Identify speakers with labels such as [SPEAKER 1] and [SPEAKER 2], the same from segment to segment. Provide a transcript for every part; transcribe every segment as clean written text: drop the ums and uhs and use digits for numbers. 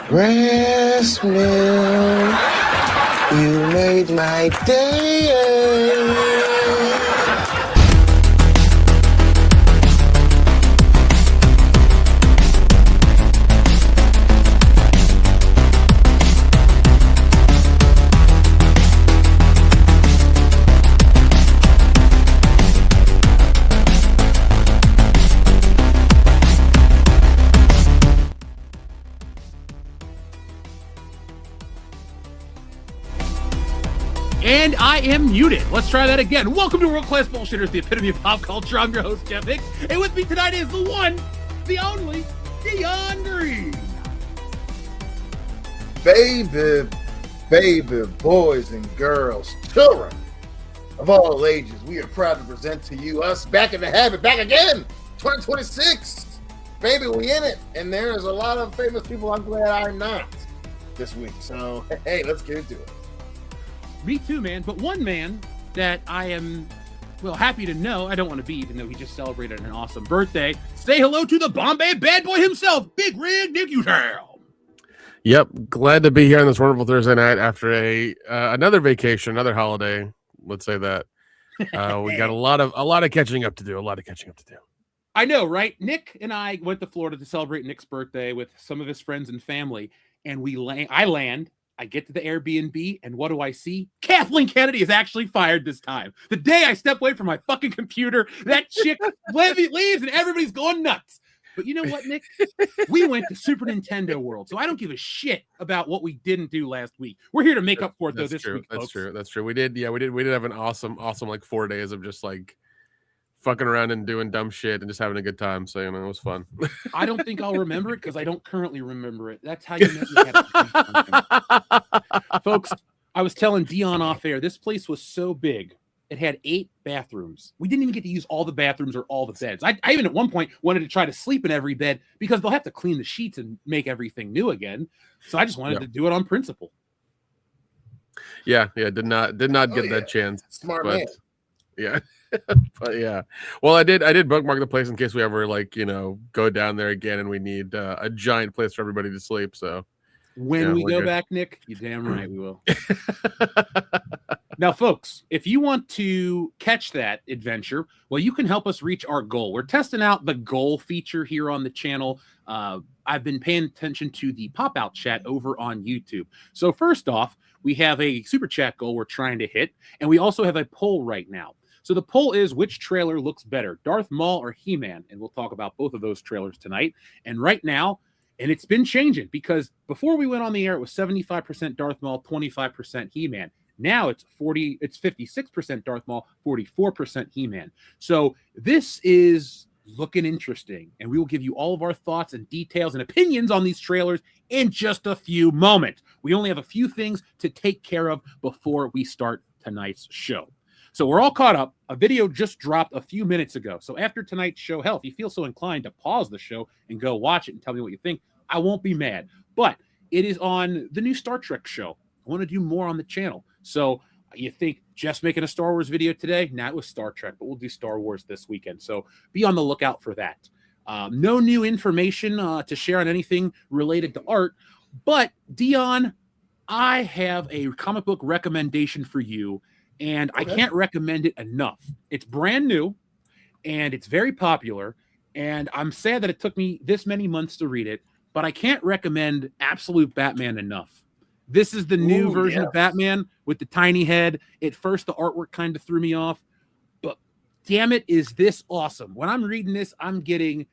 [SPEAKER 1] Breast milk, you made my day.
[SPEAKER 2] And I am muted. Let's try that again. Welcome to World Class Bullshitters, the epitome of pop culture. I'm your host, Jeff Hicks. And with me tonight is the one, the only, Dion Green.
[SPEAKER 1] Baby, boys and girls, children of all ages, we are proud to present to you us back in the habit, back again, 2026. Baby, we in it. And there is a lot of famous people I'm glad I'm not this week. So, hey, let's get into it.
[SPEAKER 2] Me too, man. But one man that I am, happy to know, I don't want to be, even though he just celebrated an awesome birthday. Say hello to the Bombay bad boy himself, Big Rig Nick Utown.
[SPEAKER 3] Yep, glad to be here on this wonderful Thursday night after another vacation, another holiday. Let's say that we got a lot of catching up to do.
[SPEAKER 2] I know, right? Nick and I went to Florida to celebrate Nick's birthday with some of his friends and family, and I get to the Airbnb, and what do I see? Kathleen Kennedy is actually fired this time. The day I step away from my fucking computer, that chick leaves, and everybody's going nuts. But you know what, Nick? We went to Super Nintendo World, so I don't give a shit about what we didn't do last week. We're here to make up for it, though, this week, folks.
[SPEAKER 3] That's true. We did have an awesome like 4 days of just like fucking around and doing dumb shit and just having a good time. So, it was fun.
[SPEAKER 2] I don't think I'll remember it because I don't currently remember it. That's how you know you have folks, I was telling Dion off air, this place was so big. It had 8 bathrooms. We didn't even get to use all the bathrooms or all the beds. I even at one point wanted to try to sleep in every bed because they'll have to clean the sheets and make everything new again. So I just wanted to do it on principle.
[SPEAKER 3] Yeah. Did not get that chance.
[SPEAKER 1] Smart man.
[SPEAKER 3] Yeah. But yeah, well, I did bookmark the place in case we ever go down there again and we need a giant place for everybody to sleep. So
[SPEAKER 2] when we go back, Nick, you're damn right we will. Now, folks, if you want to catch that adventure, well, you can help us reach our goal. We're testing out the goal feature here on the channel. I've been paying attention to the pop-out chat over on YouTube. So first off, we have a super chat goal we're trying to hit, and we also have a poll right now. So the poll is, which trailer looks better, Darth Maul or He-Man? And we'll talk about both of those trailers tonight. And right now, and it's been changing because before we went on the air, it was 75% Darth Maul, 25% He-Man. Now it's 56% Darth Maul, 44% He-Man. So this is looking interesting, and we will give you all of our thoughts and details and opinions on these trailers in just a few moments. We only have a few things to take care of before we start tonight's show. So we're all caught up. A video just dropped a few minutes ago. So after tonight's show, hell, if you feel so inclined to pause the show and go watch it and tell me what you think, I won't be mad. But it is on the new Star Trek show. I want to do more on the channel. So you think Jeff's making a Star Wars video today? Nah, it was Star Trek, but we'll do Star Wars this weekend. So be on the lookout for that. No new information to share on anything related to art. But Dion, I have a comic book recommendation for you. And I can't recommend it enough. It's brand new, and it's very popular, and I'm sad that it took me this many months to read it, but I can't recommend Absolute Batman enough. This is the new version of Batman with the tiny head. At first, the artwork kind of threw me off, but damn it, is this awesome. When I'm reading this, I'm getting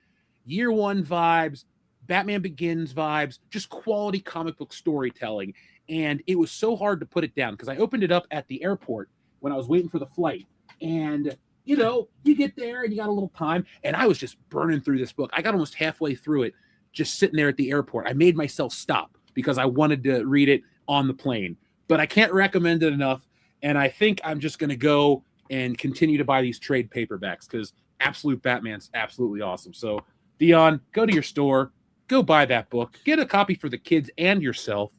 [SPEAKER 2] Year One vibes, Batman Begins vibes, just quality comic book storytelling. And it was so hard to put it down because I opened it up at the airport when I was waiting for the flight. And, you get there and you got a little time. And I was just burning through this book. I got almost halfway through it just sitting there at the airport. I made myself stop because I wanted to read it on the plane. But I can't recommend it enough. And I think I'm just going to go and continue to buy these trade paperbacks because Absolute Batman's absolutely awesome. So, Dion, go to your store. Go buy that book. Get a copy for the kids and yourself.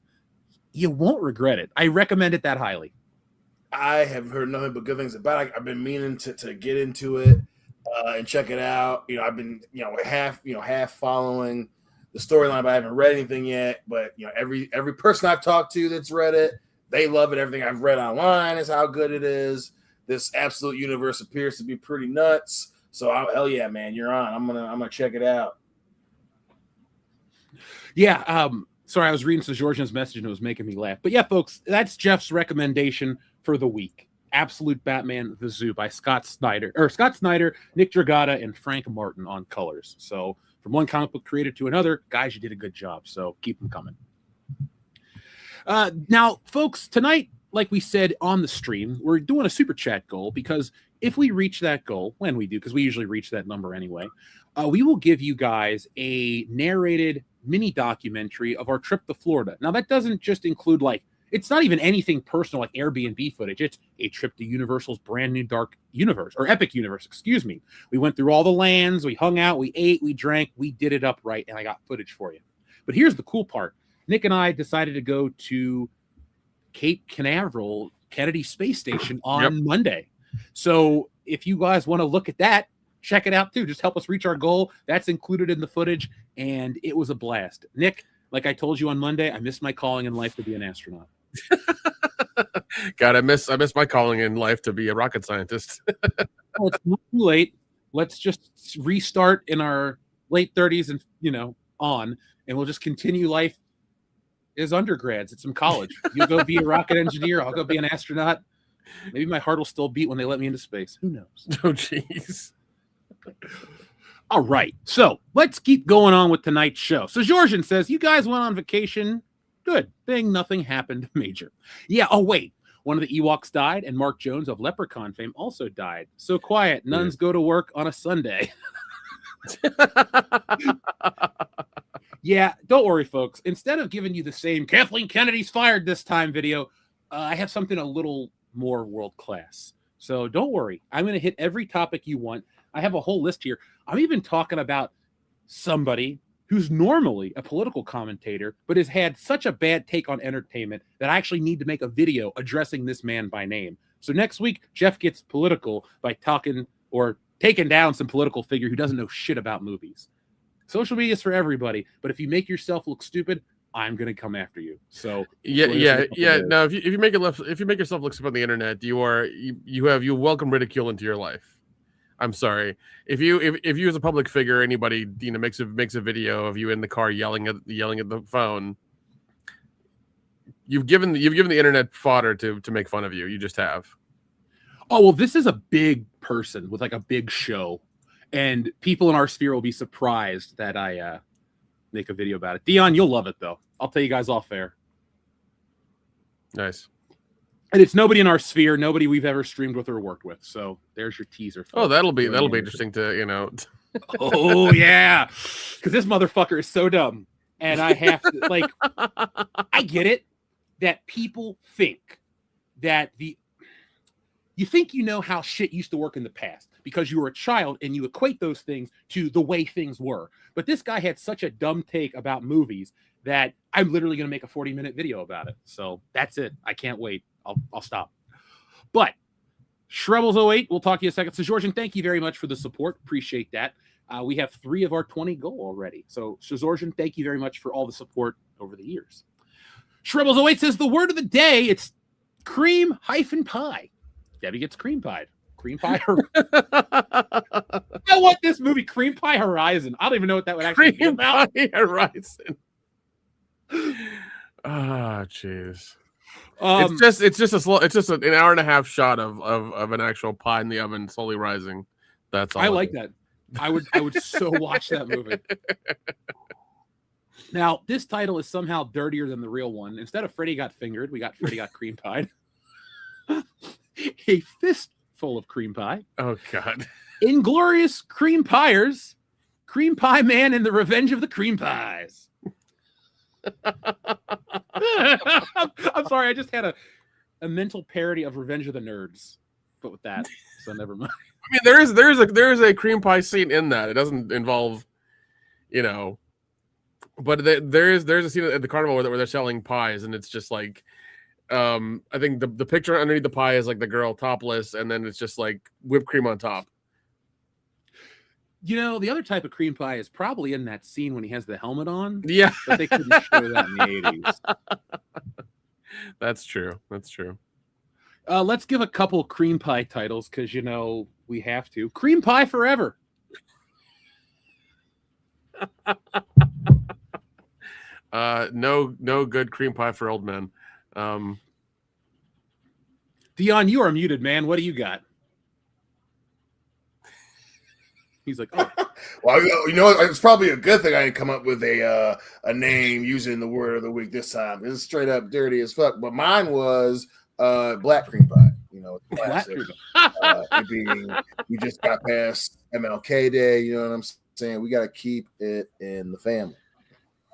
[SPEAKER 2] You won't regret it. I recommend it that highly.
[SPEAKER 1] I have heard nothing but good things about it. I've been meaning to get into it and check it out. I've been half following the storyline, but I haven't read anything yet. But every person I've talked to that's read it, they love it. Everything I've read online is how good it is. This absolute universe appears to be pretty nuts. So hell yeah, man, you're on. I'm gonna check it out.
[SPEAKER 2] Yeah. Sorry, I was reading Georgian's message and it was making me laugh. But yeah, folks, that's Jeff's recommendation for the week. Absolute Batman the Zoo by Scott Snyder, Nick Dragata, and Frank Martin on colors. So from one comic book creator to another, guys, you did a good job. So keep them coming. Now, folks, tonight, like we said on the stream, we're doing a super chat goal because if we reach that goal, when we do, because we usually reach that number anyway, we will give you guys a narrated mini documentary of our trip to Florida. Now, that doesn't just include it's not even anything personal like Airbnb footage. It's a trip to Universal's brand new dark universe, or epic universe, excuse me. We went through all the lands, we hung out, we ate, we drank, we did it up right, and I got footage for you. But here's the cool part. Nick and I decided to go to Cape Canaveral Kennedy Space Station on Monday. So if you guys want to look at that, check it out too. Just help us reach our goal. That's included in the footage, and it was a blast. Nick, like I told you on Monday, I missed my calling in life to be an astronaut.
[SPEAKER 3] God, I miss my calling in life to be a rocket scientist.
[SPEAKER 2] Well, it's not too late. Let's just restart in our late 30s and on, and we'll just continue life as undergrads at some college. You go be a rocket engineer, I'll go be an astronaut. Maybe my heart will still beat when they let me into space. Who knows?
[SPEAKER 3] Oh, jeez.
[SPEAKER 2] All right, so let's keep going on with tonight's show. So Georgian says, you guys went on vacation. Good thing nothing happened major. Yeah, oh wait, one of the Ewoks died, and Mark Jones of Leprechaun fame also died. So quiet, nuns go to work on a Sunday. Yeah, don't worry, folks. Instead of giving you the same Kathleen Kennedy's fired this time video, I have something a little more world-class. So don't worry. I'm going to hit every topic you want. I have a whole list here. I'm even talking about somebody who's normally a political commentator, but has had such a bad take on entertainment that I actually need to make a video addressing this man by name. So next week, Jeff gets political by talking or taking down some political figure who doesn't know shit about movies. Social media is for everybody, but if you make yourself look stupid, I'm gonna come after you. So
[SPEAKER 3] yeah. No, if you make yourself look stupid on the internet, you welcome ridicule into your life. I'm sorry. If you as a public figure, anybody makes a video of you in the car yelling at the phone, you've given the internet fodder to make fun of you. You just have.
[SPEAKER 2] Oh well, this is a big person with a big show, and people in our sphere will be surprised that I make a video about it. Dion, you'll love it though. I'll tell you guys off air.
[SPEAKER 3] Nice.
[SPEAKER 2] And it's nobody in our sphere, nobody we've ever streamed with or worked with. So there's your teaser. Folks.
[SPEAKER 3] Oh, that'll be interesting to
[SPEAKER 2] Oh yeah, because this motherfucker is so dumb, and I have to I get it that people think that you think you know how shit used to work in the past because you were a child and you equate those things to the way things were. But this guy had such a dumb take about movies that I'm literally going to make a 40-minute video about it. So that's it. I can't wait. I'll stop. But Shrebbles08, we'll talk to you in a second. So Georgian, thank you very much for the support. Appreciate that. We have 3 of our 20 goal already. So Georgian, thank you very much for all the support over the years. Shrebbles08 says the word of the day, it's cream-pie. Debbie gets cream pied. Cream pie. I want this movie, Cream Pie Horizon. I don't even know what that would actually be about.
[SPEAKER 3] Cream Pie Horizon. Ah, jeez. It's just an hour and a half shot of an actual pie in the oven slowly rising. That's all.
[SPEAKER 2] I like that. I would so watch that movie. Now, this title is somehow dirtier than the real one. Instead of Freddy got fingered, we got Freddy got cream pied. A fistful of cream pie.
[SPEAKER 3] Oh God!
[SPEAKER 2] Inglorious Cream Piers, Cream Pie Man and the Revenge of the Cream Pies. I'm sorry, I just had a mental parody of Revenge of the Nerds, but with that, so never mind.
[SPEAKER 3] I mean, there is a cream pie scene in that. It doesn't involve, but there's a scene at the carnival where they're selling pies, and it's just like. I think the picture underneath the pie is like the girl topless, and then it's just like whipped cream on top.
[SPEAKER 2] You know, the other type of cream pie is probably in that scene when he has the helmet on.
[SPEAKER 3] Yeah,
[SPEAKER 2] but they couldn't show that in the 80s.
[SPEAKER 3] That's true. That's true.
[SPEAKER 2] Let's give a couple cream pie titles because, you know, we have to. Cream Pie Forever.
[SPEAKER 3] No good cream pie for old men.
[SPEAKER 2] Dion, you are muted, man. What do you got? He's like, oh.
[SPEAKER 1] Well, you know, it's probably a good thing I didn't come up with a name using the word of the week this time. It's straight up dirty as fuck. But mine was black cream pie. You know, classic. It being we just got past MLK Day. You know what I'm saying? We got to keep it in the family.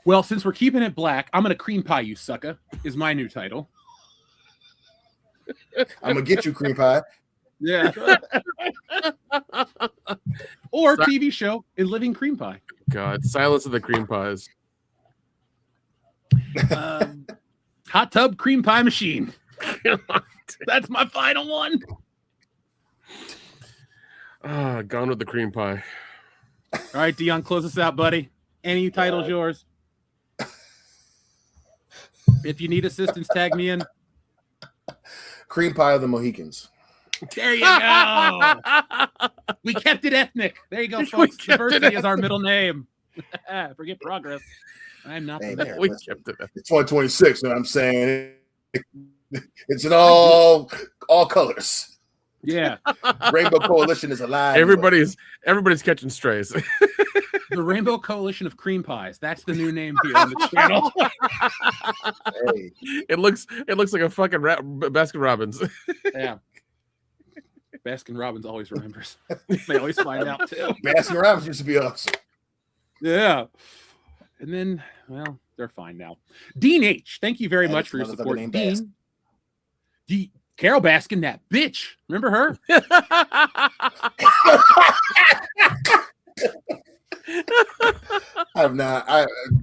[SPEAKER 2] Well, since we're keeping it black, I'm gonna cream pie you, sucker. Is my new title.
[SPEAKER 1] I'm gonna get you cream pie.
[SPEAKER 2] Yeah. Or TV show in Living Cream Pie.
[SPEAKER 3] God, Silence of the Cream Pies.
[SPEAKER 2] Hot Tub Cream Pie Machine. That's my final one.
[SPEAKER 3] Gone with the cream pie.
[SPEAKER 2] All right, Dion, close us out, buddy. Any titles yours? If you need assistance, tag me in.
[SPEAKER 1] Cream Pie of the Mohicans.
[SPEAKER 2] There you go. We kept it ethnic. There you go, folks. Diversity is our middle name. Forget progress. I'm not there.
[SPEAKER 3] We kept it.
[SPEAKER 1] It's 2026, and I'm saying it's in all colors.
[SPEAKER 2] Yeah.
[SPEAKER 1] Rainbow Coalition is alive.
[SPEAKER 3] Everybody's catching strays.
[SPEAKER 2] The Rainbow Coalition of Cream Pies. That's the new name here on the channel.
[SPEAKER 1] Hey.
[SPEAKER 3] It looks like a fucking Baskin Robbins.
[SPEAKER 2] Yeah. Baskin Robbins always remembers. They always find out too.
[SPEAKER 1] Baskin Robbins used to be awesome.
[SPEAKER 2] Yeah. And then, well, they're fine now. Dean H., thank you very much for your support. Dean. Carol Baskin, that bitch. Remember her?
[SPEAKER 1] I've not.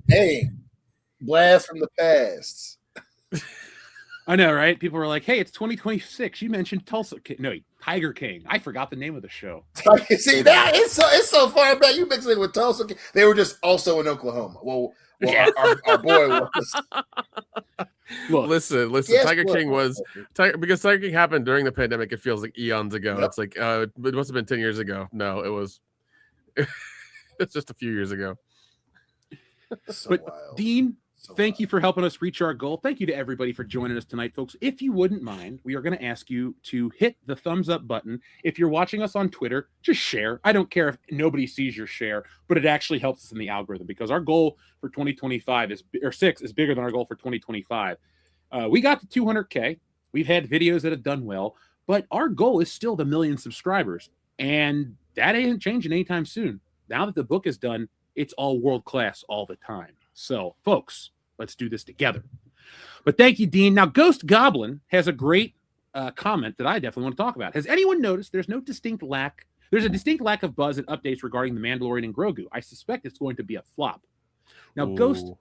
[SPEAKER 1] Hey, blast from the past.
[SPEAKER 2] I know, right? People were like, hey, it's 2026. You mentioned Tulsa. No, Tiger King. I forgot the name of the show.
[SPEAKER 1] See, that it's so far back. You mixing it with Tulsa. They were just also in Oklahoma. Well yeah. our boy was.
[SPEAKER 3] Look, listen. Yes, Tiger King was because Tiger King happened during the pandemic. It feels like eons ago. Yep. It's like it must have been 10 years ago. No, it was. It's just a few years ago.
[SPEAKER 1] So
[SPEAKER 2] but
[SPEAKER 1] wild.
[SPEAKER 2] Dean, thank you for helping us reach our goal. Thank you to everybody for joining us tonight, folks. If you wouldn't mind, we are going to ask you to hit the thumbs up button. If you're watching us on Twitter, just share. I don't care if nobody sees your share, but it actually helps us in the algorithm because our goal for 2025 is bigger than our goal for 2025. We got to 200K. We've had videos that have done well, but our goal is still the 1 million subscribers, and that ain't changing anytime soon. Now that the book is done, it's all world class all the time. So, folks, let's do this together. But thank you, Dean. Now, Ghost Goblin has a great comment that I definitely want to talk about. Has anyone noticed there's a distinct lack of buzz and updates regarding The Mandalorian and Grogu? I suspect it's going to be a flop. Now, Ghost,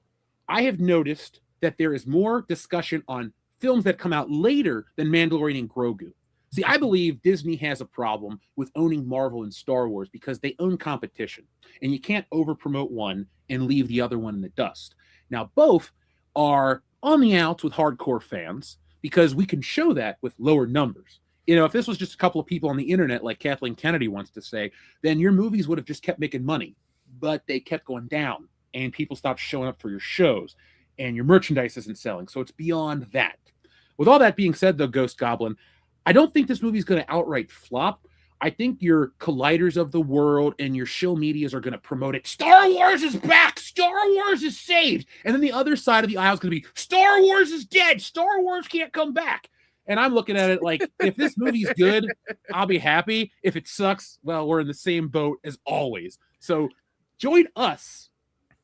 [SPEAKER 2] I have noticed that there is more discussion on films that come out later than Mandalorian and Grogu. See, I believe Disney has a problem with owning Marvel and Star Wars because they own competition, and you can't over-promote one and leave the other one in the dust. Now, both are on the outs with hardcore fans because we can show that with lower numbers. You know, if this was just a couple of people on the internet, like Kathleen Kennedy wants to say, then your movies would have just kept making money, but they kept going down, and people stopped showing up for your shows, and your merchandise isn't selling. So it's beyond that. With all that being said, though, Ghost Goblin, I don't think this movie is going to outright flop. I think your Colliders of the world and your shill medias are going to promote it. Star Wars is back. Star Wars is saved. And then the other side of the aisle is going to be Star Wars is dead. Star Wars can't come back. And I'm looking at it like, if this movie's good, I'll be happy. If it sucks, well, we're in the same boat as always. So join us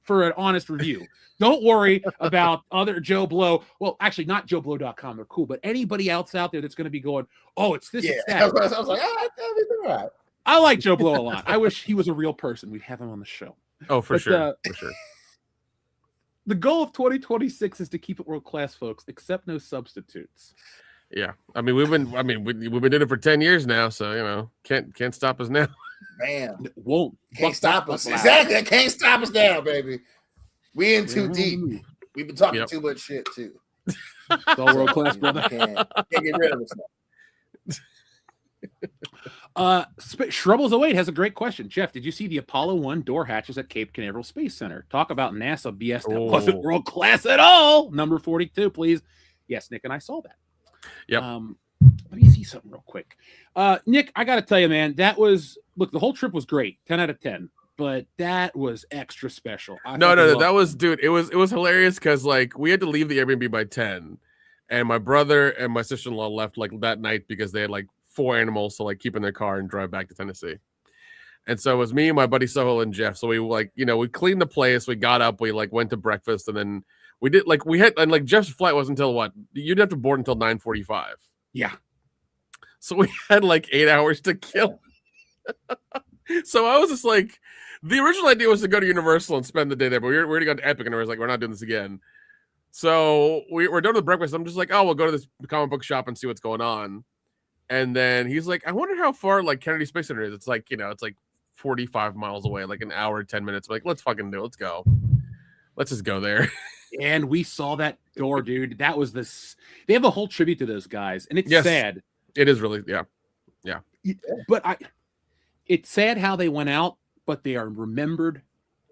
[SPEAKER 2] for an honest review. Don't worry about other Joe Blow. Well, actually, not JoeBlow.com. They're cool. But anybody else out there that's going to be going, oh, it's this, it's that.
[SPEAKER 1] I was like, all right.
[SPEAKER 2] I like Joe Blow a lot. I wish he was a real person. We'd have him on the show.
[SPEAKER 3] Oh, for sure.
[SPEAKER 2] The goal of 2026 is to keep it world class, folks, except no substitutes.
[SPEAKER 3] Yeah. I mean, we've been doing it for 10 years now, so, you know, can't stop us now.
[SPEAKER 1] Man,
[SPEAKER 2] won't
[SPEAKER 1] can't stop us. Exactly, that can't stop us now, baby. We in too deep. We've been talking too much shit too.
[SPEAKER 2] It's all world class, brother.
[SPEAKER 1] Can't get rid of us
[SPEAKER 2] now. Shrubbles08 has a great question. Jeff, did you see the Apollo 1 door hatches at Cape Canaveral Space Center? Talk about NASA BS that wasn't world class at all. Number 42, please. Yes, Nick and I saw that.
[SPEAKER 3] Yep.
[SPEAKER 2] Let me see something real quick. Nick, I got to tell you, man, that was, look, the whole trip was great. 10 out of 10. But that was extra special.
[SPEAKER 3] No, that was, dude, it was hilarious because, like, we had to leave the Airbnb by 10. And my brother and my sister-in-law left, like, that night because they had, like, 4 animals to, like, keep in their car and drive back to Tennessee. And so it was me, my buddy Soho, and Jeff. So we, like, you know, we cleaned the place. We got up. We, like, went to breakfast. And then we did, like, and, like, Jeff's flight wasn't until what? You'd have to board until 9:45.
[SPEAKER 2] Yeah.
[SPEAKER 3] So we had, like, 8 hours to kill. So I was just like, the original idea was to go to Universal and spend the day there, but we already got to Epic, and I was like, we're not doing this again. So we're done with breakfast. I'm just like, oh, we'll go to this comic book shop and see what's going on. And then he's like, I wonder how far, like, Kennedy Space Center is. It's like, you know, it's like 45 miles away, like an hour, 10 minutes. I'm like, let's fucking do it. Let's go. Let's just go there.
[SPEAKER 2] And we saw that door, dude. That was this. They have a whole tribute to those guys, and it's sad.
[SPEAKER 3] It is really, yeah.
[SPEAKER 2] But it's sad how they went out, but they are remembered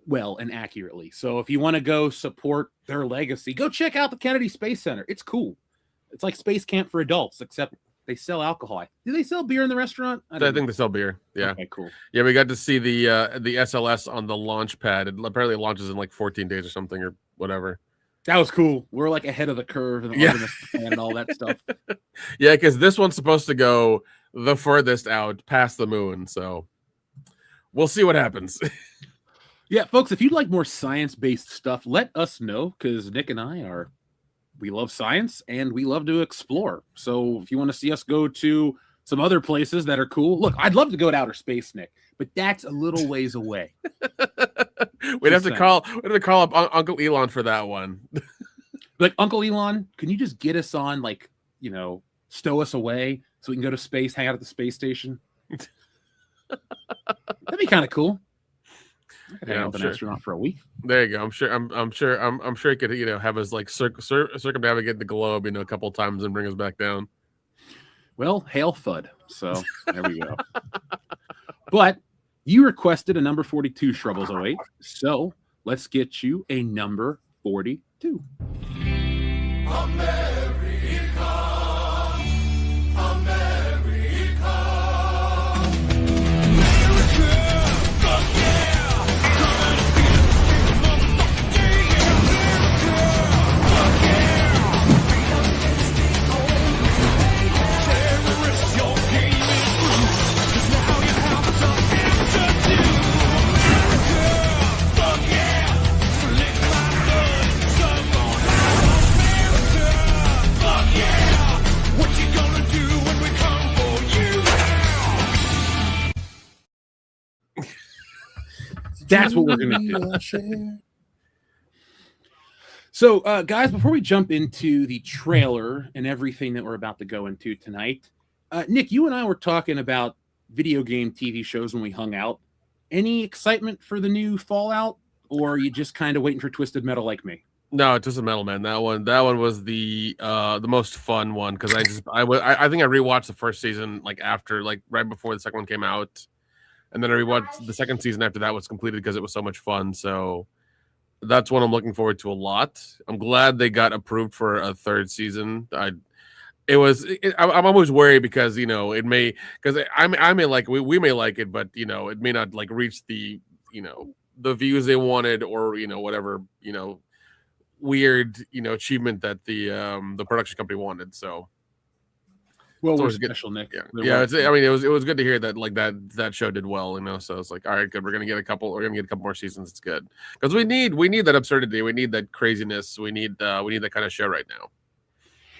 [SPEAKER 2] well and accurately. So if you want to go support their legacy, go check out the Kennedy Space Center. It's cool. It's like space camp for adults, except they sell alcohol. Do they sell beer in the restaurant?
[SPEAKER 3] I think they sell beer. Yeah.
[SPEAKER 2] Okay, cool.
[SPEAKER 3] Yeah, we got to see the SLS on the launch pad. It apparently launches in like 14 days or something or whatever.
[SPEAKER 2] That was cool. We're like ahead of the curve and and all that stuff.
[SPEAKER 3] Yeah, because this one's supposed to go the furthest out past the moon. So we'll see what happens.
[SPEAKER 2] Yeah, folks, if you'd like more science-based stuff, let us know, because Nick and I we love science and we love to explore. So if you want to see us go to some other places that are cool, look, I'd love to go to outer space, Nick, but that's a little ways away.
[SPEAKER 3] We'd have to call up Uncle Elon for that one.
[SPEAKER 2] Like, Uncle Elon, can you just get us on, like, you know, stow us away so we can go to space, hang out at the space station? That'd be kind of cool. I could hang out with an astronaut for a week.
[SPEAKER 3] There you go. I'm sure he could, you know, have us like circumnavigate the globe, you know, a couple of times and bring us back down.
[SPEAKER 2] Well, hail FUD. So there we go. But you requested a number 42, Shrubbles08. So let's get you a number 42. That's what we're going to do. So, guys, before we jump into the trailer and everything that we're about to go into tonight, Nick, you and I were talking about video game TV shows when we hung out. Any excitement for the new Fallout, or are you just kind of waiting for Twisted Metal like me?
[SPEAKER 3] No, Twisted Metal, man. That one was the most fun one because I think I rewatched the first season like right before the second one came out. And then I rewatched the second season after that was completed because it was so much fun. So that's one I'm looking forward to a lot. I'm glad they got approved for a third season. I'm always worried because, you know, it may, because I may like, we may like it, but, you know, it may not like reach the, you know, the views they wanted or, you know, whatever, you know, weird, you know, achievement that the production company wanted. So.
[SPEAKER 2] Well, we're special, Nick.
[SPEAKER 3] Yeah. It was good to hear that like that show did well, you know. So it's like, all right, good. We're gonna get a couple more seasons. It's good because we need that absurdity. We need that craziness. We need that kind of show right now.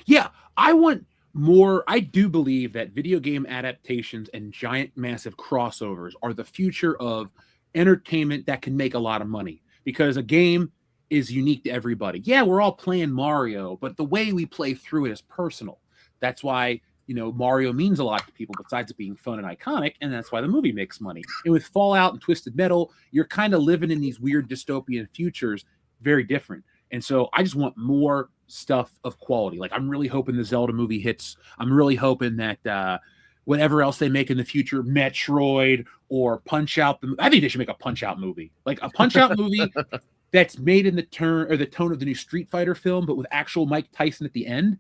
[SPEAKER 2] Yeah, I want more. I do believe that video game adaptations and giant, massive crossovers are the future of entertainment that can make a lot of money because a game is unique to everybody. Yeah, we're all playing Mario, but the way we play through it is personal. That's why, Mario means a lot to people besides it being fun and iconic, and that's why the movie makes money. And with Fallout and Twisted Metal, you're kind of living in these weird dystopian futures, very different. And so I just want more stuff of quality. Like, I'm really hoping the Zelda movie hits. I'm really hoping that whatever else they make in the future, Metroid or Punch Out. I think they should make a Punch Out movie, like a Punch Out movie that's made in the tone of the new Street Fighter film, but with actual Mike Tyson at the end.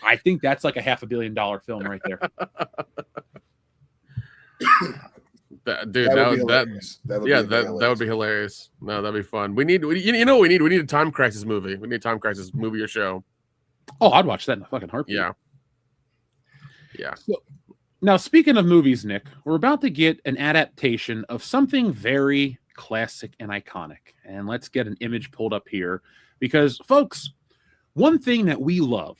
[SPEAKER 2] I think that's like a $500 million film right there.
[SPEAKER 3] That would be hilarious. No, that'd be fun. We need a time crisis movie. We need a time crisis movie or show.
[SPEAKER 2] Oh, I'd watch that in a fucking heartbeat.
[SPEAKER 3] Yeah.
[SPEAKER 2] So, now, speaking of movies, Nick, we're about to get an adaptation of something very classic and iconic. And let's get an image pulled up here because, folks, one thing that we love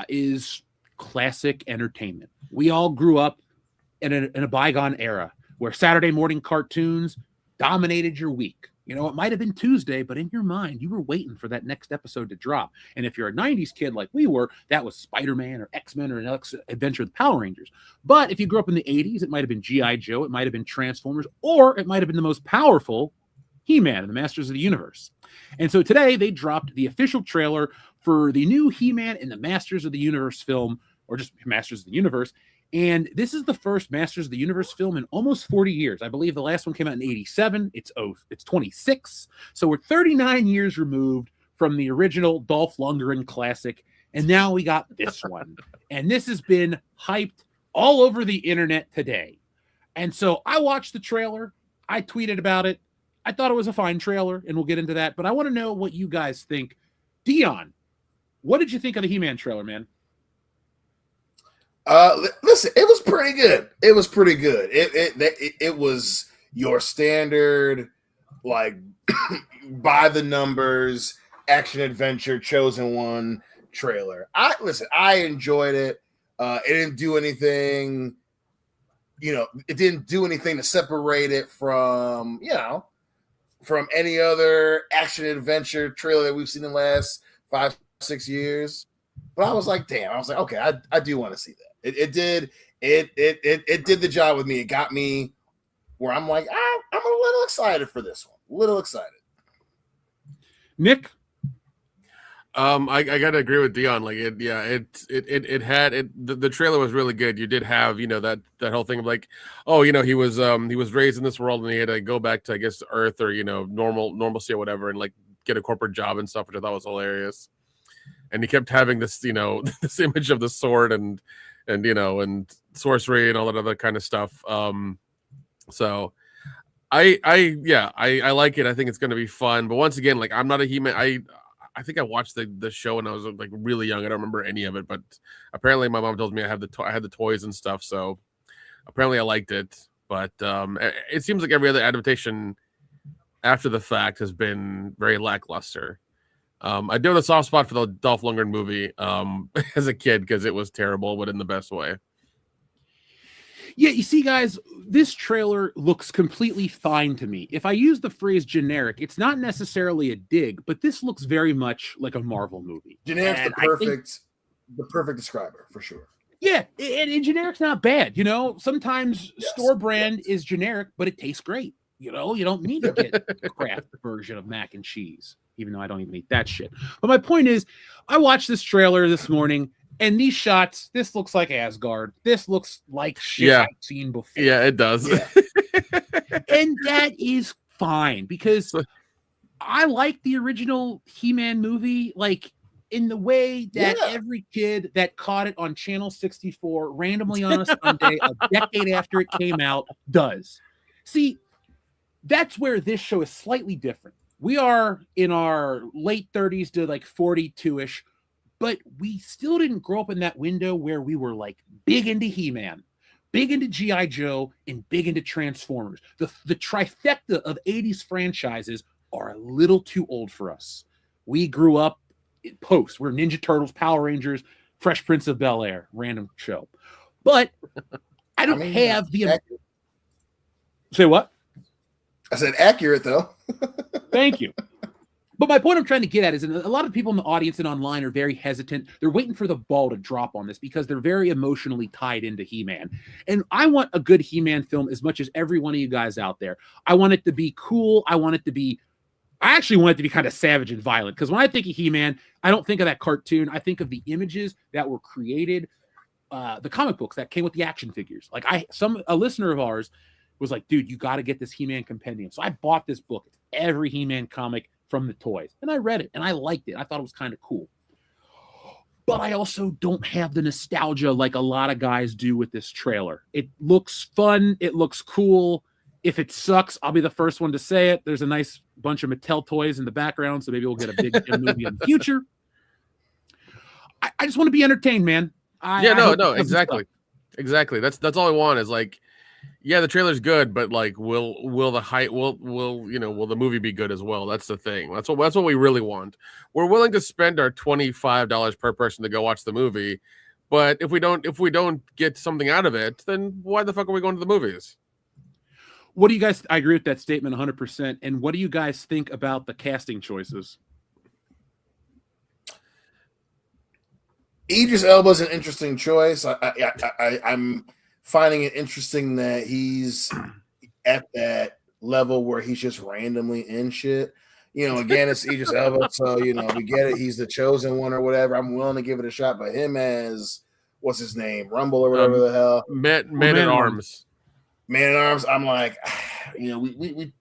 [SPEAKER 2] is classic entertainment. We all grew up in a bygone era where Saturday morning cartoons dominated your week. It might have been Tuesday, but in your mind, you were waiting for that next episode to drop. And if you're a 90s kid like we were, that was Spider-Man or X-Men or an Adventure of the Power Rangers. But if you grew up in the 80s, it might have been G.I. Joe, it might have been Transformers, or it might have been the most powerful, He-Man and the Masters of the Universe. And so today they dropped the official trailer for the new He-Man and the Masters of the Universe film, or just Masters of the Universe. And this is the first Masters of the Universe film in almost 40 years. I believe the last one came out in 87. It's 26. So we're 39 years removed from the original Dolph Lundgren classic. And now we got this one. And this has been hyped all over the internet today. And so I watched the trailer. I tweeted about it. I thought it was a fine trailer, and we'll get into that. But I want to know what you guys think. Dion, what did you think of the He-Man trailer, man?
[SPEAKER 1] Listen, it was pretty good. It was pretty good. It was your standard, like, by the numbers, action adventure, chosen one trailer. I enjoyed it. It didn't do anything, it didn't do anything to separate it from any other action adventure trailer that we've seen in the last 5-6 years. But I was like, damn, okay, I do want to see that. It did the job with me. It got me where I'm like, I'm a little excited for this one. A little excited.
[SPEAKER 2] Nick?
[SPEAKER 3] I gotta agree with Dion. Like it had the trailer was really good. You did have, that whole thing of like, he was raised in this world and he had to go back to, I guess, Earth or, normalcy or whatever, and like get a corporate job and stuff, which I thought was hilarious. And he kept having this, this image of the sword and sorcery and all that other kind of stuff. So I like it. I think it's going to be fun. But once again, like, I'm not a He-Man. I think I watched the show when I was like really young. I don't remember any of it, but apparently my mom told me I had the toys and stuff. So apparently I liked it. But it seems like every other adaptation after the fact has been very lackluster. I do have a soft spot for the Dolph Lundgren movie as a kid because it was terrible, but in the best way.
[SPEAKER 2] Yeah, you see, guys, this trailer looks completely fine to me. If I use the phrase generic, it's not necessarily a dig, but this looks very much like a Marvel movie.
[SPEAKER 1] Generic's the perfect describer, for sure.
[SPEAKER 2] Yeah, and generic's not bad. Sometimes store brand is generic, but it tastes great. You don't need to get a craft version of mac and cheese, even though I don't even eat that shit. But my point is, I watched this trailer this morning, and these shots, this looks like Asgard. This looks like shit I've seen before.
[SPEAKER 3] Yeah, it does.
[SPEAKER 2] Yeah. And that is fine, because I like the original He-Man movie, like, in the way that every kid that caught it on Channel 64 randomly on a Sunday, a decade after it came out, does. See, that's where this show is slightly different. We are in our late 30s to like 42-ish, but we still didn't grow up in that window where we were like big into He-Man, big into G.I. Joe, and big into Transformers. The trifecta of 80s franchises are a little too old for us. We grew up post. We're Ninja Turtles, Power Rangers, Fresh Prince of Bel-Air, random show. But I don't have the... Say what?
[SPEAKER 1] I said accurate, though.
[SPEAKER 2] Thank you. But my point I'm trying to get at is a lot of people in the audience and online are very hesitant. They're waiting for the ball to drop on this because they're very emotionally tied into He-Man. And I want a good He-Man film as much as every one of you guys out there. I want it to be cool. I actually want it to be kind of savage and violent, because when I think of He-Man, I don't think of that cartoon. I think of the images that were created, the comic books that came with the action figures. Like a listener of ours was like, dude, you got to get this He-Man compendium. So I bought this book. It's every He-Man comic from the toys. And I read it and I liked it. I thought it was kind of cool. But I also don't have the nostalgia like a lot of guys do with this trailer. It looks fun. It looks cool. If it sucks, I'll be the first one to say it. There's a nice bunch of Mattel toys in the background, so maybe we'll get a big movie in the future. I just want to be entertained, man.
[SPEAKER 3] Exactly. Exactly. That's all I want is like, yeah, the trailer's good, but like, will the movie be good as well? That's the thing. That's what we really want. We're willing to spend our $25 per person to go watch the movie, but if we don't get something out of it, then why the fuck are we going to the movies?
[SPEAKER 2] What do you guys? I agree with that statement 100%. And what do you guys think about the casting choices?
[SPEAKER 1] Idris Elba's an interesting choice. I'm finding it interesting that he's at that level where he's just randomly in shit. Again, it's Idris Elba, so we get it. He's the chosen one or whatever. I'm willing to give it a shot. But him as what's his name, Rumble or whatever the hell,
[SPEAKER 3] Man at Arms.
[SPEAKER 1] Man at Arms. I'm like, we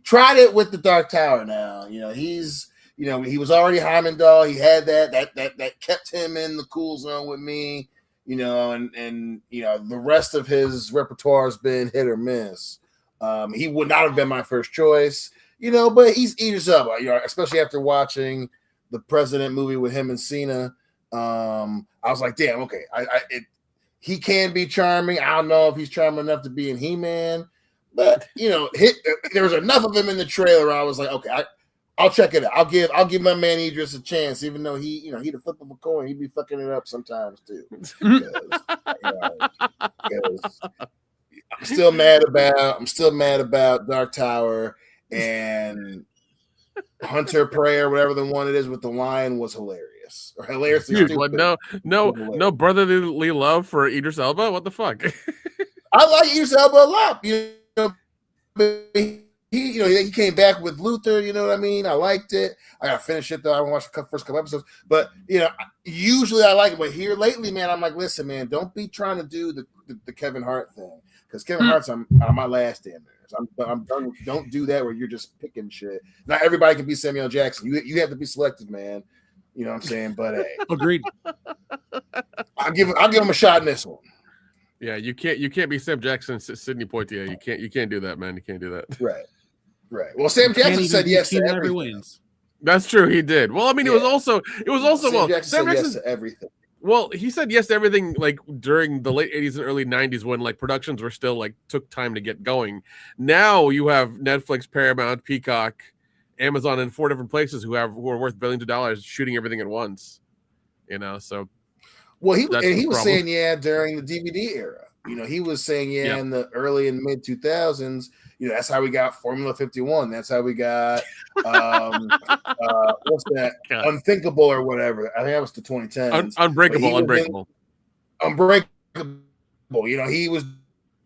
[SPEAKER 1] tried it with the Dark Tower. Now, he's. He was already Heimdall. He had that kept him in the cool zone with me, and the rest of his repertoire has been hit or miss. He would not have been my first choice, but he's Idris Elba, especially after watching the President movie with him and Cena. I was like, damn, okay. He can be charming. I don't know if he's charming enough to be in He-Man, but there was enough of him in the trailer. I was like, okay, I'll check it out. I'll give my man Idris a chance, even though he the flip of a coin. He'd be fucking it up sometimes too. Because I'm still mad about Dark Tower, and Hunter Prayer, whatever the one it is with the lion, was hilarious. Or hilariously stupid.
[SPEAKER 3] No brotherly love for Idris Elba. What the fuck?
[SPEAKER 1] I like Idris Elba a lot. He came back with Luther, you know what I mean? I liked it. I gotta finish it though. I watched the first couple episodes. But usually I like it. But here lately, man, I'm like, listen, man, don't be trying to do the Kevin Hart thing. Because Kevin Hart's on my last damn nerves. I'm done. Don't do that where you're just picking shit. Not everybody can be Samuel Jackson. You have to be selected, man. You know what I'm saying? But hey.
[SPEAKER 2] Agreed.
[SPEAKER 1] I'll give him a shot in this one.
[SPEAKER 3] Yeah, you can't be Sam Jackson and Sidney Poitier. You can't do that, man. You can't do that.
[SPEAKER 1] Right. Well, Sam Jackson said yes to everything.
[SPEAKER 2] Wins.
[SPEAKER 3] That's true. He did. Well, I mean, it was also
[SPEAKER 1] Sam Jackson said yes to everything.
[SPEAKER 3] Well, he said yes to everything like during the late 80s and early 90s when like productions were still like took time to get going. Now you have Netflix, Paramount, Peacock, Amazon, and 4 different places who are worth billions of dollars shooting everything at once. So
[SPEAKER 1] well, he was saying yeah during the DVD era. He was saying in the early and mid 2000s. That's how we got Formula 51. That's how we got what's that? God. Unthinkable or whatever. I think that was the 2010s.
[SPEAKER 3] Unbreakable.
[SPEAKER 1] He was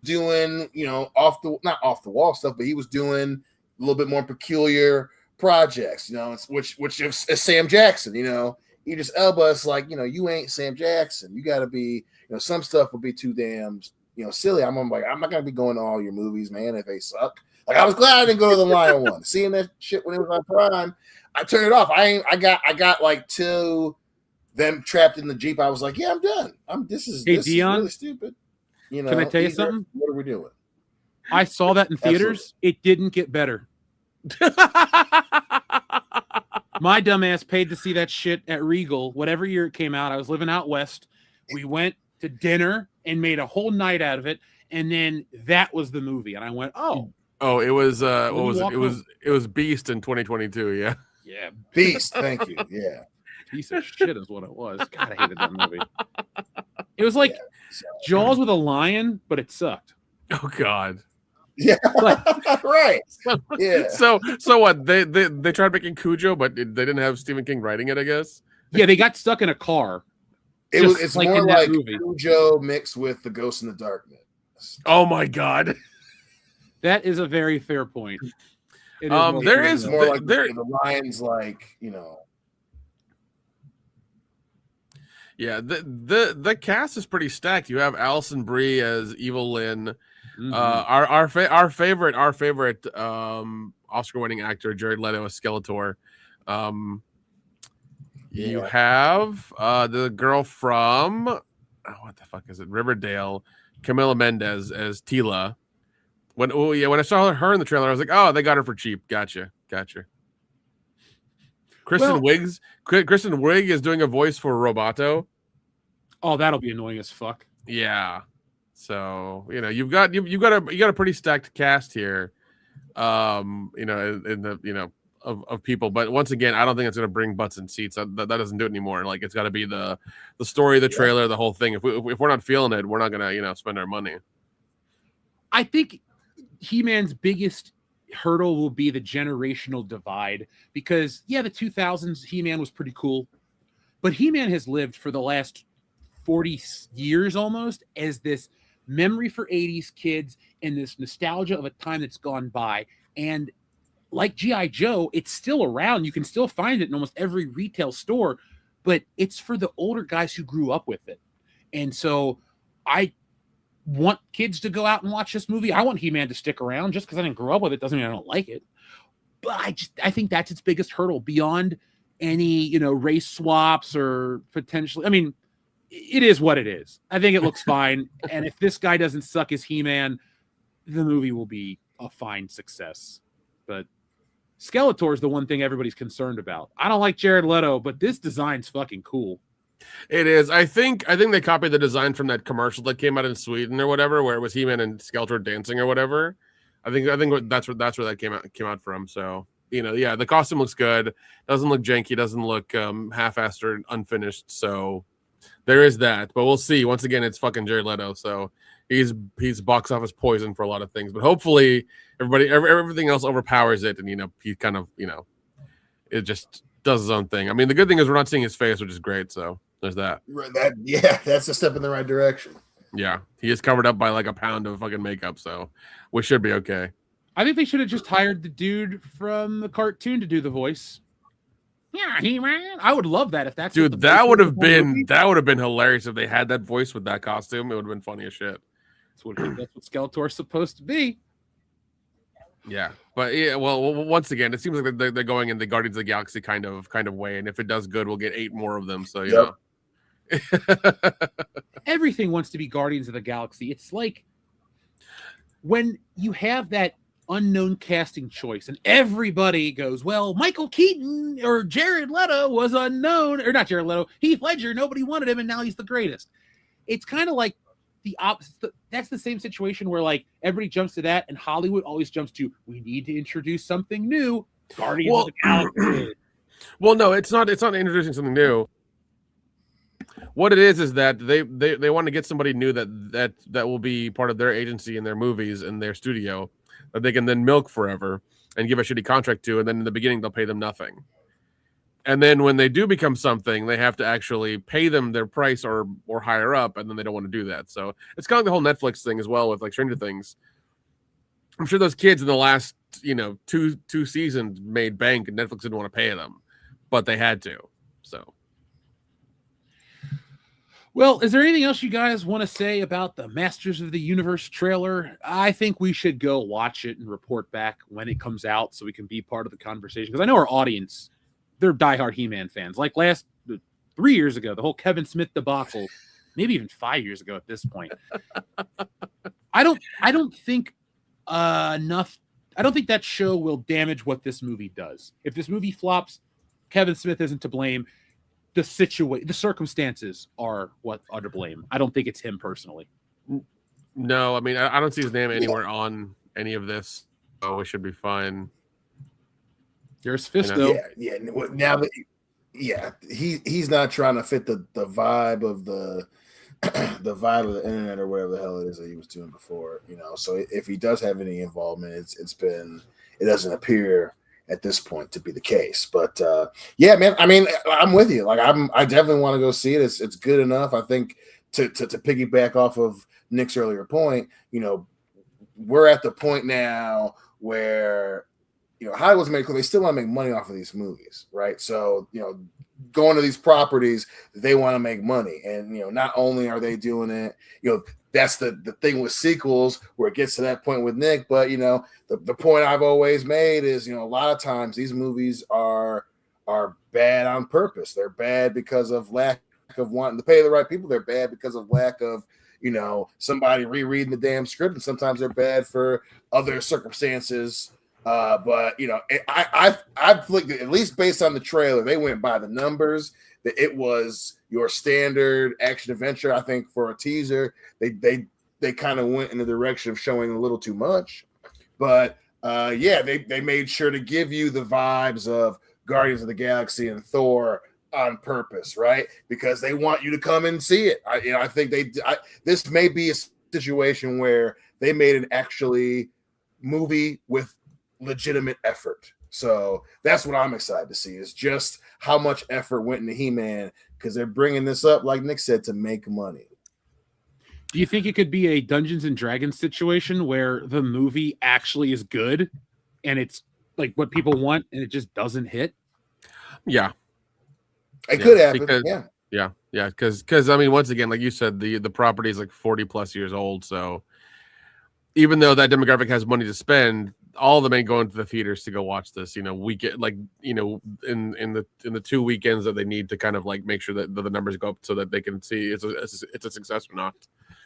[SPEAKER 1] doing not off the wall stuff, but he was doing a little bit more peculiar projects. Which is Sam Jackson. Idris Elba is like you ain't Sam Jackson. You got to be. Some stuff would be too damn. Silly. I'm like, I'm not gonna be going to all your movies, man, if they suck. Like, I was glad I didn't go to the Lion one. Seeing that shit when it was on Prime, I turned it off. I got like to them trapped in the Jeep. I was like, yeah, I'm done. This is really stupid.
[SPEAKER 2] Can I tell you something?
[SPEAKER 1] What are we doing?
[SPEAKER 2] I saw that in theaters. Absolutely. It didn't get better. My dumbass paid to see that shit at Regal, whatever year it came out. I was living out west. We went to dinner and made a whole night out of it, and then that was the movie, and I went,
[SPEAKER 3] it was what was it? It was Beast in 2022. Yeah,
[SPEAKER 1] Beast. Thank you. Yeah,
[SPEAKER 2] piece of shit is what it was. God, I hated that movie. It was like Jaws with a lion, but it sucked.
[SPEAKER 3] Oh God.
[SPEAKER 1] Yeah, right. Yeah.
[SPEAKER 3] So what? They tried making Cujo, but they didn't have Stephen King writing it, I guess.
[SPEAKER 2] Yeah, they got stuck in a car.
[SPEAKER 1] It's like more like Cujo mixed with The Ghost in the Darkness.
[SPEAKER 3] Oh my god.
[SPEAKER 2] That is a very fair point.
[SPEAKER 1] The lines like,
[SPEAKER 3] Yeah, the cast is pretty stacked. You have Alison Brie as Evil Lynn. Mm-hmm. Our favorite Oscar-winning actor Jared Leto as Skeletor. You have the girl from what the fuck is it? Riverdale, Camila Mendes as Tila. When I saw her in the trailer, I was like, oh, they got her for cheap. Gotcha. Kristen Wiig is doing a voice for Roboto.
[SPEAKER 2] Oh, that'll be annoying as fuck.
[SPEAKER 3] Yeah. So, you've got a pretty stacked cast here. In the of people, but once again, I don't think it's going to bring butts and seats. That doesn't do it anymore. Like, it's got to be the story, the trailer, the whole thing. If we're not feeling it, we're not going to spend our money.
[SPEAKER 2] I think He-Man's biggest hurdle will be the generational divide, because the 2000s He-Man was pretty cool, but He-Man has lived for the last 40 years almost as this memory for 80s kids and this nostalgia of a time that's gone by. And like G.I. Joe, it's still around. You can still find it in almost every retail store, but it's for the older guys who grew up with it. And so I want kids to go out and watch this movie. I want He-Man to stick around. Just because I didn't grow up with it doesn't mean I don't like it. But I think that's its biggest hurdle beyond any, race swaps or potentially. I mean, it is what it is. I think it looks fine. And if this guy doesn't suck as He-Man, the movie will be a fine success. But Skeletor is the one thing everybody's concerned about. I don't like Jared Leto, but this design's fucking cool.
[SPEAKER 3] It is. I think they copied the design from that commercial that came out in Sweden or whatever, where it was He-Man and Skeletor dancing or whatever. I think that's where that came out from. So, the costume looks good. Doesn't look janky. Doesn't look half-assed or unfinished. So there is that. But we'll see. Once again, it's fucking Jared Leto. So he's box office poison for a lot of things. But hopefully everything else overpowers it, and he kind of it just does his own thing. I mean, the good thing is we're not seeing his face, which is great. So there's that.
[SPEAKER 1] That's a step in the right direction.
[SPEAKER 3] Yeah, he is covered up by like a pound of fucking makeup, so we should be okay.
[SPEAKER 2] I think they should have just hired the dude from the cartoon to do the voice. Yeah, He-Man. I would love that if that's
[SPEAKER 3] dude. That would have been hilarious if they had that voice with that costume. It would have been funny as shit.
[SPEAKER 2] That's what Skeletor's supposed to be.
[SPEAKER 3] Yeah, but well, once again, it seems like they're going in the Guardians of the Galaxy kind of way, and if it does good, we'll get 8 more of them. So know.
[SPEAKER 2] Everything wants to be Guardians of the Galaxy. It's like when you have that unknown casting choice and everybody goes, well, Michael Keaton or Jared Leto was unknown, or not Jared Leto, Heath Ledger, nobody wanted him, and now he's the greatest. It's kind of like the opposite. That's the same situation where like everybody jumps to that, and Hollywood always jumps to, we need to introduce something new. Guardians of the Galaxy.
[SPEAKER 3] Well, no, it's not introducing something new. What it is that they want to get somebody new that will be part of their agency and their movies and their studio that they can then milk forever and give a shitty contract to, and then in the beginning they'll pay them nothing. And then when they do become something, they have to actually pay them their price or higher up, and then they don't want to do that. So it's kind of like the whole Netflix thing as well with like Stranger Things. I'm sure those kids in the last two seasons made bank, and Netflix didn't want to pay them, but they had to. So.
[SPEAKER 2] Well, is there anything else you guys want to say about the Masters of the Universe trailer? I think we should go watch it and report back when it comes out so we can be part of the conversation. Because I know our audience, they're diehard He-Man fans. Like 3 years ago, the whole Kevin Smith debacle, maybe even 5 years ago at this point. I don't think enough. I don't think that show will damage what this movie does. If this movie flops, Kevin Smith isn't to blame. The circumstances are what are to blame. I don't think it's him personally.
[SPEAKER 3] No, I mean, I don't see his name anywhere on any of this, so it should be fine.
[SPEAKER 2] There's Fisto.
[SPEAKER 1] Yeah. Now that he's not trying to fit the vibe of the the vibe of the internet or whatever the hell it is that he was doing before. So if he does have any involvement, it doesn't appear at this point to be the case. But yeah, man, I mean, I'm with you. Like I definitely want to go see it. It's good enough. I think to piggyback off of Nick's earlier point, we're at the point now where Hollywood's made cool. They still want to make money off of these movies, right? So going to these properties, they want to make money, and not only are they doing it, that's the thing with sequels where it gets to that point with Nick. But the point I've always made is a lot of times these movies are bad on purpose. They're bad because of lack of wanting to pay the right people. They're bad because of lack of somebody rereading the damn script, and sometimes they're bad for other circumstances. But I flicked it, at least based on the trailer, they went by the numbers that it was your standard action adventure. I think for a teaser, they kind of went in the direction of showing a little too much. But yeah, they made sure to give you the vibes of Guardians of the Galaxy and Thor on purpose, right? Because they want you to come and see it. I think this may be a situation where they made an actually movie with legitimate effort. So that's what I'm excited to see, is just how much effort went into He-Man, because they're bringing this up, like Nick said, to make money.
[SPEAKER 2] Do you think it could be a Dungeons and Dragons situation where the movie actually is good and it's like what people want and it just doesn't hit?
[SPEAKER 3] Yeah.
[SPEAKER 1] It could happen.
[SPEAKER 3] Because, yeah. Because I mean, once again, like you said, the property is like 40 plus years old. So even though that demographic has money to spend, all of them ain't going to the theaters to go watch this. We get like in the 2 weekends that they need to kind of like make sure that the numbers go up so that they can see it's a success or not.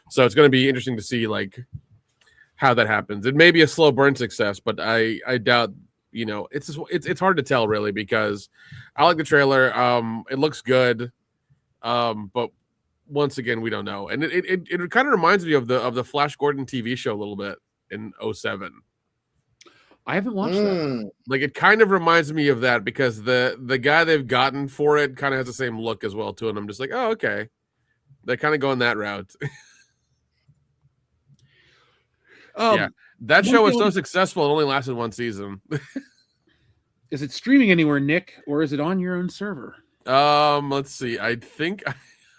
[SPEAKER 3] So it's going to be interesting to see like how that happens. It may be a slow burn success, but I doubt. It's hard to tell really, because I like the trailer. It looks good, but once again, we don't know. And it kind of reminds me of the Flash Gordon TV show a little bit in 2007.
[SPEAKER 2] I haven't watched that.
[SPEAKER 3] Like, it kind of reminds me of that, because the guy they've gotten for it kind of has the same look as well too. And I'm just like, oh, okay, they're kind of going that route. Yeah, that show was so successful it only lasted one season.
[SPEAKER 2] Is it streaming anywhere, Nick, or is it on your own server?
[SPEAKER 3] Let's see. I think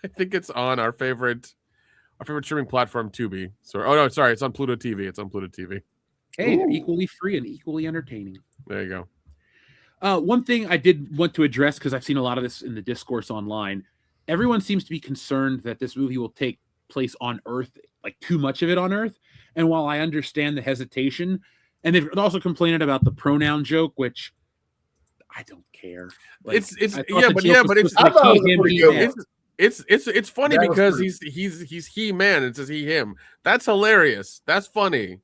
[SPEAKER 3] it's on our favorite streaming platform, Tubi. Sorry, it's on Pluto TV. It's on Pluto TV.
[SPEAKER 2] Hey, they're equally free and equally entertaining.
[SPEAKER 3] There you go.
[SPEAKER 2] One thing I did want to address, because I've seen a lot of this in the discourse online, everyone seems to be concerned that this movie will take place on Earth, like too much of it on Earth. And while I understand the hesitation, and they've also complained about the pronoun joke, which I don't care. Like, it's funny because he's He-Man. It says he, him. That's hilarious. That's funny.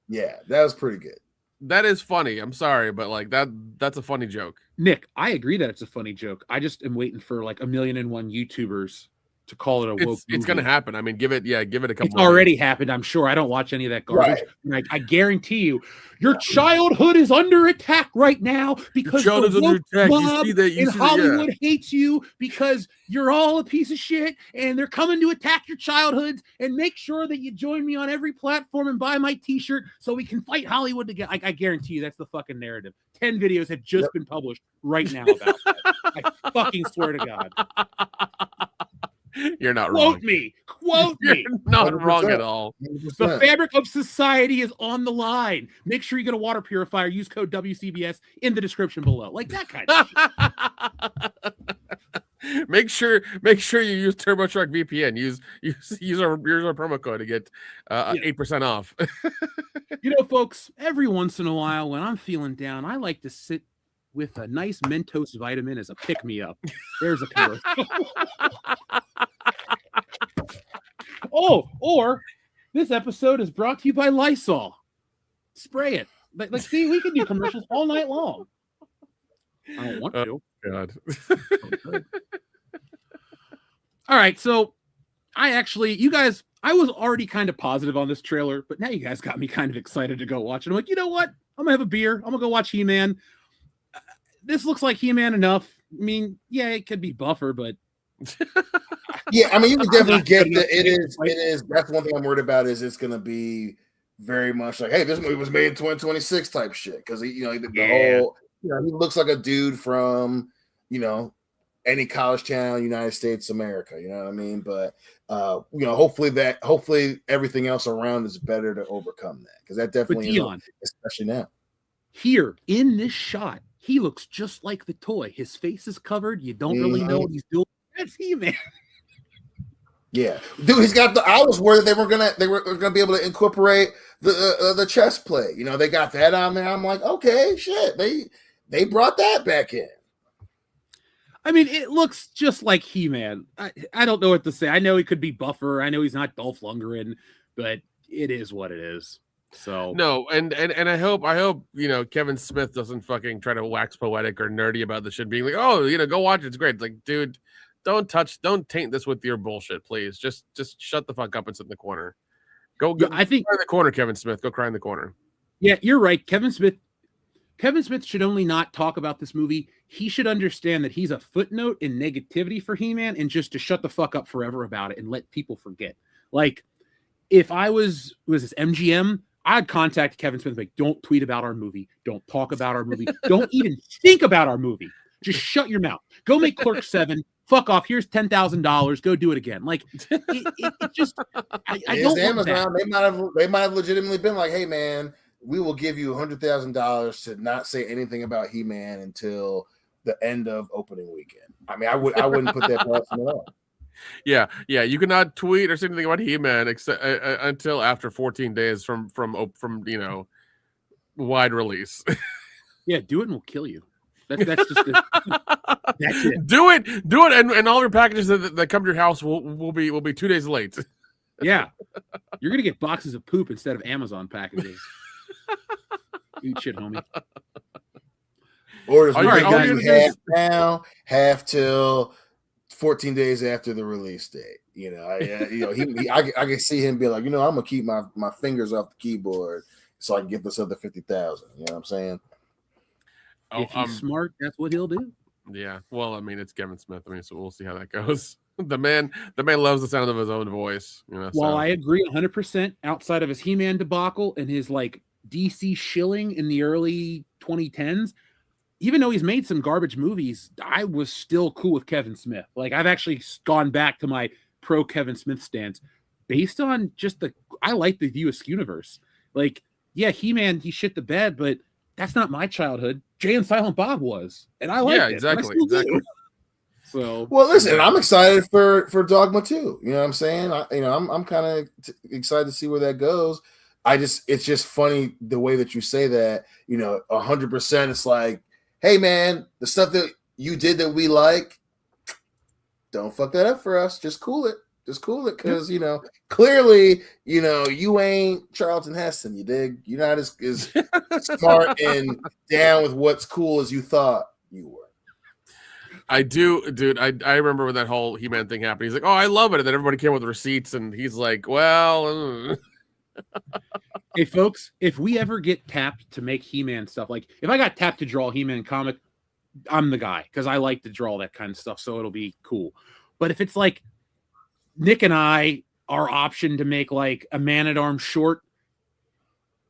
[SPEAKER 1] Yeah, that was pretty good.
[SPEAKER 3] That is funny. I'm sorry, but like that's a funny joke.
[SPEAKER 2] Nick, I agree that it's a funny joke. I just am waiting for like 1,000,001 YouTubers to call it a woke movie.
[SPEAKER 3] It's going to happen. I mean, give it a couple.
[SPEAKER 2] It's already happened, I'm sure. I don't watch any of that garbage. Right. I guarantee you, your childhood is under attack right now because the woke mob in Hollywood hates you because you're all a piece of shit, and they're coming to attack your childhoods. And make sure that you join me on every platform and buy my T-shirt so we can fight Hollywood together. I guarantee you that's the fucking narrative. 10 videos have just been published right now about that. I fucking swear to God.
[SPEAKER 3] You're not wrong.
[SPEAKER 2] Quote me. You're
[SPEAKER 3] not 100%. Wrong at all.
[SPEAKER 1] 100%.
[SPEAKER 2] The fabric of society is on the line. Make sure you get a water purifier. Use code WCBS in the description below. Like that kind of shit.
[SPEAKER 3] Make sure you use TurboTruck VPN. Use our promo code to get 8% off.
[SPEAKER 2] Folks, every once in a while when I'm feeling down, I like to sit with a nice Mentos vitamin as a pick-me-up. There's a commercial. Or this episode is brought to you by Lysol. Spray it. Like, see, we can do commercials all night long. I don't want to.
[SPEAKER 3] God.
[SPEAKER 2] All right, so I was already kind of positive on this trailer, but now you guys got me kind of excited to go watch it. I'm like, you know what? I'm gonna have a beer. I'm gonna go watch He-Man. This looks like He-Man enough. I mean, yeah, it could be buffer, but
[SPEAKER 1] Yeah, I mean, you can definitely get that. It is. That's one thing I'm worried about. Is it's going to be very much like, hey, this movie was made in 2026 type shit, because the whole, he looks like a dude from, any college town, United States, America. You know what I mean? But hopefully everything else around is better to overcome that, because that definitely is, especially now.
[SPEAKER 2] Here in this shot, he looks just like the toy. His face is covered. You don't really know what he's doing. That's He-Man.
[SPEAKER 1] Yeah, dude, he's got I was worried they were gonna be able to incorporate the chest plate. They got that on there. I'm like, okay, shit, they brought that back in.
[SPEAKER 2] I mean, it looks just like He-Man. I don't know what to say. I know he could be buffer. I know he's not Dolph Lundgren, but it is what it is. So
[SPEAKER 3] no, and I hope Kevin Smith doesn't fucking try to wax poetic or nerdy about the shit, being like, oh, go watch it. It's great. It's like, dude. Don't taint this with your bullshit, please. Just shut the fuck up and sit in the corner. Go I think cry in the corner, Kevin Smith. Go cry in the corner.
[SPEAKER 2] Yeah, you're right. Kevin Smith should only not talk about this movie. He should understand that he's a footnote in negativity for He-Man, and just to shut the fuck up forever about it and let people forget. Like, if I was this MGM, I'd contact Kevin Smith, like, don't tweet about our movie. Don't talk about our movie. Don't even think about our movie. Just shut your mouth. Go make Clerk 7. Fuck off. Here's $10,000. Go do it again. Like, it just, I don't want that.
[SPEAKER 1] They might have legitimately been like, hey, man, we will give you $100,000 to not say anything about He-Man until the end of opening weekend. I mean, I wouldn't put that past them at all.
[SPEAKER 3] Yeah. You cannot tweet or say anything about He-Man except until after 14 days from wide release.
[SPEAKER 2] Yeah, do it and we'll kill you. That's just that's it.
[SPEAKER 3] Do it, and all your packages that come to your house will be 2 days late.
[SPEAKER 2] Yeah, you're gonna get boxes of poop instead of Amazon packages. Eat shit, homie.
[SPEAKER 1] Or half now, half till 14 days after the release date. I can see him be like, I'm gonna keep my fingers off the keyboard so I can get this other 50,000. You know what I'm saying?
[SPEAKER 2] If he's smart, that's what he'll do.
[SPEAKER 3] Yeah. Well, I mean, it's Kevin Smith. I mean, so we'll see how that goes. The man loves the sound of his own voice.
[SPEAKER 2] Well, I agree 100%. Outside of his He-Man debacle and his DC shilling in the early 2010s, even though he's made some garbage movies, I was still cool with Kevin Smith. Like, I've actually gone back to my pro Kevin Smith stance based on just I like the View Askewniverse. Like, yeah, He-Man, he shit the bed, but that's not my childhood. Jay and Silent Bob was, and I like it.
[SPEAKER 3] Exactly.
[SPEAKER 2] So,
[SPEAKER 1] well, listen, I'm excited for Dogma 2. You know what I'm saying? I'm kind of excited to see where that goes. It's just funny the way that you say that. 100%. It's like, hey, man, the stuff that you did that we like, don't fuck that up for us. Just cool it. Because, clearly, you ain't Charlton Heston, you dig? You're not as smart and down with what's cool as you thought you were.
[SPEAKER 3] I do, dude. I remember when that whole He-Man thing happened. He's like, oh, I love it. And then everybody came with receipts, and he's like, well...
[SPEAKER 2] Hey, folks, if we ever get tapped to make He-Man stuff, like if I got tapped to draw a He-Man comic, I'm the guy, because I like to draw that kind of stuff, so it'll be cool. But if it's like Nick and I are optioned to make like a Man-at-Arms short,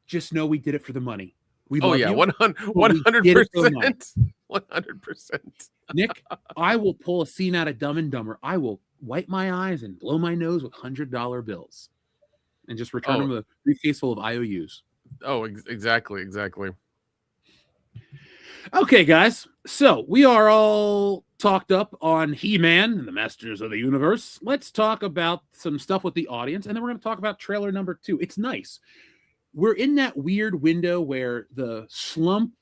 [SPEAKER 2] just know we did it for the money. We
[SPEAKER 3] 100%. 100%.
[SPEAKER 2] Nick, I will pull a scene out of Dumb and Dumber. I will wipe my eyes and blow my nose with $100 bills and just return them with a briefcase full of IOUs.
[SPEAKER 3] Oh, exactly.
[SPEAKER 2] Okay, guys. So we are all talked up on He-Man and the Masters of the Universe. Let's talk about some stuff with the audience, and then we're going to talk about trailer number 2. It's nice. We're in that weird window where the slump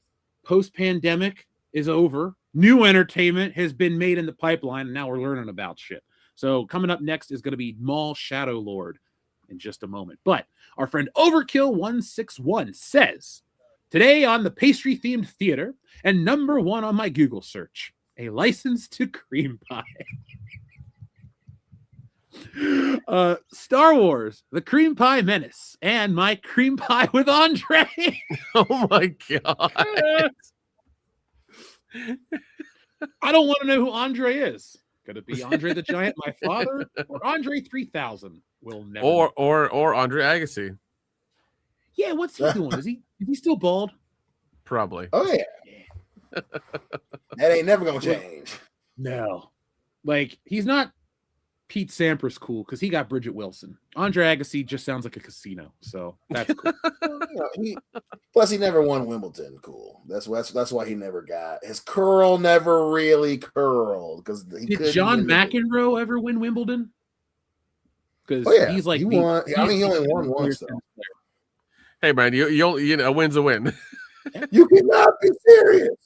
[SPEAKER 2] post-pandemic is over. New entertainment has been made in the pipeline, and now we're learning about shit. So coming up next is going to be Maul Shadow Lord in just a moment. But our friend Overkill161 says, today on the pastry-themed theater and number 1 on my Google search, a license to cream pie. Star Wars, The Cream Pie Menace, and my cream pie with Andre.
[SPEAKER 3] Oh my God.
[SPEAKER 2] I don't want to know who Andre is. Could it be Andre the Giant, my father, or Andre 3000? We'll never.
[SPEAKER 3] Or Andre Agassi.
[SPEAKER 2] Yeah, what's he doing? Is he still bald?
[SPEAKER 3] Probably.
[SPEAKER 1] Oh yeah. That ain't never gonna change.
[SPEAKER 2] No, like he's not Pete Sampras cool because he got Bridget Wilson. Andre Agassi just sounds like a casino, so that's cool.
[SPEAKER 1] Plus, he never won Wimbledon. Cool. That's why he never got his curl. Never really curled because
[SPEAKER 2] did John McEnroe ever win Wimbledon? Because he's like
[SPEAKER 1] he won. He only won once though.
[SPEAKER 3] Hey man, you know, a win's a win.
[SPEAKER 1] You cannot be serious.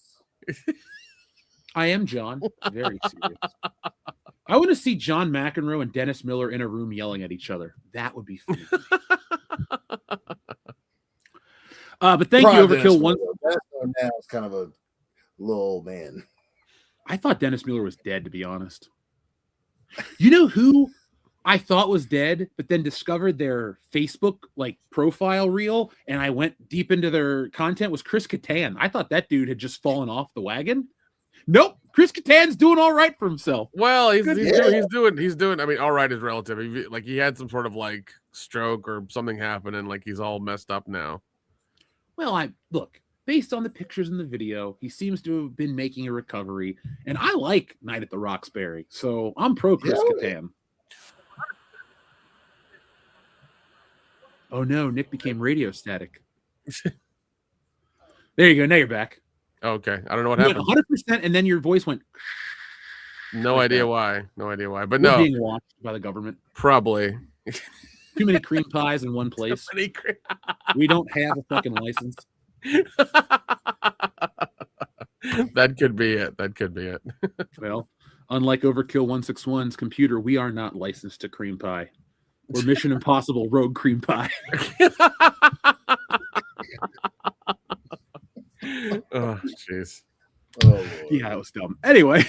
[SPEAKER 2] I am John. Very serious. I want to see John McEnroe and Dennis Miller in a room yelling at each other. That would be fun. But thank you, Overkill.
[SPEAKER 1] Now it's kind of a little old man.
[SPEAKER 2] I thought Dennis Miller was dead, to be honest. You know who I thought was dead, but then discovered their Facebook profile reel, and I went deep into their content, was Chris Kattan. I thought that dude had just fallen off the wagon. Nope, Chris Kattan's doing all right for himself.
[SPEAKER 3] Well, he's doing. I mean, all right is relative. He had some sort of stroke or something happen, and he's all messed up now.
[SPEAKER 2] Well, look, based on the pictures in the video, he seems to have been making a recovery, and I like Night at the Roxbury, so I'm pro Chris Kattan. Oh no, Nick became radio static. There you go. Now you're back.
[SPEAKER 3] Okay, I don't know what happened.
[SPEAKER 2] 100%, and then your voice went.
[SPEAKER 3] No idea why. But
[SPEAKER 2] we're
[SPEAKER 3] no,
[SPEAKER 2] being watched by the government.
[SPEAKER 3] Probably.
[SPEAKER 2] Too many cream pies in one place. We don't have a fucking license.
[SPEAKER 3] That could be it.
[SPEAKER 2] Well, unlike Overkill 161's computer, we are not licensed to cream pie. We're Mission Impossible Rogue Cream Pie.
[SPEAKER 3] Oh, jeez.
[SPEAKER 1] Oh,
[SPEAKER 2] yeah, it was dumb. Anyway,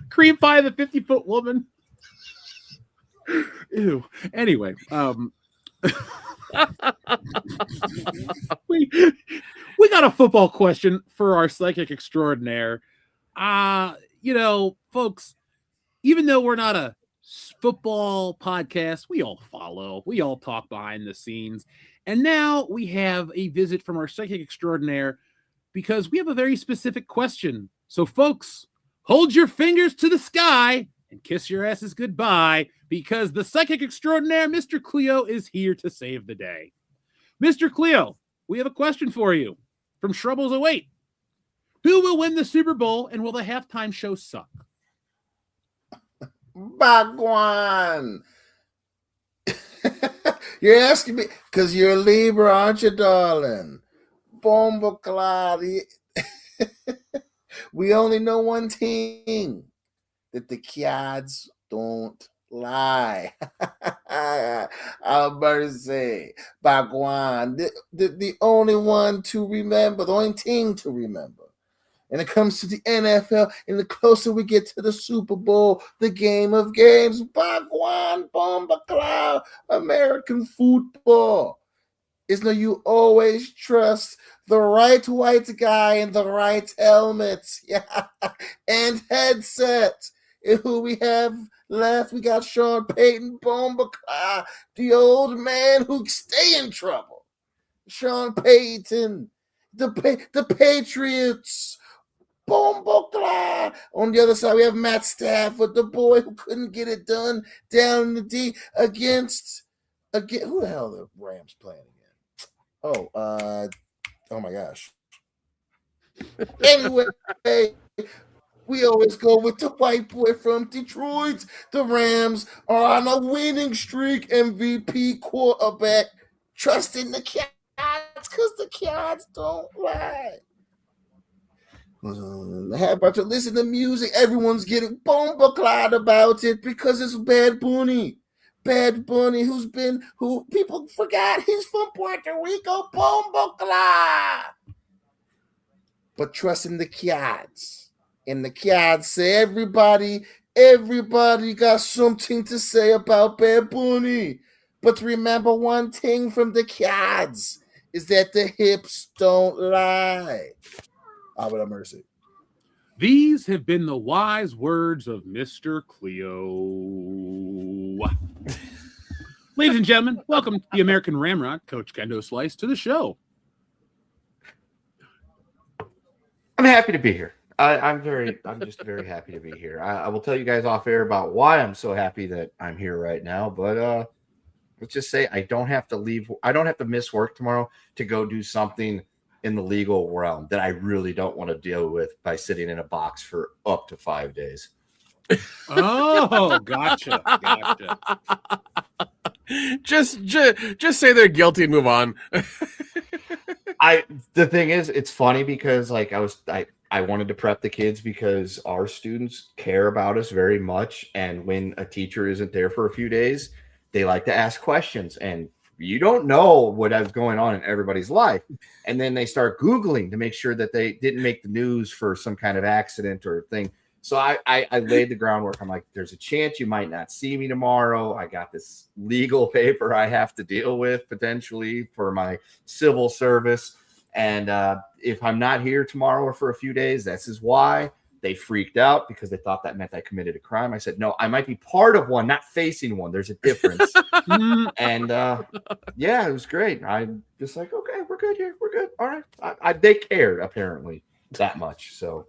[SPEAKER 2] Cream Pie, the 50-foot woman. Ew. Anyway, we got a football question for our psychic extraordinaire. Folks, even though we're not a football podcast, we all follow, we all talk behind the scenes, and now we have a visit from our psychic extraordinaire because we have a very specific question. So folks, hold your fingers to the sky and kiss your asses goodbye, because the psychic extraordinaire, Mr. Cleo, is here to save the day. Mr. Cleo, we have a question for you from Shrubbles Await. Who will win the Super Bowl, and will the halftime show suck?
[SPEAKER 1] Bagwan. You're asking me because you're a Libra, aren't you, darling? Bomba Claudia. We only know one thing, that the kids don't lie. Mercy. Bagwan. The only one to remember, the only thing to remember. And it comes to the NFL, and the closer we get to the Super Bowl, the game of games, Bagwan, Bomba Cloud, American football. Is no, you always trust the right white guy in the right helmet, yeah, and headset. And who we have left? We got Sean Payton, Bomba Cloud, the old man who stay in trouble. Sean Payton, the Patriots. Bomba. On the other side, we have Matt Stafford, the boy who couldn't get it done down in the D against who the hell are the Rams playing again? Oh my gosh. Anyway, we always go with the white boy from Detroit. The Rams are on a winning streak. MVP quarterback, trusting the Cats because the Cats don't lie. I have about to listen to music. Everyone's getting bomba clad about it because it's Bad Bunny. Bad Bunny, who people forgot he's from Puerto Rico. Bomba clad. But trusting the Cats. And the Cats say everybody got something to say about Bad Bunny. But remember one thing from the Cats is that the hips don't lie. But have mercy.
[SPEAKER 2] These have been the wise words of Mr. Cleo. Ladies and gentlemen, welcome to the American Ramrod, Coach Kendo Slice, to the show.
[SPEAKER 4] I'm happy to be here. I'm just very happy to be here. I will tell you guys off air about why I'm so happy that I'm here right now. But let's just say I don't have to leave. I don't have to miss work tomorrow to go do something in the legal realm that I really don't want to deal with by sitting in a box for up to 5 days.
[SPEAKER 2] Oh, gotcha.
[SPEAKER 3] Just say they're guilty and move on.
[SPEAKER 4] The thing is, it's funny because like I wanted to prep the kids because our students care about us very much, and when a teacher isn't there for a few days, they like to ask questions, and you don't know what is going on in everybody's life, and then they start Googling to make sure that they didn't make the news for some kind of accident or thing. So I laid the groundwork. I'm like, there's a chance you might not see me tomorrow. I got this legal paper I have to deal with potentially for my civil service. And if I'm not here tomorrow or for a few days, this is why. They freaked out because they thought that meant I committed a crime. I said, no, I might be part of one, not facing one. There's a difference. And yeah, it was great. I'm just like, okay, we're good here. We're good. All right. They cared apparently that much. So,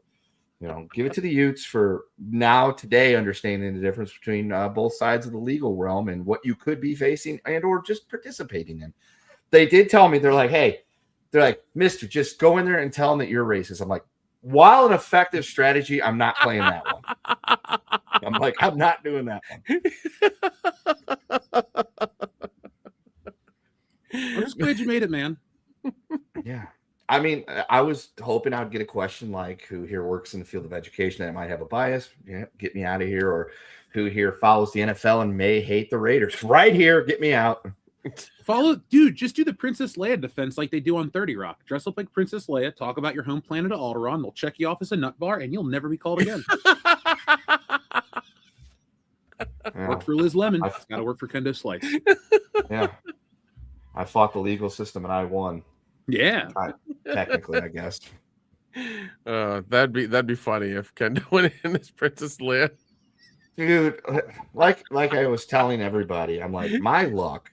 [SPEAKER 4] you know, give it to the Utes for now today, understanding the difference between both sides of the legal realm and what you could be facing and or just participating in. They did tell me, they're like, mister, just go in there and tell them that you're racist. I'm like, while an effective strategy, I'm not playing that one. I'm like, I'm not doing that one.
[SPEAKER 2] I'm just glad you made it, man.
[SPEAKER 4] Yeah. I mean, I was hoping I'd get a question like who here works in the field of education that might have a bias, get me out of here, or who here follows the NFL and may hate the Raiders. Right here, get me out.
[SPEAKER 2] Just do the Princess Leia defense like they do on 30 Rock. Dress up like Princess Leia, talk about your home planet of Alderaan. They'll check you off as a nut bar, and you'll never be called again. Worked for Liz Lemon. Got to work for Kendo Slice.
[SPEAKER 4] Yeah. I fought the legal system, and I won.
[SPEAKER 2] Yeah.
[SPEAKER 4] Technically, I guess.
[SPEAKER 3] That'd be funny if Kendo went in as Princess Leia.
[SPEAKER 4] Dude, like I was telling everybody, I'm like, my luck.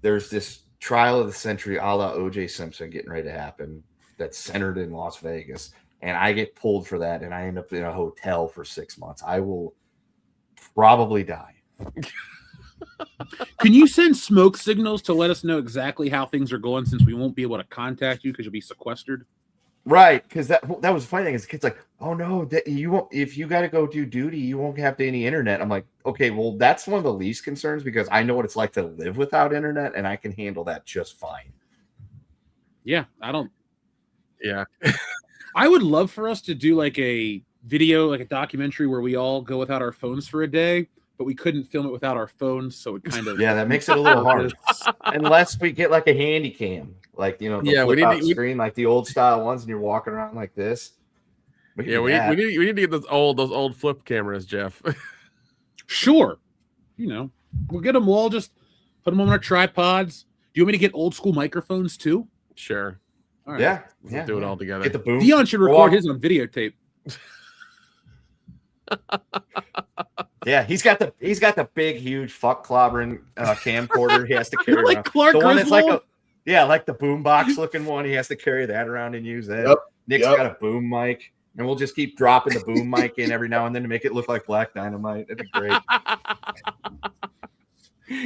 [SPEAKER 4] There's this trial of the century a la O.J. Simpson getting ready to happen that's centered in Las Vegas. And I get pulled for that, and I end up in a hotel for 6 months. I will probably die.
[SPEAKER 2] Can you send smoke signals to let us know exactly how things are going, since we won't be able to contact you because you'll be sequestered?
[SPEAKER 4] Right, because that was the funny thing is the kid's like, oh no, that you won't, if you got to go do duty, you won't have any internet. I'm like, okay, well, that's one of the least concerns because I know what it's like to live without internet, and I can handle that just fine.
[SPEAKER 2] Yeah,
[SPEAKER 3] Yeah.
[SPEAKER 2] I would love for us to do like a video, like a documentary where we all go without our phones for a day, but we couldn't film it without our phones, so it kind of
[SPEAKER 4] that makes it a little hard. Unless we get like a handy cam, like the flip out screen, like the old style ones, and you're walking around like this.
[SPEAKER 3] We need to get those old flip cameras, Jeff.
[SPEAKER 2] Sure, we'll get them all. Just put them on our tripods. Do you want me to get old school microphones too?
[SPEAKER 3] Sure.
[SPEAKER 2] All right.
[SPEAKER 4] Yeah.
[SPEAKER 3] Do it all together.
[SPEAKER 4] Get the boom.
[SPEAKER 2] Dion should record his on videotape.
[SPEAKER 4] Yeah, he's got the big, huge fuck clobbering camcorder. He has to carry
[SPEAKER 2] like
[SPEAKER 4] around.
[SPEAKER 2] Clark
[SPEAKER 4] the one that's
[SPEAKER 2] Griswold?
[SPEAKER 4] like the boombox looking one. He has to carry that around and use that.
[SPEAKER 1] Yep.
[SPEAKER 4] Nick's got a boom mic, and we'll just keep dropping the boom mic in every now and then to make it look like Black Dynamite. It'd be great.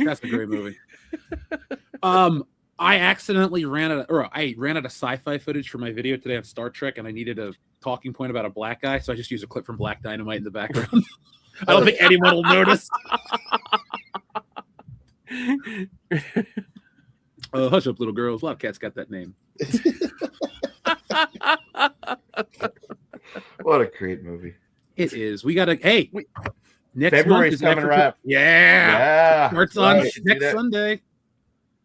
[SPEAKER 2] That's a great movie. I accidentally ran out of sci-fi footage for my video today on Star Trek, and I needed a talking point about a black guy, so I just used a clip from Black Dynamite in the background. I don't think anyone will notice. Hush up, little girls. A lot of cats got that name.
[SPEAKER 4] What a great movie.
[SPEAKER 2] It is. We got to. Hey, next
[SPEAKER 4] February's
[SPEAKER 2] month is
[SPEAKER 4] coming around.
[SPEAKER 2] Yeah. Starts on next Sunday.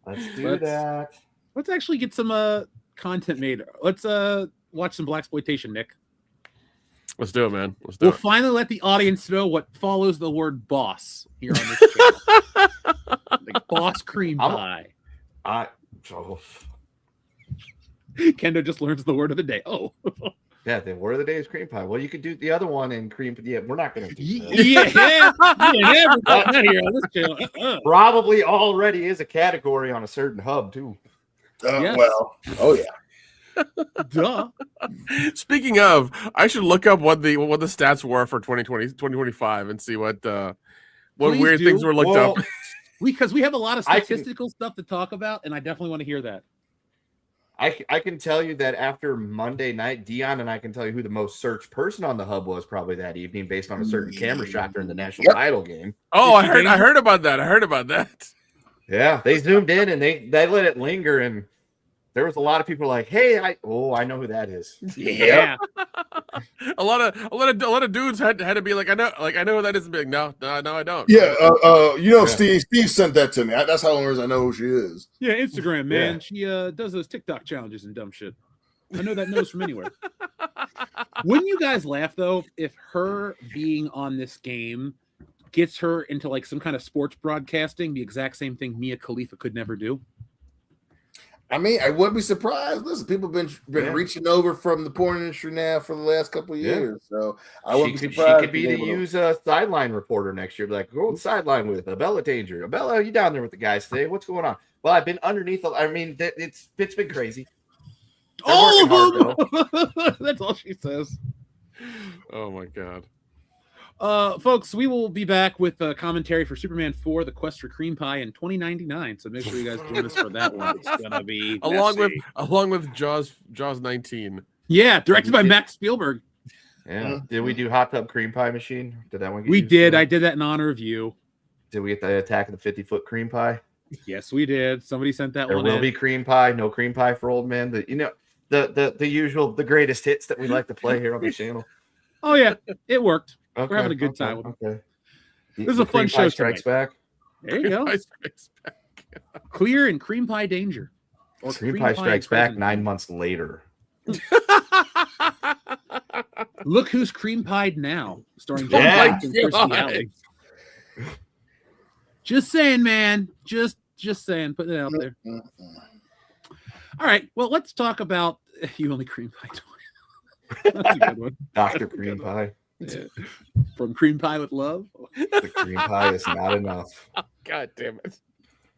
[SPEAKER 4] Let's do that.
[SPEAKER 2] Let's actually get some content made. Let's watch some blaxploitation, Nick.
[SPEAKER 3] Let's do it, man.
[SPEAKER 2] We'll finally let the audience know what follows the word boss here on this channel. Like boss cream pie.
[SPEAKER 4] Kendo
[SPEAKER 2] just learns the word of the day. Oh.
[SPEAKER 4] Yeah, the word of the day is cream pie. Well, you could do the other one in cream. Yeah, we're not going to do that.
[SPEAKER 2] Never done that here on this channel.
[SPEAKER 4] Probably already is a category on a certain hub too.
[SPEAKER 2] Yes.
[SPEAKER 1] Well, oh yeah.
[SPEAKER 2] Duh.
[SPEAKER 3] Speaking of, I should look up what the stats were for 2025 and see what
[SPEAKER 2] Please
[SPEAKER 3] weird
[SPEAKER 2] do.
[SPEAKER 3] things were looked up.
[SPEAKER 2] Because we have a lot of statistical stuff to talk about, and I definitely want to hear that.
[SPEAKER 4] I can tell you that after Monday night, Dion and I can tell you who the most searched person on the hub was probably that evening based on a certain camera shot during the national title game.
[SPEAKER 3] Oh, I heard about that.
[SPEAKER 4] Yeah, they zoomed in and they let it linger, and there was a lot of people like, "Hey, I know who that is."
[SPEAKER 2] Yeah.
[SPEAKER 3] a lot of dudes had to be like, I know who that is. And be like, no, I don't.
[SPEAKER 1] Yeah, Steve sent that to me. That's how long as I know who she is.
[SPEAKER 2] Yeah, Instagram, man.
[SPEAKER 4] Yeah.
[SPEAKER 2] She does those TikTok challenges and dumb shit. I know that nose from anywhere. Wouldn't you guys laugh though if her being on this game gets her into like some kind of sports broadcasting, the exact same thing Mia Khalifa could never do?
[SPEAKER 1] I mean, I wouldn't be surprised. Listen, people have been reaching over from the porn industry now for the last couple of years. So I wouldn't be surprised.
[SPEAKER 4] She could be to use a sideline reporter next year. Be like, go on the sideline with Abella Danger. Abella, you down there with the guys today? What's going on? Well, I've been underneath. I mean, it's been crazy.
[SPEAKER 2] All of them. That's all she says.
[SPEAKER 3] Oh my god.
[SPEAKER 2] Folks, we will be back with commentary for Superman 4: The Quest for Cream Pie in 2099. So make sure you guys join us for that one. It's gonna be
[SPEAKER 3] along with Jaws 19.
[SPEAKER 2] Yeah, directed by Max Spielberg.
[SPEAKER 4] Yeah. Did we do Hot Tub Cream Pie Machine? Did that one get
[SPEAKER 2] We
[SPEAKER 4] used
[SPEAKER 2] did.
[SPEAKER 4] too?
[SPEAKER 2] I did that in honor of you.
[SPEAKER 4] Did we get the Attack of the 50-Foot Cream Pie?
[SPEAKER 2] Yes, we did. Somebody sent that
[SPEAKER 4] There
[SPEAKER 2] one
[SPEAKER 4] will
[SPEAKER 2] in.
[SPEAKER 4] be cream pie, no cream pie for old men. The usual, the greatest hits that we like to play here on the channel.
[SPEAKER 2] Oh yeah, it worked.
[SPEAKER 4] Okay,
[SPEAKER 2] We're having a good time with it.
[SPEAKER 4] Okay.
[SPEAKER 2] This is a fun show.
[SPEAKER 4] Strikes back.
[SPEAKER 2] There you go. Clear and cream pie danger. Or
[SPEAKER 4] Cream Pie Strikes Back 9 months later.
[SPEAKER 2] Look who's cream pied now, starring
[SPEAKER 4] Oh my
[SPEAKER 2] John and Kirstie Alley. Just saying, man. Just saying. Putting it out there. All right. Well, let's talk about You Only Cream Pie Twice. That's a good one.
[SPEAKER 4] Dr. Cream Pie.
[SPEAKER 2] Yeah. From Cream Pie with Love.
[SPEAKER 4] The cream pie is not enough.
[SPEAKER 3] God damn it.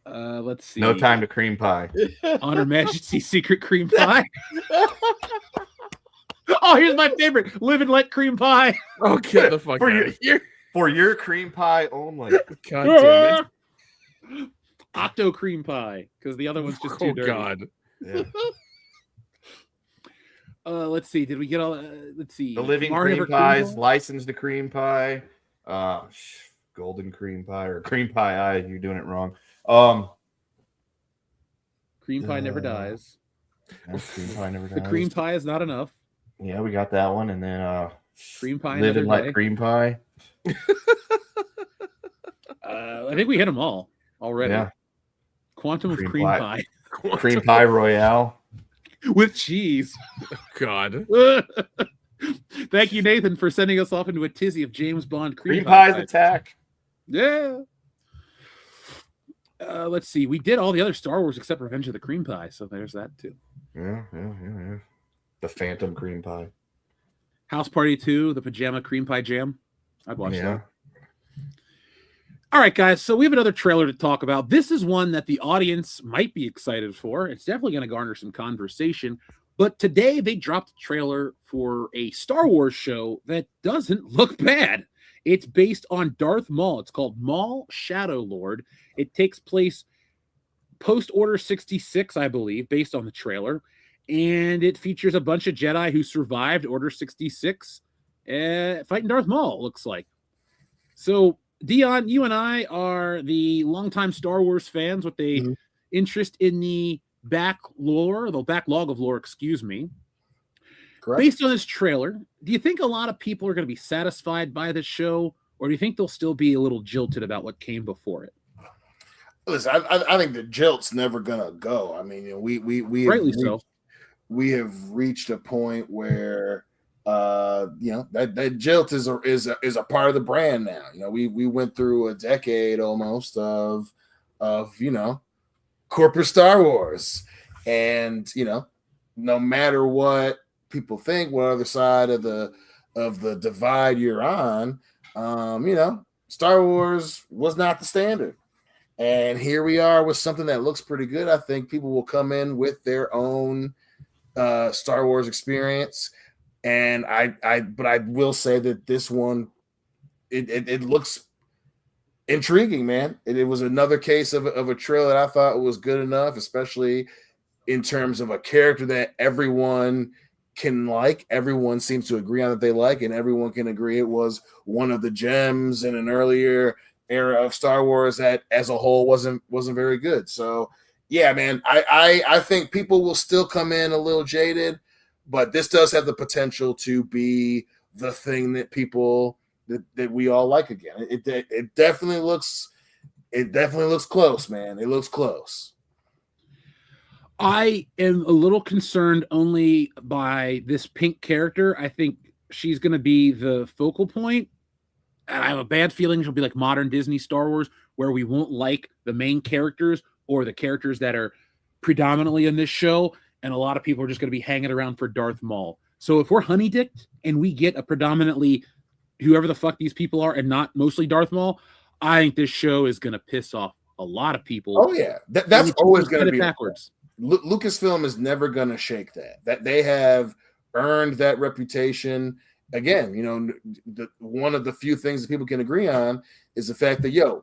[SPEAKER 2] Let's see.
[SPEAKER 4] No time to cream pie.
[SPEAKER 2] On Her Majesty's Secret Cream Pie. Oh, here's my favorite. Live and Let Cream Pie.
[SPEAKER 3] Oh, get the fuck out of here.
[SPEAKER 4] For your cream pie only.
[SPEAKER 3] God damn it.
[SPEAKER 2] Octo Cream Pie, because the other one's just too dirty.
[SPEAKER 3] God.
[SPEAKER 4] Yeah.
[SPEAKER 2] Let's see. Did we get all? Let's see.
[SPEAKER 4] The Living Cream Pies, Licensed to Cream Pie, Golden Cream Pie, or Cream Pie. You're doing it wrong.
[SPEAKER 2] Cream Pie Never Dies.
[SPEAKER 4] Cream Pie Never Dies.
[SPEAKER 2] The Cream Pie is not enough.
[SPEAKER 4] Yeah, we got that one, and then
[SPEAKER 2] Cream Pie
[SPEAKER 4] Live
[SPEAKER 2] Another
[SPEAKER 4] and Let
[SPEAKER 2] Day.
[SPEAKER 4] Cream Pie.
[SPEAKER 2] I think we hit them all already.
[SPEAKER 4] Yeah.
[SPEAKER 2] Quantum of
[SPEAKER 4] Cream
[SPEAKER 2] Cream
[SPEAKER 4] Pie.
[SPEAKER 2] Pie.
[SPEAKER 4] Cream Pie Royale.
[SPEAKER 2] With cheese.
[SPEAKER 3] God.
[SPEAKER 2] Thank you, Nathan, for sending us off into a tizzy of James Bond
[SPEAKER 4] Cream Pie's Attack.
[SPEAKER 2] Yeah. Let's see. We did all the other Star Wars except Revenge of the Cream Pie, so there's that too.
[SPEAKER 4] Yeah. The Phantom Cream Pie.
[SPEAKER 2] House Party 2, the Pajama Cream Pie Jam. I'd watch that.
[SPEAKER 4] Yeah.
[SPEAKER 2] All right, guys. So we have another trailer to talk about. This is one that the audience might be excited for. It's definitely going to garner some conversation. But today they dropped a trailer for a Star Wars show that doesn't look bad. It's based on Darth Maul. It's called Maul Shadow Lord. It takes place post Order 66, I believe, based on the trailer. And it features a bunch of Jedi who survived Order 66 fighting Darth Maul, looks like. So, Dion, you and I are the longtime Star Wars fans with a interest in the backlog of lore, excuse me.
[SPEAKER 1] Correct.
[SPEAKER 2] Based on this trailer, do you think a lot of people are going to be satisfied by this show, or do you think they'll still be a little jilted about what came before it?
[SPEAKER 1] Listen, I think the jilt's never gonna go. I mean, we have reached a point where that jilt is a part of the brand now. You know, we went through a decade almost of corporate Star Wars, and no matter what people think, what other side of the divide you're on. Star Wars was not the standard. And here we are with something that looks pretty good. I think people will come in with their own Star Wars experience. And but I will say that this one, it looks intriguing, man. It was another case of a trailer that I thought was good enough, especially in terms of a character that everyone can like. Everyone seems to agree on that they like, and everyone can agree it was one of the gems in an earlier era of Star Wars that as a whole wasn't very good. So yeah, man, I think people will still come in a little jaded, but this does have the potential to be the thing that people that we all like again. It definitely looks close, man. It looks close.
[SPEAKER 2] I am a little concerned only by this pink character. I think she's going to be the focal point. And I have a bad feeling she'll be like modern Disney Star Wars, where we won't like the main characters or the characters that are predominantly in this show. And a lot of people are just going to be hanging around for Darth Maul. So if we're honeydicked and we get a predominantly whoever the fuck these people are and not mostly Darth Maul, I think this show is going to piss off a lot of people.
[SPEAKER 1] Oh, yeah. That's always going to be
[SPEAKER 2] backwards.
[SPEAKER 1] Lucasfilm is never going to shake that they have earned that reputation. Again, one of the few things that people can agree on is the fact that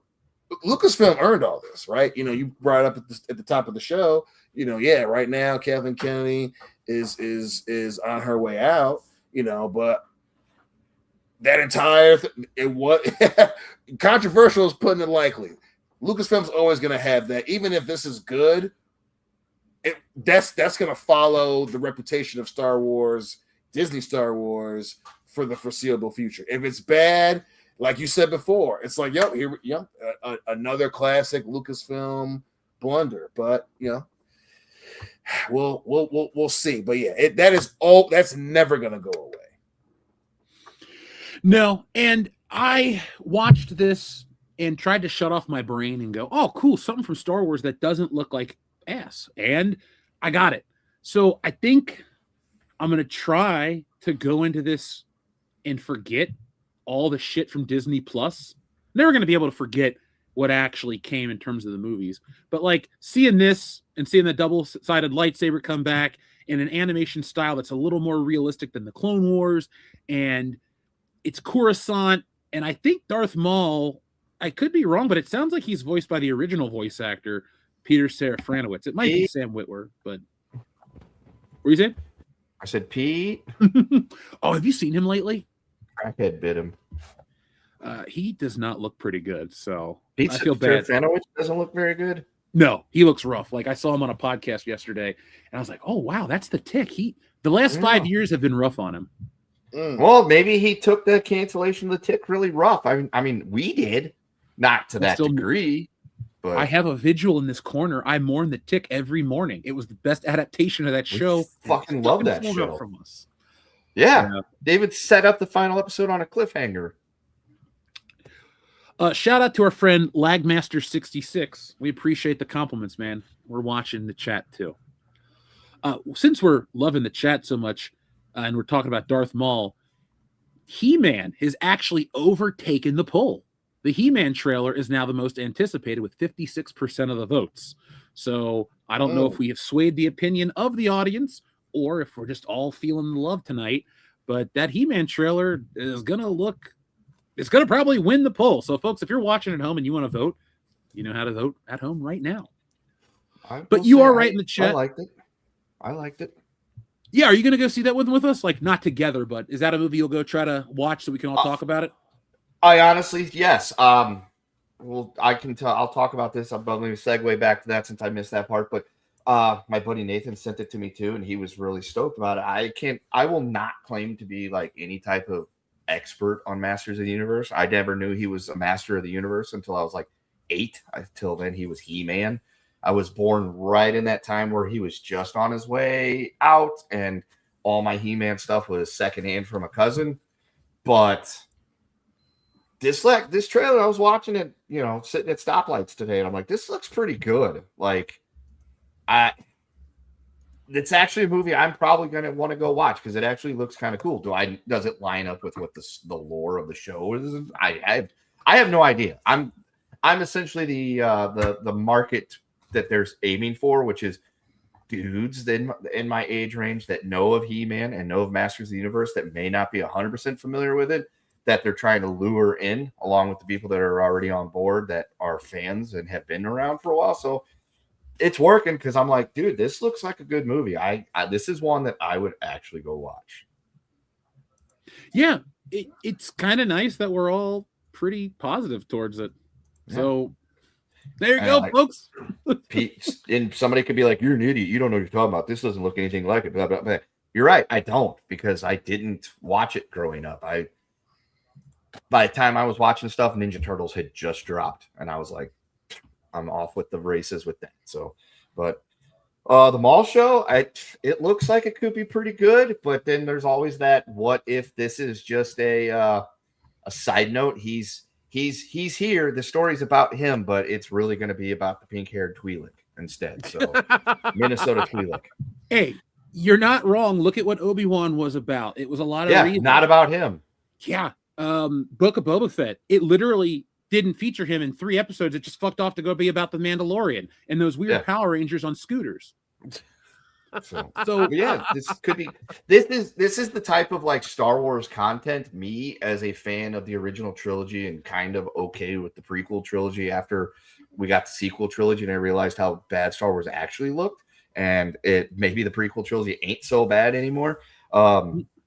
[SPEAKER 1] Lucasfilm earned all this, right? You brought it up at the top of the show. Right now Kathleen Kennedy is on her way out. But that entire it was controversial is putting it lightly. Lucasfilm's always going to have that, even if this is good. That's going to follow the reputation of Star Wars, Disney Star Wars, for the foreseeable future. If it's bad, like you said before, it's like, another classic Lucasfilm blunder. But we'll see. But yeah, that's never going to go away.
[SPEAKER 2] No, and I watched this and tried to shut off my brain and go, oh, cool, something from Star Wars that doesn't look like ass. And I got it. So I think I'm going to try to go into this and forget all the shit from Disney Plus. Never going to be able to forget what actually came in terms of the movies. But like seeing this and seeing the double-sided lightsaber come back in an animation style that's a little more realistic than the Clone Wars, and it's Coruscant, and I think Darth Maul, I could be wrong, but it sounds like he's voiced by the original voice actor, Peter Serafinowicz. It might be Sam Witwer, but what were you saying?
[SPEAKER 4] I said Pete.
[SPEAKER 2] Oh, have you seen him lately?
[SPEAKER 4] Crackhead bit him.
[SPEAKER 2] He does not look pretty good, so
[SPEAKER 4] Pete
[SPEAKER 2] I feel bad.
[SPEAKER 4] Serafinowicz doesn't look very good.
[SPEAKER 2] No, he looks rough. Like I saw him on a podcast yesterday, and I was like, "Oh wow, that's the Tick." The last 5 years have been rough on him.
[SPEAKER 4] Well, maybe he took the cancellation of the Tick really rough. I mean, we did, not to that degree. But
[SPEAKER 2] I have a vigil in this corner. I mourn the Tick every morning. It was the best adaptation of that show.
[SPEAKER 4] Fucking love that show.
[SPEAKER 2] From us.
[SPEAKER 4] Yeah. David set up the final episode on a cliffhanger.
[SPEAKER 2] Shout out to our friend Lagmaster66. We appreciate the compliments, man. We're watching the chat too. Since we're loving the chat so much, and we're talking about Darth Maul, He-Man has actually overtaken the poll. The He-Man trailer is now the most anticipated with 56% of the votes. So I don't know if we have swayed the opinion of the audience or if we're just all feeling the love tonight, but that He-Man trailer is going to probably win the poll. So folks, if you're watching at home and you want to vote, you know how to vote at home right now. But you are right in the chat.
[SPEAKER 4] I liked it.
[SPEAKER 2] Yeah, are you going to go see that with us? Like, not together, but is that a movie you'll go try to watch so we can all talk about it?
[SPEAKER 4] I honestly, yes. Well, I can tell. I'll talk about this. I'll probably segue back to that since I missed that part. But my buddy Nathan sent it to me too, and he was really stoked about it. I will not claim to be like any type of expert on Masters of the Universe. I never knew he was a Master of the Universe until I was like 8. Until then, he was He-Man. I was born right in that time where he was just on his way out, and all my He-Man stuff was secondhand from a cousin. But this trailer, I was watching it, sitting at stoplights today, and I'm like, this looks pretty good. Like, it's actually a movie I'm probably going to want to go watch because it actually looks kind of cool. Does it line up with what the lore of the show is? I have no idea. I'm essentially the market that they're aiming for, which is dudes in my age range that know of He-Man and know of Masters of the Universe that may not be 100% familiar with it, that they're trying to lure in along with the people that are already on board that are fans and have been around for a while. So it's working because I'm like, dude, this looks like a good movie. This is one that I would actually go watch.
[SPEAKER 2] Yeah, it's kind of nice that we're all pretty positive towards it. Yeah. So there you go, folks.
[SPEAKER 4] And somebody could be like, you're an idiot. You don't know what you're talking about. This doesn't look anything like it. Blah, blah, blah. You're right. I don't, because I didn't watch it growing up. By the time I was watching stuff, Ninja Turtles had just dropped. And I was like, I'm off with the races with that. So, but the Maul show, it looks like it could be pretty good. But then there's always that, what if this is just a side note? He's here. The story's about him, but it's really going to be about the pink-haired Twi'lek instead. So Minnesota Twi'lek.
[SPEAKER 2] Hey, you're not wrong. Look at what Obi-Wan was about. It was a lot of
[SPEAKER 4] not about him.
[SPEAKER 2] Yeah. Book of Boba Fett. It literally didn't feature him in 3 episodes. It just fucked off to go be about the Mandalorian and those weird Power Rangers on scooters.
[SPEAKER 4] So yeah, this could be. This is the type of like Star Wars content. Me as a fan of the original trilogy and kind of okay with the prequel trilogy after we got the sequel trilogy and I realized how bad Star Wars actually looked, and maybe the prequel trilogy ain't so bad anymore.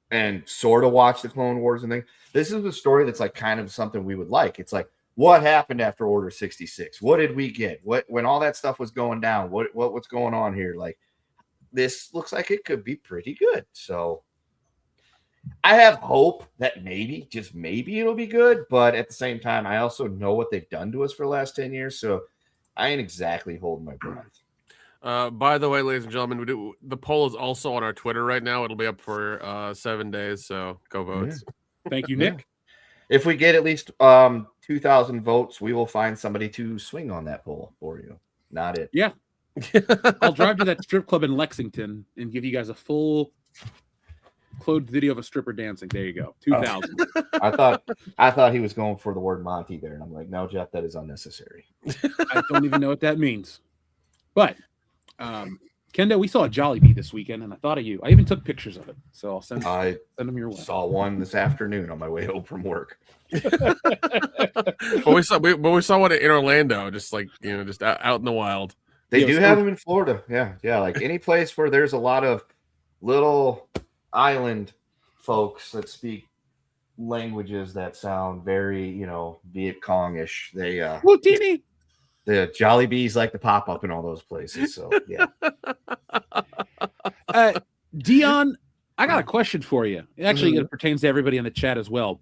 [SPEAKER 4] And sort of watch the Clone Wars and things. This is a story that's like kind of something we would like. It's like, what happened after Order 66? What did we get? When all that stuff was going down? What's going on here? Like, this looks like it could be pretty good. So I have hope that maybe, just maybe it'll be good. But at the same time, I also know what they've done to us for the last 10 years. So I ain't exactly holding my breath.
[SPEAKER 3] By the way, ladies and gentlemen, the poll is also on our Twitter right now. It'll be up for 7 days. So go vote.
[SPEAKER 2] Yeah. Thank you, Nick.
[SPEAKER 4] If we get at least 2,000 votes, we will find somebody to swing on that poll for you. Not it.
[SPEAKER 2] Yeah. I'll drive to that strip club in Lexington and give you guys a full clothed video of a stripper dancing. There you go. 2,000.
[SPEAKER 4] I thought he was going for the word Monty there, and I'm like, no, Jeff, that is unnecessary.
[SPEAKER 2] I don't even know what that means. But Kendo, we saw a Jollibee this weekend, and I thought of you. I even took pictures of it, so I'll send them your way.
[SPEAKER 4] Saw one this afternoon on my way home from work.
[SPEAKER 3] But we saw one in Orlando, just like just out in the wild.
[SPEAKER 4] They do have them in Florida. Yeah. Like any place where there's a lot of little island folks that speak languages that sound very, Viet Cong-ish. They
[SPEAKER 2] Houdini.
[SPEAKER 4] The Jollibees like to pop up in all those places. So yeah.
[SPEAKER 2] Dion, I got a question for you. Actually, it pertains to everybody in the chat as well.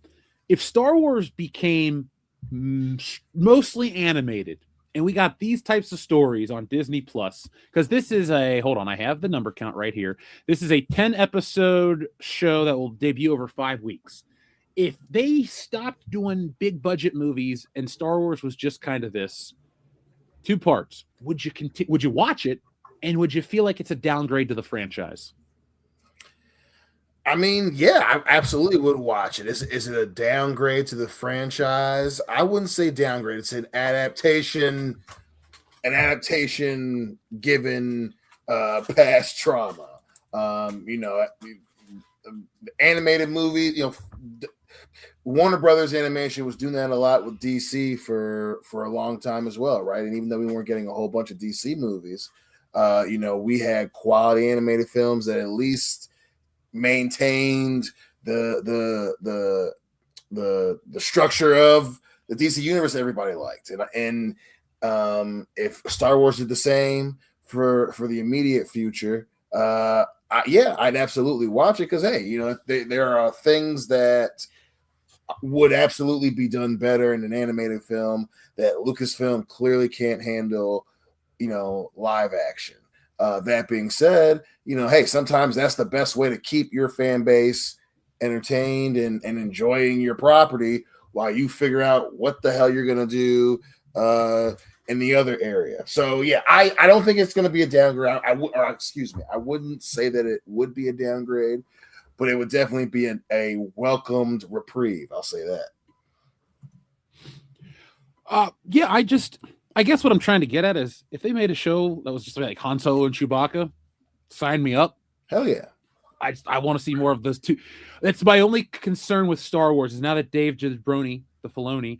[SPEAKER 2] If Star Wars became mostly animated, and we got these types of stories on Disney Plus, because this is hold on, I have the number count right here. This is a 10-episode show that will debut over 5 weeks. If they stopped doing big budget movies and Star Wars was just kind of this 2 parts, would you watch it, and would you feel like it's a downgrade to the franchise?
[SPEAKER 1] I mean, yeah, I absolutely would watch it. Is it a downgrade to the franchise? I wouldn't say downgrade. It's an adaptation given past trauma. Animated movie, Warner Brothers Animation was doing that a lot with DC for a long time as well, right? And even though we weren't getting a whole bunch of DC movies, we had quality animated films that at least maintained the structure of the DC universe everybody liked, and if Star Wars did the same for the immediate future, I'd absolutely watch it because there are things that would absolutely be done better in an animated film that Lucasfilm clearly can't handle, live action. That being said, hey, sometimes that's the best way to keep your fan base entertained and enjoying your property while you figure out what the hell you're going to do, in the other area. So yeah, I don't think it's going to be a downgrade. I wouldn't say that it would be a downgrade, but it would definitely be a welcomed reprieve. I'll say that.
[SPEAKER 2] Yeah, I guess what I'm trying to get at is if they made a show that was just like Han Solo and Chewbacca, sign me up.
[SPEAKER 1] Hell yeah.
[SPEAKER 2] I want to see more of those two. That's my only concern with Star Wars is now that Dave Jabroni, the Filoni,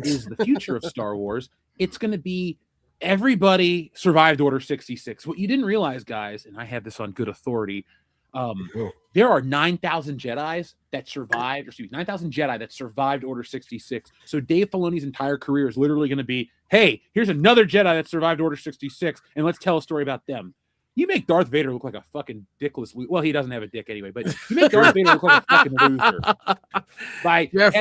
[SPEAKER 2] is the future of Star Wars. It's going to be everybody survived Order 66. What you didn't realize, guys, and I have this on good authority, there are 9,000 Jedis that survived, 9,000 Jedi that survived Order 66. So Dave Filoni's entire career is literally going to be, hey, here's another Jedi that survived Order 66, and let's tell a story about them. You make Darth Vader look like a fucking dickless loser. Well, he doesn't have a dick anyway, but you make Darth Vader look like a fucking loser. By
[SPEAKER 3] Jeff,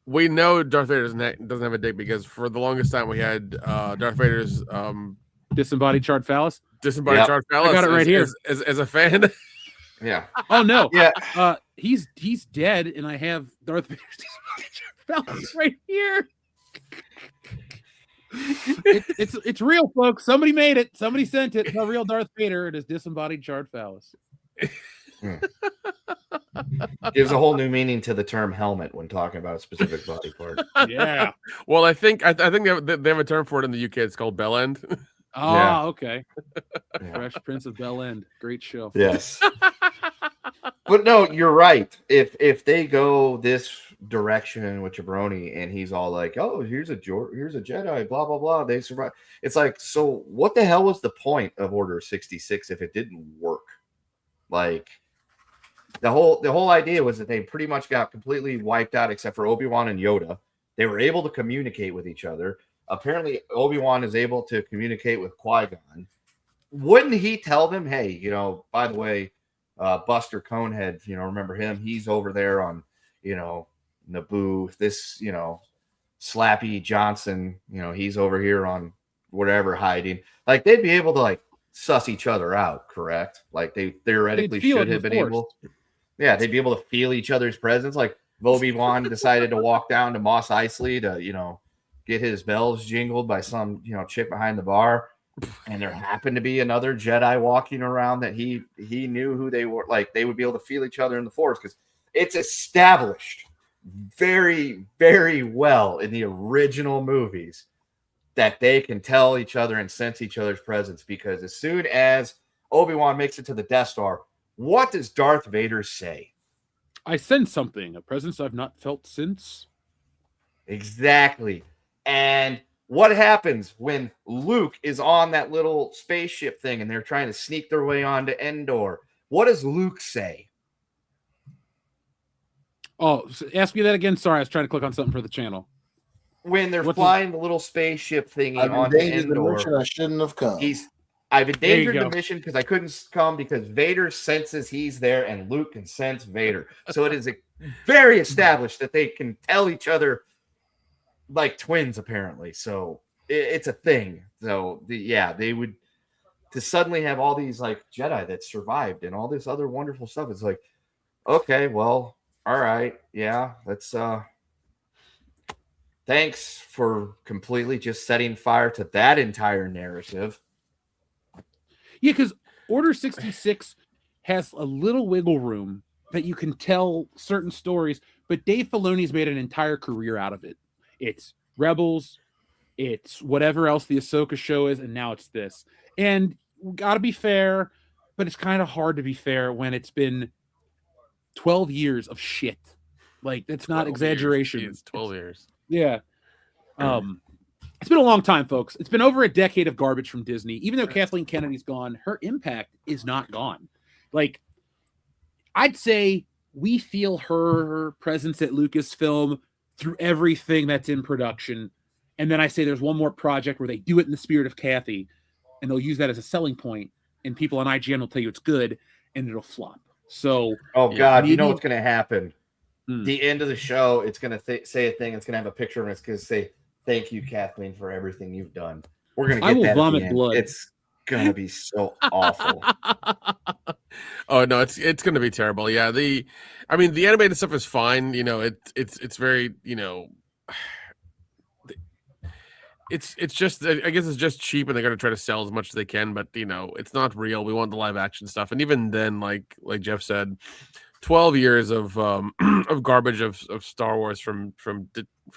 [SPEAKER 3] we know Darth Vader doesn't have a dick because for the longest time we had Darth Vader's
[SPEAKER 2] disembodied charred phallus.
[SPEAKER 3] Disembodied charred phallus.
[SPEAKER 2] I got it right here
[SPEAKER 3] as a fan.
[SPEAKER 4] Yeah.
[SPEAKER 2] Oh no.
[SPEAKER 4] Yeah.
[SPEAKER 2] He's dead, and I have Darth Vader's disembodied charred phallus right here. It's real, folks. Somebody made it. Somebody sent it. It's a real Darth Vader. It is disembodied charred phallus.
[SPEAKER 4] Gives a whole new meaning to the term helmet when talking about a specific body part.
[SPEAKER 2] Yeah.
[SPEAKER 3] Well, I think they have a term for it in the UK. It's called bell end.
[SPEAKER 2] Oh,
[SPEAKER 4] Yeah.
[SPEAKER 2] Okay. Fresh Prince of Bel End. Great show.
[SPEAKER 4] Yes. But no, you're right. If they go this direction with Jabroni and he's all like, "Oh, here's a Jedi," blah blah blah. They survive. It's like, so what the hell was the point of Order 66 if it didn't work? Like the whole idea was that they pretty much got completely wiped out except for Obi-Wan and Yoda. They were able to communicate with each other. Apparently, Obi-Wan is able to communicate with Qui-Gon. Wouldn't he tell them, "Hey, by the way, Buster Conehead, remember him? He's over there on, Naboo. This, Slappy Johnson, he's over here on whatever hiding." Like they'd be able to like suss each other out, correct? Like they theoretically should have been able. Yeah, they'd be able to feel each other's presence. Like Obi-Wan decided to walk down to Mos Eisley to, get his bells jingled by some, chick behind the bar. And there happened to be another Jedi walking around that he knew who they were. Like they would be able to feel each other in the Force because it's established very, very well in the original movies that they can tell each other and sense each other's presence. Because as soon as Obi-Wan makes it to the Death Star, what does Darth Vader say?
[SPEAKER 2] I sense something, a presence I've not felt since.
[SPEAKER 4] Exactly. And what happens when Luke is on that little spaceship thing and they're trying to sneak their way onto Endor? What does Luke say?
[SPEAKER 2] Oh, ask me that again. Sorry, I was trying to click on something for the channel.
[SPEAKER 4] When they're flying the little spaceship thingy on Endor,
[SPEAKER 1] I shouldn't have come.
[SPEAKER 4] I've endangered the mission because I couldn't come because Vader senses he's there and Luke can sense Vader. So it is very established that they can tell each other like twins, apparently. So it's a thing. So they would to suddenly have all these like Jedi that survived and all this other wonderful stuff. It's like, okay, well, all right, yeah, let's thanks for completely just setting fire to that entire narrative.
[SPEAKER 2] Yeah, because Order 66 has a little wiggle room that you can tell certain stories, but Dave Filoni's made an entire career out of it. It's Rebels, it's whatever else the Ahsoka show is, and now it's this. And gotta be fair, but it's kind of hard to be fair when it's been 12 years of shit. Like, that's not exaggeration.
[SPEAKER 3] It's 12 years.
[SPEAKER 2] Yeah. It's been a long time, folks. It's been over a decade of garbage from Disney. Even though Kathleen Kennedy's gone, her impact is not gone. Like, I'd say we feel her presence at Lucasfilm through everything that's in production. And then I say there's one more project where they do it in the spirit of Kathy, and they'll use that as a selling point, and people on IGN will tell you it's good, and it'll flop. So,
[SPEAKER 4] God, maybe, you know what's going to happen? The end of the show, it's going to say a thing. It's going to have a picture of it. It's going to say, "Thank you, Kathleen, for everything you've done." We're going to get that. I will vomit blood. It's going to be so awful.
[SPEAKER 3] Oh no, it's going to be terrible. Yeah, the animated stuff is fine. It's very it's just, I guess it's just cheap, and they're gonna try to sell as much as they can, but it's not real. We want the live action stuff, and even then, like Jeff said, 12 years of of garbage of Star Wars from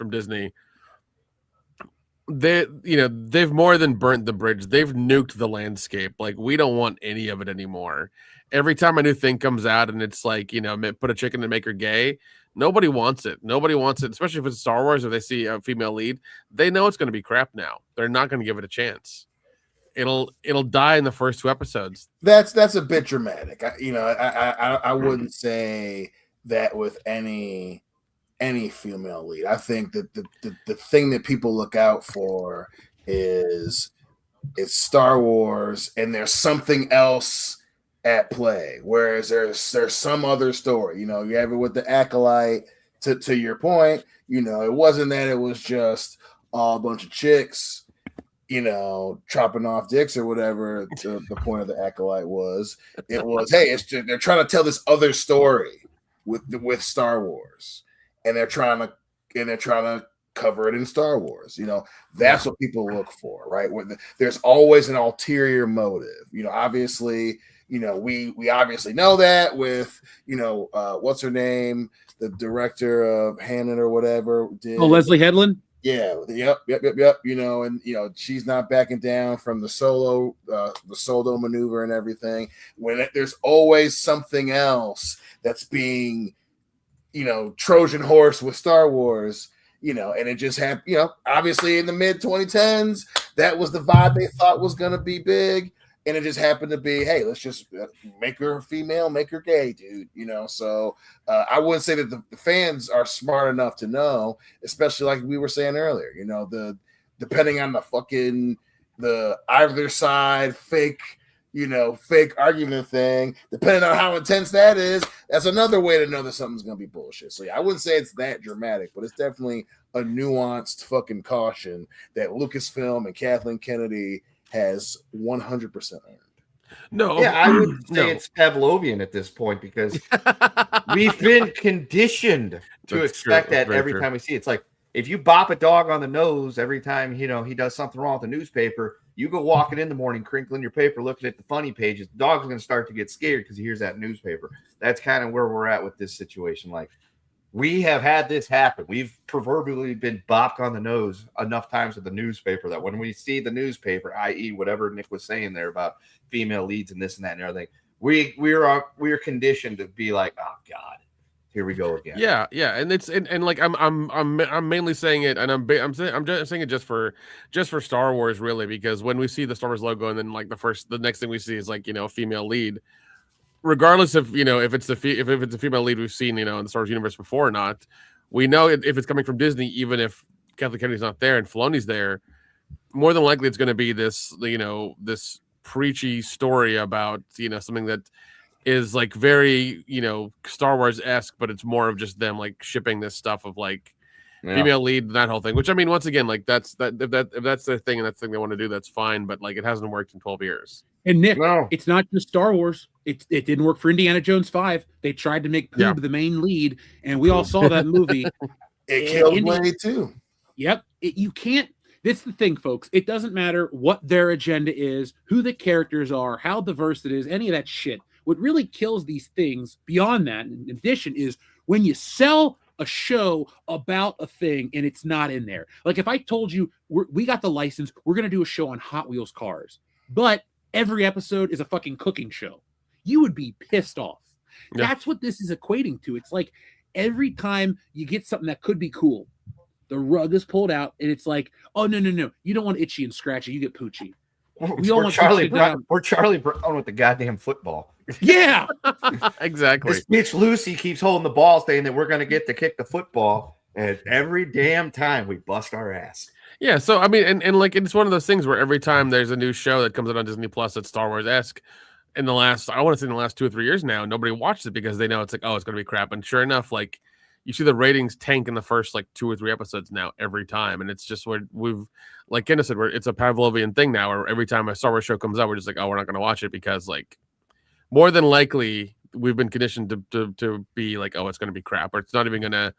[SPEAKER 3] Disney. They've more than burnt the bridge. They've nuked the landscape. Like, we don't want any of it anymore. Every time a new thing comes out and it's like, put a chicken and make her gay, nobody wants it. Nobody wants it, especially if it's Star Wars or they see a female lead. They know it's going to be crap now. They're not going to give it a chance. It'll die in the first 2 episodes.
[SPEAKER 1] That's a bit dramatic. I wouldn't say that with any female lead. I think that the thing that people look out for is Star Wars, and there's something else at play. Whereas there's some other story. You have it with the Acolyte. To your point, it wasn't that it was just a bunch of chicks, chopping off dicks or whatever. The point of the Acolyte was, it was, hey, they're trying to tell this other story with Star Wars, and they're trying to cover it in Star Wars. That's what people look for, right? There's always an ulterior motive. Obviously, we obviously know that with, what's her name? The director of Hannon or whatever did.
[SPEAKER 2] Oh, Leslie Headland?
[SPEAKER 1] Yeah. Yep. And she's not backing down from the solo maneuver and everything. When there's always something else that's being, Trojan horse with Star Wars, and it just happened, obviously in the mid 2010s, that was the vibe they thought was going to be big. And it just happened to be, hey, let's just make her female, make her gay, dude. So I wouldn't say that the fans are smart enough to know, especially like we were saying earlier, depending on the either side fake argument thing, depending on how intense that is, that's another way to know that something's going to be bullshit. So yeah, I wouldn't say it's that dramatic, but it's definitely a nuanced fucking caution that Lucasfilm and Kathleen Kennedy has 100% earned.
[SPEAKER 3] No,
[SPEAKER 4] yeah, I would say it's Pavlovian at this point, because we've been conditioned to expect that every time we see it. It's like, if you bop a dog on the nose every time he does something wrong with the newspaper, you go walking in the morning, crinkling your paper, looking at the funny pages, the dog's going to start to get scared because he hears that newspaper. That's kind of where we're at with this situation. Like, we have had this happen. We've proverbially been bopped on the nose enough times with the newspaper that when we see the newspaper, i.e. whatever Nick was saying there about female leads and this and that and everything, we're conditioned to be like, oh God, here we go again.
[SPEAKER 3] Yeah, and it's and like I'm mainly saying it, and I'm just saying it just for Star Wars, really, because when we see the Star Wars logo and then like the next thing we see is like a female lead, regardless of if it's a female lead we've seen in the Star Wars universe before or not, we know if it's coming from Disney, even if Kathleen Kennedy's not there and Filoni's there, more than likely it's going to be this this preachy story about something that is like very Star Wars-esque, but it's more of just them like shipping this stuff of like female lead, that whole thing. Which, I mean, once again, like if that's their thing and that's the thing they want to do, that's fine. But like, it hasn't worked in 12 years.
[SPEAKER 2] And Nick, it's not just Star Wars. It didn't work for Indiana Jones 5. They tried to make Poob the main lead, and we all saw that movie.
[SPEAKER 1] It killed Blade too.
[SPEAKER 2] Yep. You can't. This is the thing, folks. It doesn't matter what their agenda is, who the characters are, how diverse it is, any of that shit. What really kills these things beyond that, in addition, is when you sell a show about a thing and it's not in there. Like if I told you we got the license, we're going to do a show on Hot Wheels cars, but every episode is a fucking cooking show, you would be pissed off. Yeah. That's what this is equating to. It's like every time you get something that could be cool, the rug is pulled out and it's like, oh, no. You don't want Itchy and Scratchy. You get Poochy.
[SPEAKER 4] We're Charlie Brown with the goddamn football.
[SPEAKER 2] Yeah,
[SPEAKER 3] exactly.
[SPEAKER 4] This bitch Lucy keeps holding the ball, saying that we're going to get to kick the football, and every damn time we bust our ass.
[SPEAKER 3] Yeah, so I mean, and like it's one of those things where every time there's a new show that comes out on Disney Plus that's Star Wars-esque, in the last 2 or 3 years now, nobody watched it because they know it's like, oh, it's going to be crap. And sure enough, like you see the ratings tank in the first like 2 or 3 episodes now every time, and it's just what we've, like Kendra said, it's a Pavlovian thing now. Where every time a Star Wars show comes out, we're just like, oh, we're not going to watch it because like more than likely we've been conditioned to be like, oh, it's going to be crap, or it's not even going to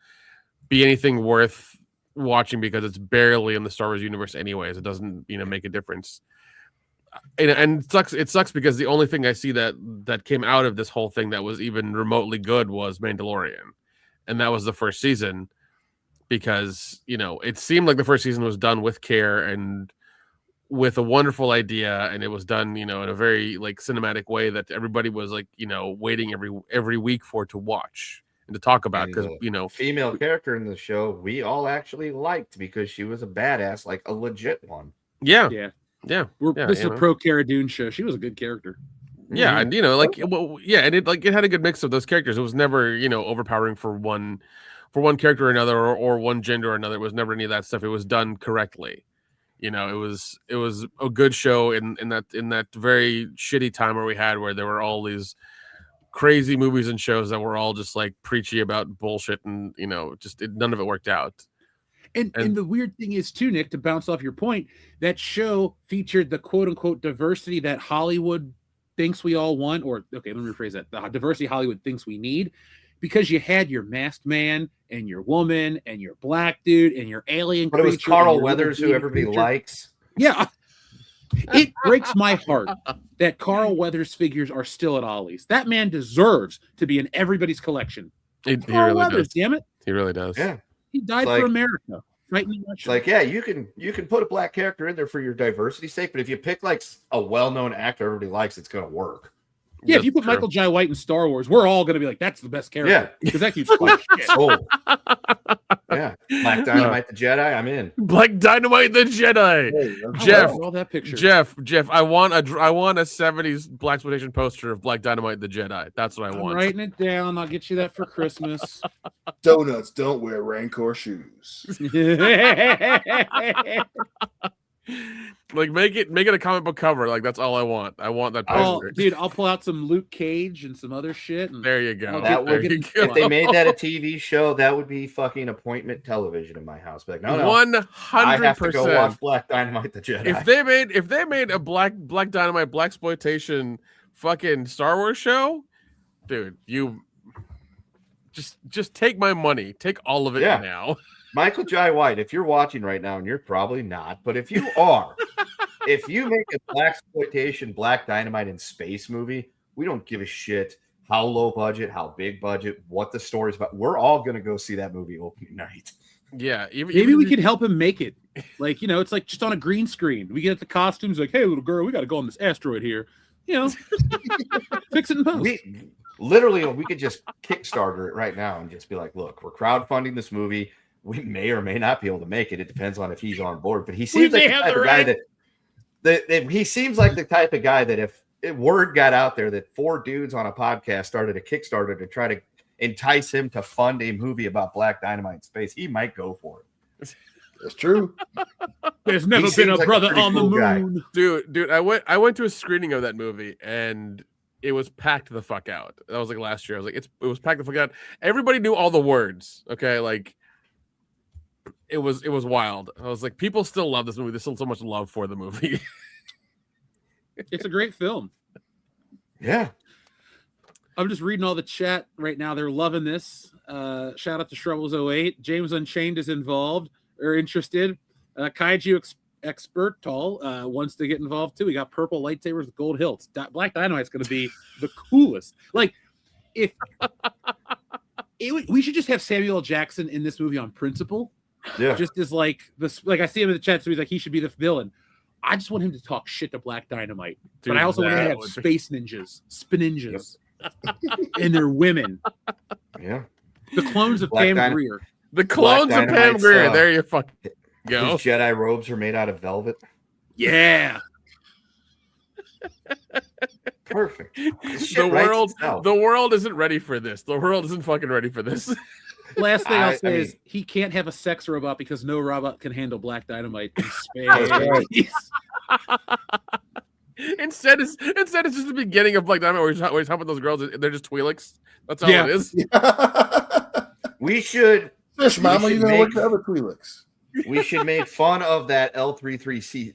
[SPEAKER 3] be anything worth watching because it's barely in the Star Wars universe anyways. It doesn't, make a difference. And it sucks because the only thing I see that came out of this whole thing that was even remotely good was Mandalorian. And that was the first season because, it seemed like the first season was done with care and with a wonderful idea, and it was done, in a very like cinematic way that everybody was like, waiting every week for it to watch and to talk about because
[SPEAKER 4] female character in the show we all actually liked because she was a badass, like a legit one.
[SPEAKER 3] Yeah.
[SPEAKER 2] This is a pro Cara Dune show. She was a good character.
[SPEAKER 3] Yeah, and and it had a good mix of those characters. It was never overpowering for one character or another or one gender or another. It was never any of that stuff. It was done correctly. It was a good show in that very shitty time where there were all these crazy movies and shows that were all just like preachy about bullshit and none of it worked out.
[SPEAKER 2] And the weird thing is too, Nick, to bounce off your point, that show featured the quote unquote diversity that Hollywood thinks we all want, or okay, let me rephrase that. The diversity Hollywood thinks we need, because you had your masked man and your woman and your black dude and your alien
[SPEAKER 4] but it was Carl Weathers who everybody likes.
[SPEAKER 2] Yeah. It breaks my heart that Carl Weathers figures are still at Ollie's. That man deserves to be in everybody's collection.
[SPEAKER 3] He really
[SPEAKER 2] Weathers,
[SPEAKER 3] does.
[SPEAKER 2] Damn it.
[SPEAKER 3] He really does.
[SPEAKER 4] Yeah.
[SPEAKER 2] He died for America.
[SPEAKER 4] It's like, yeah, you can put a black character in there for your diversity's sake, but if you pick like a well-known actor everybody likes, it's gonna work.
[SPEAKER 2] Yeah, if you put Michael Jai White in Star Wars, we're all going to be like, that's the best character. Yeah. Because that keeps shit.
[SPEAKER 4] Oh. Yeah. Black Dynamite the Jedi, I'm in.
[SPEAKER 3] Black Dynamite the Jedi.
[SPEAKER 2] Hey,
[SPEAKER 3] Jeff,
[SPEAKER 2] all that picture.
[SPEAKER 3] Jeff, I want a 70s blaxploitation poster of Black Dynamite the Jedi. That's what I want.
[SPEAKER 2] I'm writing it down. I'll get you that for Christmas.
[SPEAKER 1] Donuts don't wear Rancor shoes.
[SPEAKER 3] Like make it a comic book cover. Like that's all I want. I want that poster.
[SPEAKER 2] Oh, dude, I'll pull out some Luke Cage and some other shit. And
[SPEAKER 3] there you go.
[SPEAKER 4] If they made that a TV show, that would be fucking appointment television in my house. But like, no,
[SPEAKER 3] 100%.
[SPEAKER 4] I have to go watch Black Dynamite the Jedi.
[SPEAKER 3] If they made a Black Dynamite blaxploitation fucking Star Wars show, dude, you just take my money. Take all of it now.
[SPEAKER 4] Michael Jai White, if you're watching right now, and you're probably not, but if you are, if you make a blaxploitation Black Dynamite in space movie, we don't give a shit how low budget, how big budget, what the story's about. We're all gonna go see that movie opening night.
[SPEAKER 3] Yeah,
[SPEAKER 2] maybe we could help him make it. Like, it's like just on a green screen. We get the costumes, like, hey, little girl, we got to go on this asteroid here. Fix it in post.
[SPEAKER 4] We could just Kickstarter it right now and just be like, look, we're crowdfunding this movie. We may or may not be able to make it. It depends on if he's on board. But he seems like the type of guy that he seems like the type of guy that if word got out there that 4 dudes on a podcast started a Kickstarter to try to entice him to fund a movie about Black Dynamite in space, he might go for it.
[SPEAKER 1] That's true.
[SPEAKER 2] There's never been a brother on the moon.
[SPEAKER 3] Guy. Dude, I went to a screening of that movie and it was packed the fuck out. That was like last year. I was like, it was packed the fuck out. Everybody knew all the words. Okay, like. It was wild. I was like, people still love this movie. There's still so much love for the movie.
[SPEAKER 2] It's a great film.
[SPEAKER 4] Yeah.
[SPEAKER 2] I'm just reading all the chat right now. They're loving this. Shout out to Shrubbles08. James Unchained is involved or interested. Kaiju Expert Tall wants to get involved too. We got purple lightsabers with gold hilts. Black Dynamite's going to be the coolest. Like, we should just have Samuel L. Jackson in this movie on principle.
[SPEAKER 4] Yeah,
[SPEAKER 2] just as like this, like I see him in the chat, so he's like he should be the villain. I just want him to talk shit to Black Dynamite, but I also want him to have space ninjas, spinninjas, and they're women.
[SPEAKER 4] Yeah,
[SPEAKER 2] the clones of Pam Grier.
[SPEAKER 3] The clones of Pam Grier. There you fucking go.
[SPEAKER 4] His Jedi robes are made out of velvet.
[SPEAKER 2] Yeah.
[SPEAKER 4] Perfect.
[SPEAKER 3] The world isn't ready for this. The world isn't fucking ready for this.
[SPEAKER 2] Last thing I'll say is he can't have a sex robot because no robot can handle Black Dynamite in space.
[SPEAKER 3] Instead, it's just the beginning of Black Dynamite where he's talking about those girls. They're just Twi'leks. That's all it is.
[SPEAKER 4] We should.
[SPEAKER 1] Fish, Mama, you know what the other Twi'leks?
[SPEAKER 4] We should make fun of that L337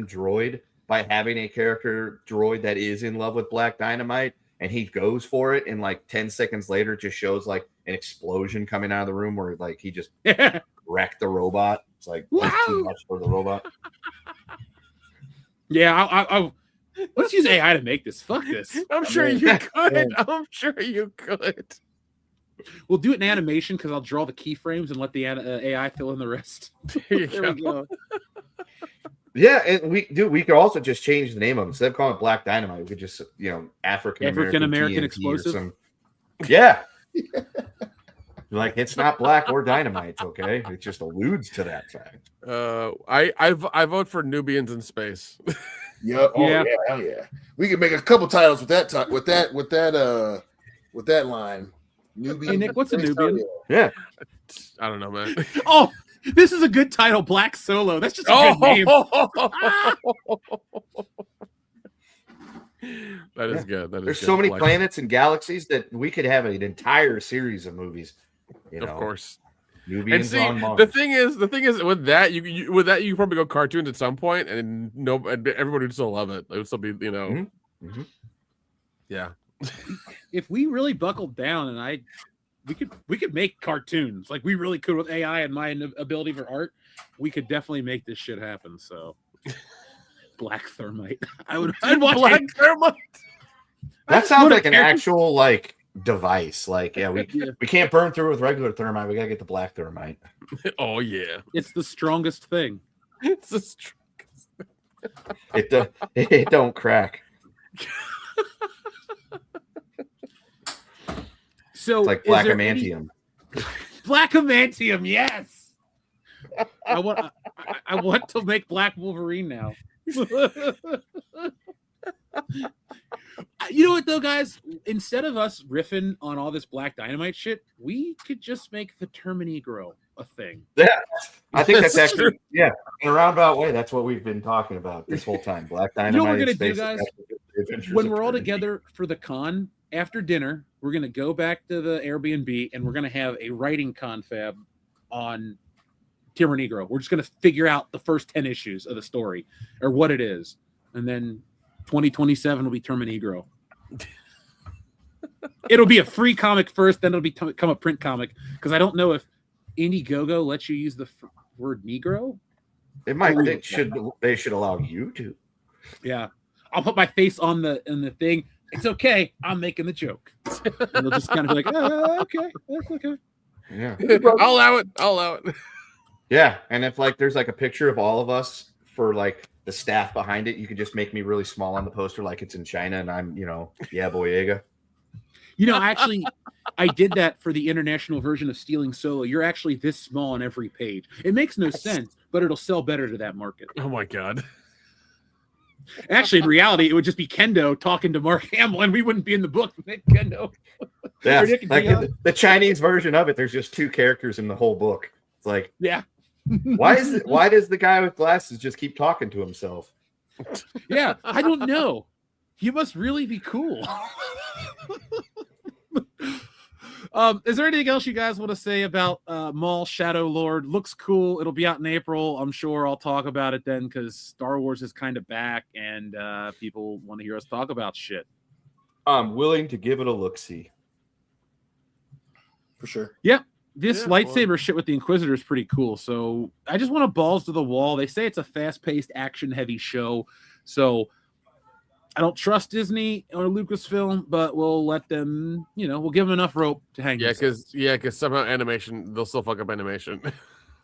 [SPEAKER 4] droid by having a character droid that is in love with Black Dynamite, and he goes for it, and like 10 seconds later, just shows like an explosion coming out of the room where like he just wreck the robot. It's like that's too much for the robot.
[SPEAKER 2] Yeah, let's use AI to make this. Fuck this.
[SPEAKER 3] I'm sure you could. I'm sure you could.
[SPEAKER 2] We'll do it in animation because I'll draw the keyframes and let the AI fill in the rest.
[SPEAKER 3] There
[SPEAKER 2] we go.
[SPEAKER 4] Yeah, and we could also just change the name of it. Instead of calling it Black Dynamite, we could just, African American
[SPEAKER 2] explosive.
[SPEAKER 4] Yeah. Like, it's not black or dynamite, okay? It just alludes to that fact.
[SPEAKER 3] I vote for Nubians in space.
[SPEAKER 1] Yep. Oh, yeah. Hell yeah. We could make a couple titles with that line. Nubian.
[SPEAKER 2] Hey Nick, what's a Nubian?
[SPEAKER 4] Yeah.
[SPEAKER 3] I don't know, man.
[SPEAKER 2] Oh, this is a good title, Black Solo. That's just a good name.
[SPEAKER 3] That is good.
[SPEAKER 4] There's so many planets and galaxies that we could have an entire series of movies.
[SPEAKER 3] Of course.
[SPEAKER 4] Nubians on Mars.
[SPEAKER 3] The thing is, with that, you could probably go cartoons at some point, and everybody would still love it. It would still be,
[SPEAKER 4] Mm-hmm.
[SPEAKER 3] Yeah.
[SPEAKER 2] If we really buckled down, and we could make cartoons like we really could with AI and my ability for art. We could definitely make this shit happen. So, Black Thermite. I'd watch
[SPEAKER 3] Black Thermite.
[SPEAKER 4] That sounds like an actual device. Like, we can't burn through with regular thermite. We gotta get the Black Thermite.
[SPEAKER 3] Oh yeah,
[SPEAKER 2] it's the strongest thing.
[SPEAKER 3] It's the strongest.
[SPEAKER 4] It don't crack.
[SPEAKER 2] So
[SPEAKER 4] it's like black adamantium.
[SPEAKER 2] Black adamantium, yes. I want to make Black Wolverine now. You know what though, guys? Instead of us riffing on all this Black Dynamite shit, we could just make the Terminegro a thing.
[SPEAKER 4] Yeah, I think that's actually in a roundabout way. That's what we've been talking about this whole time. Black Dynamite.
[SPEAKER 2] You know what we're gonna do, guys? When we're all together for the con after dinner, we're gonna go back to the Airbnb and we're gonna have a writing confab on Terminegro. We're just gonna figure out the first 10 issues of the story or what it is, and then 2027 will be Terminegro. It'll be a free comic first, then it'll become a print comic because I don't know if Indiegogo lets you use the word Negro.
[SPEAKER 4] It might. They should allow you to.
[SPEAKER 2] Yeah, I'll put my face on the thing. It's okay. I'm making the joke. And they'll just kind of be like, okay, that's okay.
[SPEAKER 4] Yeah,
[SPEAKER 3] I'll allow it.
[SPEAKER 4] Yeah, and if there's a picture of all of us for the staff behind it, you could just make me really small on the poster, like it's in China, and I'm Boyega.
[SPEAKER 2] Actually, I did that for the international version of Stealing Solo. You're actually this small on every page. It makes no sense, but it'll sell better to that market.
[SPEAKER 3] Oh my god.
[SPEAKER 2] Actually, in reality, it would just be Kendo talking to Mark Hamill, and we wouldn't be in the book. Kendo.
[SPEAKER 4] Yeah, the Chinese version of it, there's just 2 characters in the whole book. It's like,
[SPEAKER 2] yeah.
[SPEAKER 4] Why does the guy with glasses just keep talking to himself?
[SPEAKER 2] Yeah, I don't know. He must really be cool. Is there anything else you guys want to say about Maul Shadow Lord? Looks cool. It'll be out in April. I'm sure I'll talk about it then because Star Wars is kind of back and people want to hear us talk about shit.
[SPEAKER 4] I'm willing to give it a look-see.
[SPEAKER 1] For sure.
[SPEAKER 2] Yep. This lightsaber shit with the Inquisitor is pretty cool. So I just want to balls to the wall. They say it's a fast-paced, action-heavy show. So I don't trust Disney or Lucasfilm, but we'll let them, we'll give them enough rope to hang.
[SPEAKER 3] Yeah, because somehow animation, they'll still fuck up animation.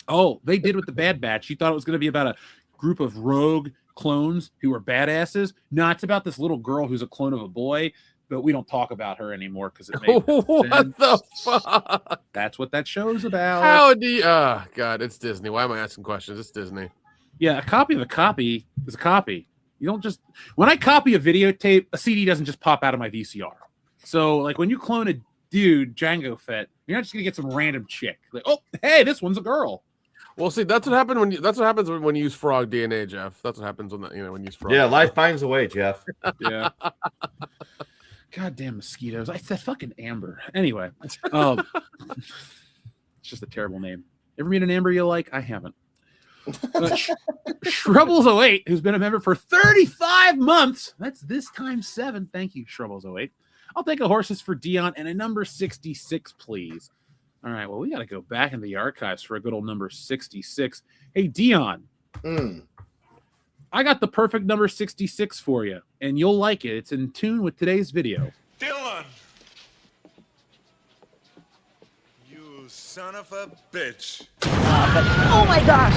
[SPEAKER 2] Oh, they did with the Bad Batch. You thought it was going to be about a group of rogue clones who are badasses. No, it's about this little girl who's a clone of a boy, but we don't talk about her anymore because it made
[SPEAKER 3] what the fuck?
[SPEAKER 2] That's what that show's about.
[SPEAKER 3] How do you... Oh, God, it's Disney. Why am I asking questions? It's Disney.
[SPEAKER 2] Yeah, a copy of a copy is a copy. You don't just... When I copy a videotape, a CD doesn't just pop out of my VCR. So, when you clone a dude, Jango Fett, you're not just going to get some random chick. Like, oh, hey, this one's a girl.
[SPEAKER 3] Well, see, that's what happened that's what happens when you use frog DNA, Jeff. That's what happens when you use frog.
[SPEAKER 4] Yeah, life finds a way, Jeff.
[SPEAKER 2] Yeah. Goddamn mosquitoes. It's that fucking Amber. Anyway. It's just a terrible name. Ever meet an Amber you like? I haven't. Shrubbles08, who's been a member for 35 months. That's this time 7. Thank you, Shrubbles08. I'll take a horses for Dion and a number 66, please. All right. Well, we got to go back in the archives for a good old number 66. Hey, Dion. I got the perfect number 66 for you, and you'll like it. It's in tune with today's video.
[SPEAKER 5] Dylan! You son of a bitch.
[SPEAKER 6] Oh my gosh!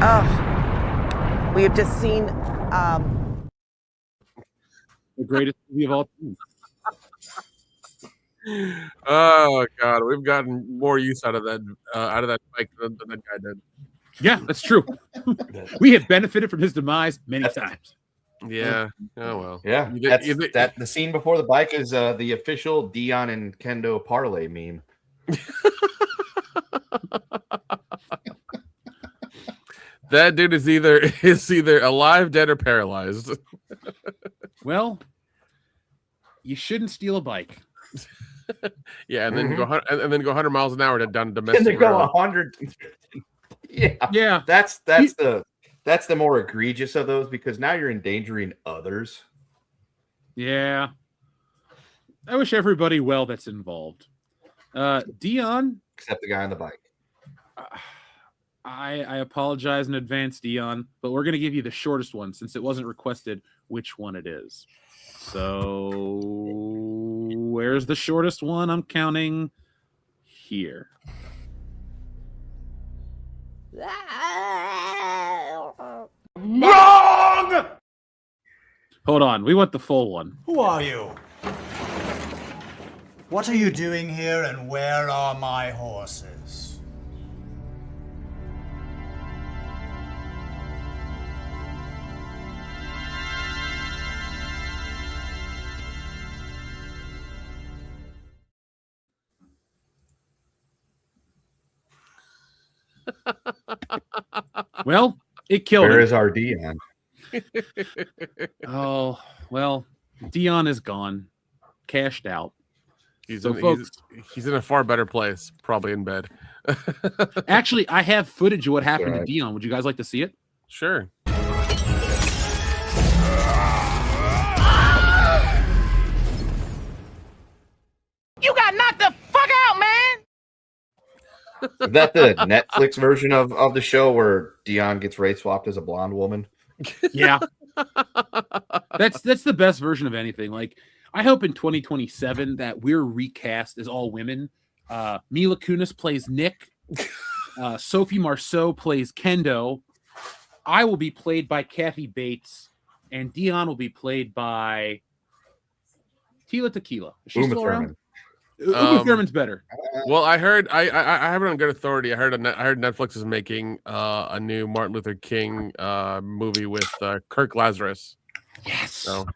[SPEAKER 6] Oh, we have just seen
[SPEAKER 2] The greatest movie of all time.
[SPEAKER 3] Oh God, we've gotten more use out of that bike than that guy did.
[SPEAKER 2] Yeah, that's true. We have benefited from his demise many times.
[SPEAKER 3] Yeah. Oh well.
[SPEAKER 4] Yeah. The scene before the bike is the official Dion and Kendo parlay meme.
[SPEAKER 3] That dude is either alive, dead, or paralyzed.
[SPEAKER 2] Well, you shouldn't steal a bike.
[SPEAKER 3] Yeah, and then go 100 miles an hour down
[SPEAKER 4] And
[SPEAKER 3] domestic.
[SPEAKER 4] they go
[SPEAKER 3] road.
[SPEAKER 4] 100. Yeah. That's the more egregious of those because now you're endangering others.
[SPEAKER 2] Yeah. I wish everybody well that's involved. Dion.
[SPEAKER 4] Except the guy on the bike.
[SPEAKER 2] I apologize in advance, Dion, but we're going to give you the shortest one since it wasn't requested which one it is. So where's the shortest one? I'm counting here.
[SPEAKER 7] Wrong!
[SPEAKER 2] Hold on. We want the full one.
[SPEAKER 7] Who are you? What are you doing here and where are my horses?
[SPEAKER 2] Well, it killed him.
[SPEAKER 4] Where is our Dion?
[SPEAKER 2] Oh, well, Dion is gone. Cashed out.
[SPEAKER 3] He's in a far better place, probably in bed.
[SPEAKER 2] Actually, I have footage of what happened
[SPEAKER 4] Right.
[SPEAKER 2] to Dion. Would you guys like to see it?
[SPEAKER 3] Sure.
[SPEAKER 6] You got knocked the fuck out, man!
[SPEAKER 4] Is that the Netflix version of the show where Dion gets race swapped as a blonde woman?
[SPEAKER 2] Yeah. That's the best version of anything. Like, I hope in 2027 that we're recast as all women. Mila Kunis plays Nick. Sophie Marceau plays Kendo. I will be played by Kathy Bates, and Dion will be played by Tila Tequila. Is she
[SPEAKER 4] Uma
[SPEAKER 2] still around?
[SPEAKER 4] Thurman.
[SPEAKER 2] Uma Thurman's better.
[SPEAKER 3] Well, I heard I have it on good authority. I heard Netflix is making a new Martin Luther King movie with Kirk Lazarus.
[SPEAKER 2] Yes.
[SPEAKER 3] So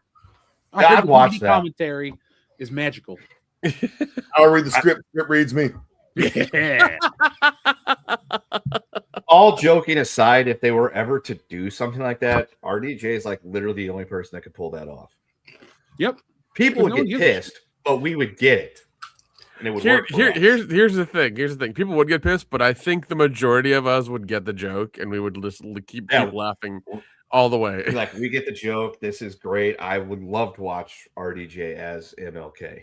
[SPEAKER 2] I heard
[SPEAKER 4] I'd
[SPEAKER 2] the
[SPEAKER 4] watch
[SPEAKER 2] TV
[SPEAKER 4] that.
[SPEAKER 2] commentary is magical.
[SPEAKER 1] I'll read the script. Script reads me.
[SPEAKER 2] Yeah.
[SPEAKER 4] All joking aside, if they were ever to do something like that, RDJ is like literally the only person that could pull that off.
[SPEAKER 2] Yep.
[SPEAKER 4] People would
[SPEAKER 2] No one
[SPEAKER 4] get
[SPEAKER 2] gives a
[SPEAKER 4] pissed, but we would get it. And it would work for us.
[SPEAKER 3] Here's the thing. Here's the thing. People would get pissed, but I think the majority of us would get the joke, and we would just keep laughing all the way.
[SPEAKER 4] Like, we get the joke. This is great. I would love to watch RDJ as MLK.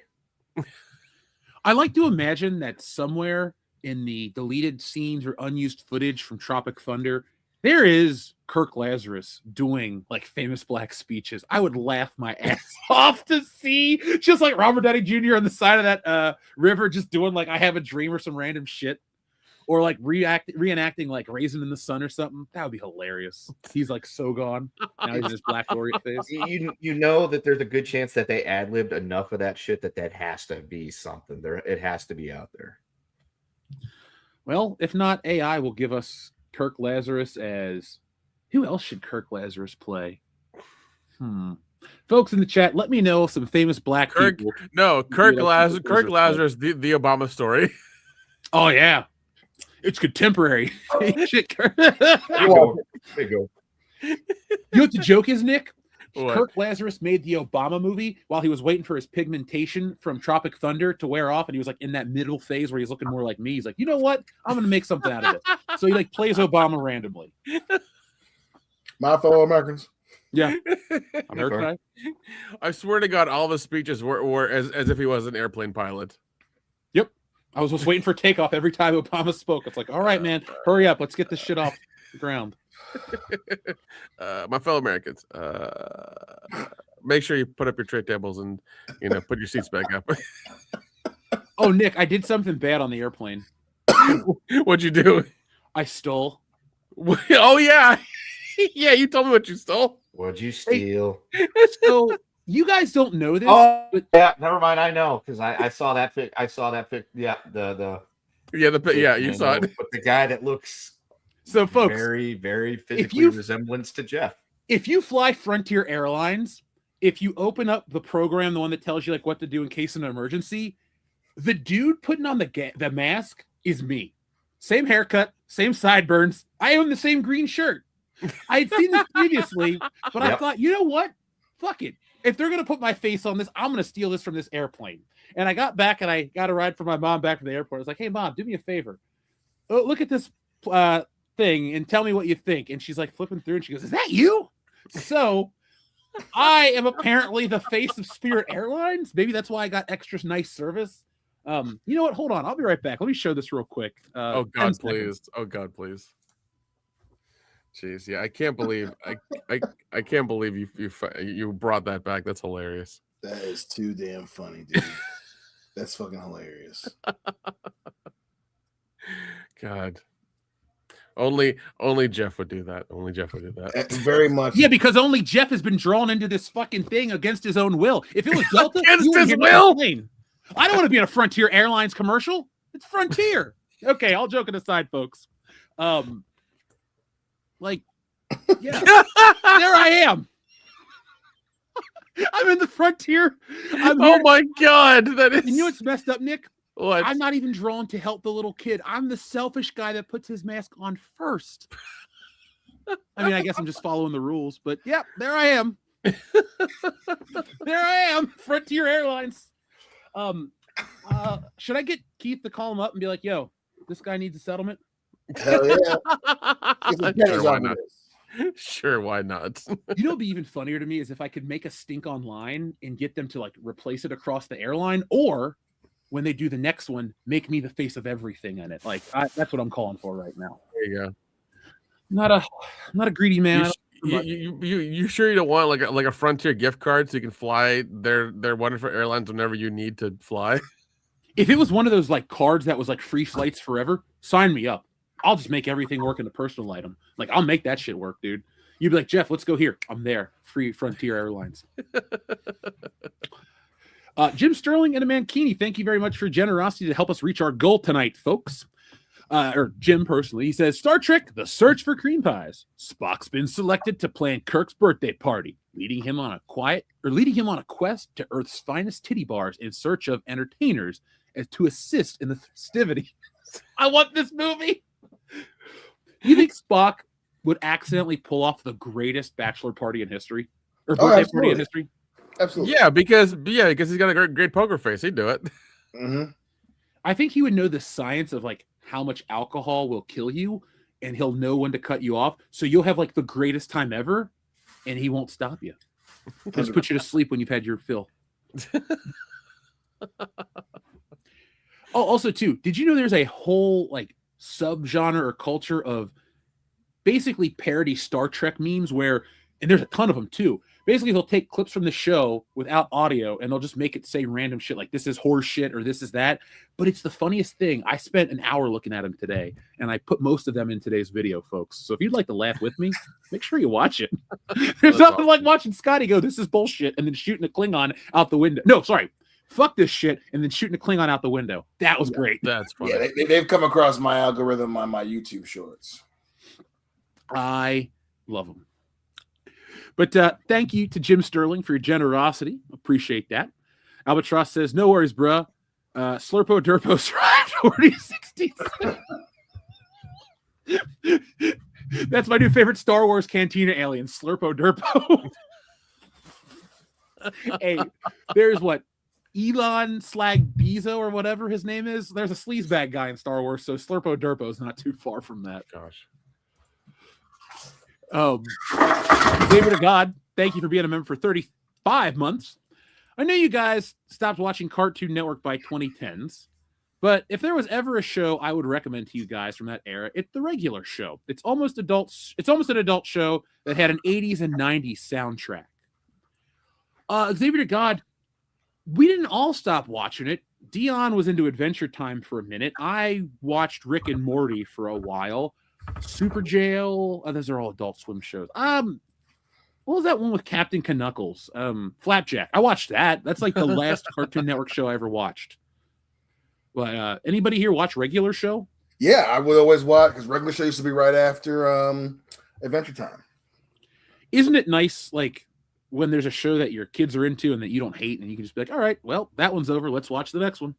[SPEAKER 2] I like to imagine that somewhere in the deleted scenes or unused footage from Tropic Thunder, there is Kirk Lazarus doing like famous black speeches. I would laugh my ass off to see just like Robert Downey Jr. on the side of that river, just doing like I Have a Dream or some random shit, or like reenacting like Raisin in the Sun or something. That would be hilarious. He's like so gone. Now he's in his black laureate face.
[SPEAKER 4] You know that there's a good chance that they ad-libbed enough of that shit that has to be something. It has to be out there.
[SPEAKER 2] Well, if not, AI will give us Kirk Lazarus as... Who else should Kirk Lazarus play? Folks in the chat, let me know some famous black people.
[SPEAKER 3] Kirk Lazarus, the Obama story.
[SPEAKER 2] Oh, yeah. It's contemporary. Shit, Kirk.
[SPEAKER 4] There you go.
[SPEAKER 2] You know what the joke is, Nick?
[SPEAKER 3] What?
[SPEAKER 2] Kirk Lazarus made the Obama movie while he was waiting for his pigmentation from Tropic Thunder to wear off, and he was like in that middle phase where he's looking more like me. He's like, you know what? I'm gonna make something out of it. So he like plays Obama randomly.
[SPEAKER 1] My fellow Americans.
[SPEAKER 2] Yeah, American.
[SPEAKER 3] I swear to God, all of his speeches were as if he was an airplane pilot.
[SPEAKER 2] Yep. I was just waiting for takeoff every time Obama spoke. It's like, all right, man, hurry up. Let's get this shit off the ground.
[SPEAKER 3] My fellow Americans, make sure you put up your tray tables and put your seats back up.
[SPEAKER 2] Oh, Nick, I did something bad on the airplane.
[SPEAKER 3] What'd you do?
[SPEAKER 2] I stole.
[SPEAKER 3] Oh yeah, yeah. You told me what you stole.
[SPEAKER 4] What'd you steal?
[SPEAKER 2] So you guys don't know this.
[SPEAKER 4] Oh,
[SPEAKER 2] but
[SPEAKER 4] yeah. Never mind. I know because I saw that pic. I saw that pic. Yeah,
[SPEAKER 3] you saw it.
[SPEAKER 4] But the guy that looks
[SPEAKER 2] so, folks,
[SPEAKER 4] very, very physically resemblance to Jeff.
[SPEAKER 2] If you fly Frontier Airlines, if you open up the program, the one that tells you like what to do in case of an emergency, the dude putting on the mask is me. Same haircut, same sideburns. I own the same green shirt. I had seen this previously, but I thought, you know what? Fuck it. If they're going to put my face on this, I'm going to steal this from this airplane. And I got back and I got a ride from my mom back to the airport. I was like, hey, Mom, do me a favor. Oh, look at this thing and tell me what you think. And she's like flipping through and she goes, is that you? So I am apparently the face of Spirit Airlines. Maybe that's why I got extra nice service. You know what? Hold on. I'll be right back. Let me show this real quick.
[SPEAKER 3] Oh God, please. Oh God, please. Jeez, yeah, I can't believe I can't believe you brought that back. That's hilarious.
[SPEAKER 1] That is too damn funny, dude. That's fucking hilarious.
[SPEAKER 3] God. Only Jeff would do that. Only Jeff would do that.
[SPEAKER 1] Very much.
[SPEAKER 2] Yeah, because only Jeff has been drawn into this fucking thing against his own will. If it was Delta,
[SPEAKER 3] against his will.
[SPEAKER 2] I don't want to be in a Frontier Airlines commercial. It's Frontier. Okay, all joking aside, folks. Like, yeah, there I am. I'm in the Frontier.
[SPEAKER 3] Oh my God, that is.
[SPEAKER 2] You know what's messed up, Nick?
[SPEAKER 3] What?
[SPEAKER 2] I'm not even drawn to help the little kid. I'm the selfish guy that puts his mask on first. I mean, I guess I'm just following the rules, but yeah, there I am. There I am, Frontier Airlines. Should I get Keith to call him up and be like, yo, this guy needs a settlement?
[SPEAKER 1] Hell yeah.
[SPEAKER 3] Sure, why not? Sure, why not?
[SPEAKER 2] You know, what'd be even funnier to me is if I could make a stink online and get them to like replace it across the airline, or when they do the next one, make me the face of everything in it. Like that's what I'm calling for right now.
[SPEAKER 3] There you go.
[SPEAKER 2] Not a greedy man.
[SPEAKER 3] You sure you don't want like a Frontier gift card so you can fly their wonderful airlines whenever you need to fly?
[SPEAKER 2] If it was one of those like cards that was like free flights forever, sign me up. I'll just make everything work in the personal item. Like I'll make that shit work, dude. You'd be like, Jeff, let's go here. I'm there. Free Frontier Airlines. Jim Sterling and a Mankini, thank you very much for your generosity to help us reach our goal tonight, folks. Or Jim personally, he says, Star Trek, The Search for Cream Pies. Spock's been selected to plan Kirk's birthday party, leading him on a quest to Earth's finest titty bars in search of entertainers and to assist in the festivity. I want this movie. You think Spock would accidentally pull off the greatest bachelor party in history? Or birthday party in history?
[SPEAKER 1] Absolutely.
[SPEAKER 3] Yeah, because he's got a great poker face. He'd do it.
[SPEAKER 1] Mm-hmm.
[SPEAKER 2] I think he would know the science of like how much alcohol will kill you, and he'll know when to cut you off. So you'll have like the greatest time ever, and he won't stop you. He'll just put you to sleep when you've had your fill. Oh, also too, did you know there's a whole like subgenre or culture of basically parody Star Trek memes where, and there's a ton of them too. Basically, they'll take clips from the show without audio and they'll just make it say random shit like this is horse shit or this is that. But it's the funniest thing. I spent an hour looking at them today and I put most of them in today's video, folks. So if you'd like to laugh with me, make sure you watch it. There's nothing like watching Scotty go, this is bullshit, and then shooting a Klingon out the window. No, sorry. Fuck this shit, and then shooting a Klingon out the window. That was great.
[SPEAKER 3] That's funny.
[SPEAKER 1] Yeah, they've come across my algorithm on my YouTube shorts.
[SPEAKER 2] I love them. But thank you to Jim Sterling for your generosity. Appreciate that. Albatross says, no worries, bruh. Slurpo Durpo survived 4060. That's my new favorite Star Wars Cantina alien, Slurpo Durpo. Hey, there's what? Elon Slag Bezo or whatever his name is. There's a sleazebag guy in Star Wars, so Slurpo Durpo is not too far from that.
[SPEAKER 3] Gosh.
[SPEAKER 2] David of God, thank you for being a member for 35 months. I know you guys stopped watching Cartoon Network by 2010s. But if there was ever a show I would recommend to you guys from that era, it's the regular show. It's almost adults. It's almost an adult show that had an 80s and 90s soundtrack. Xavier to God, we didn't all stop watching it. Dion was into Adventure Time for a minute. I watched Rick and Morty for a while. Super Jail. Those are all Adult Swim shows. What was that one with Captain Knuckles? Flapjack. I watched that. That's like the last Cartoon Network show I ever watched. But anybody here watch regular show?
[SPEAKER 1] Yeah, I would always watch because regular show used to be right after Adventure Time.
[SPEAKER 2] Isn't it nice, like when there's a show that your kids are into and that you don't hate, and you can just be like, all right, well, that one's over. Let's watch the next one.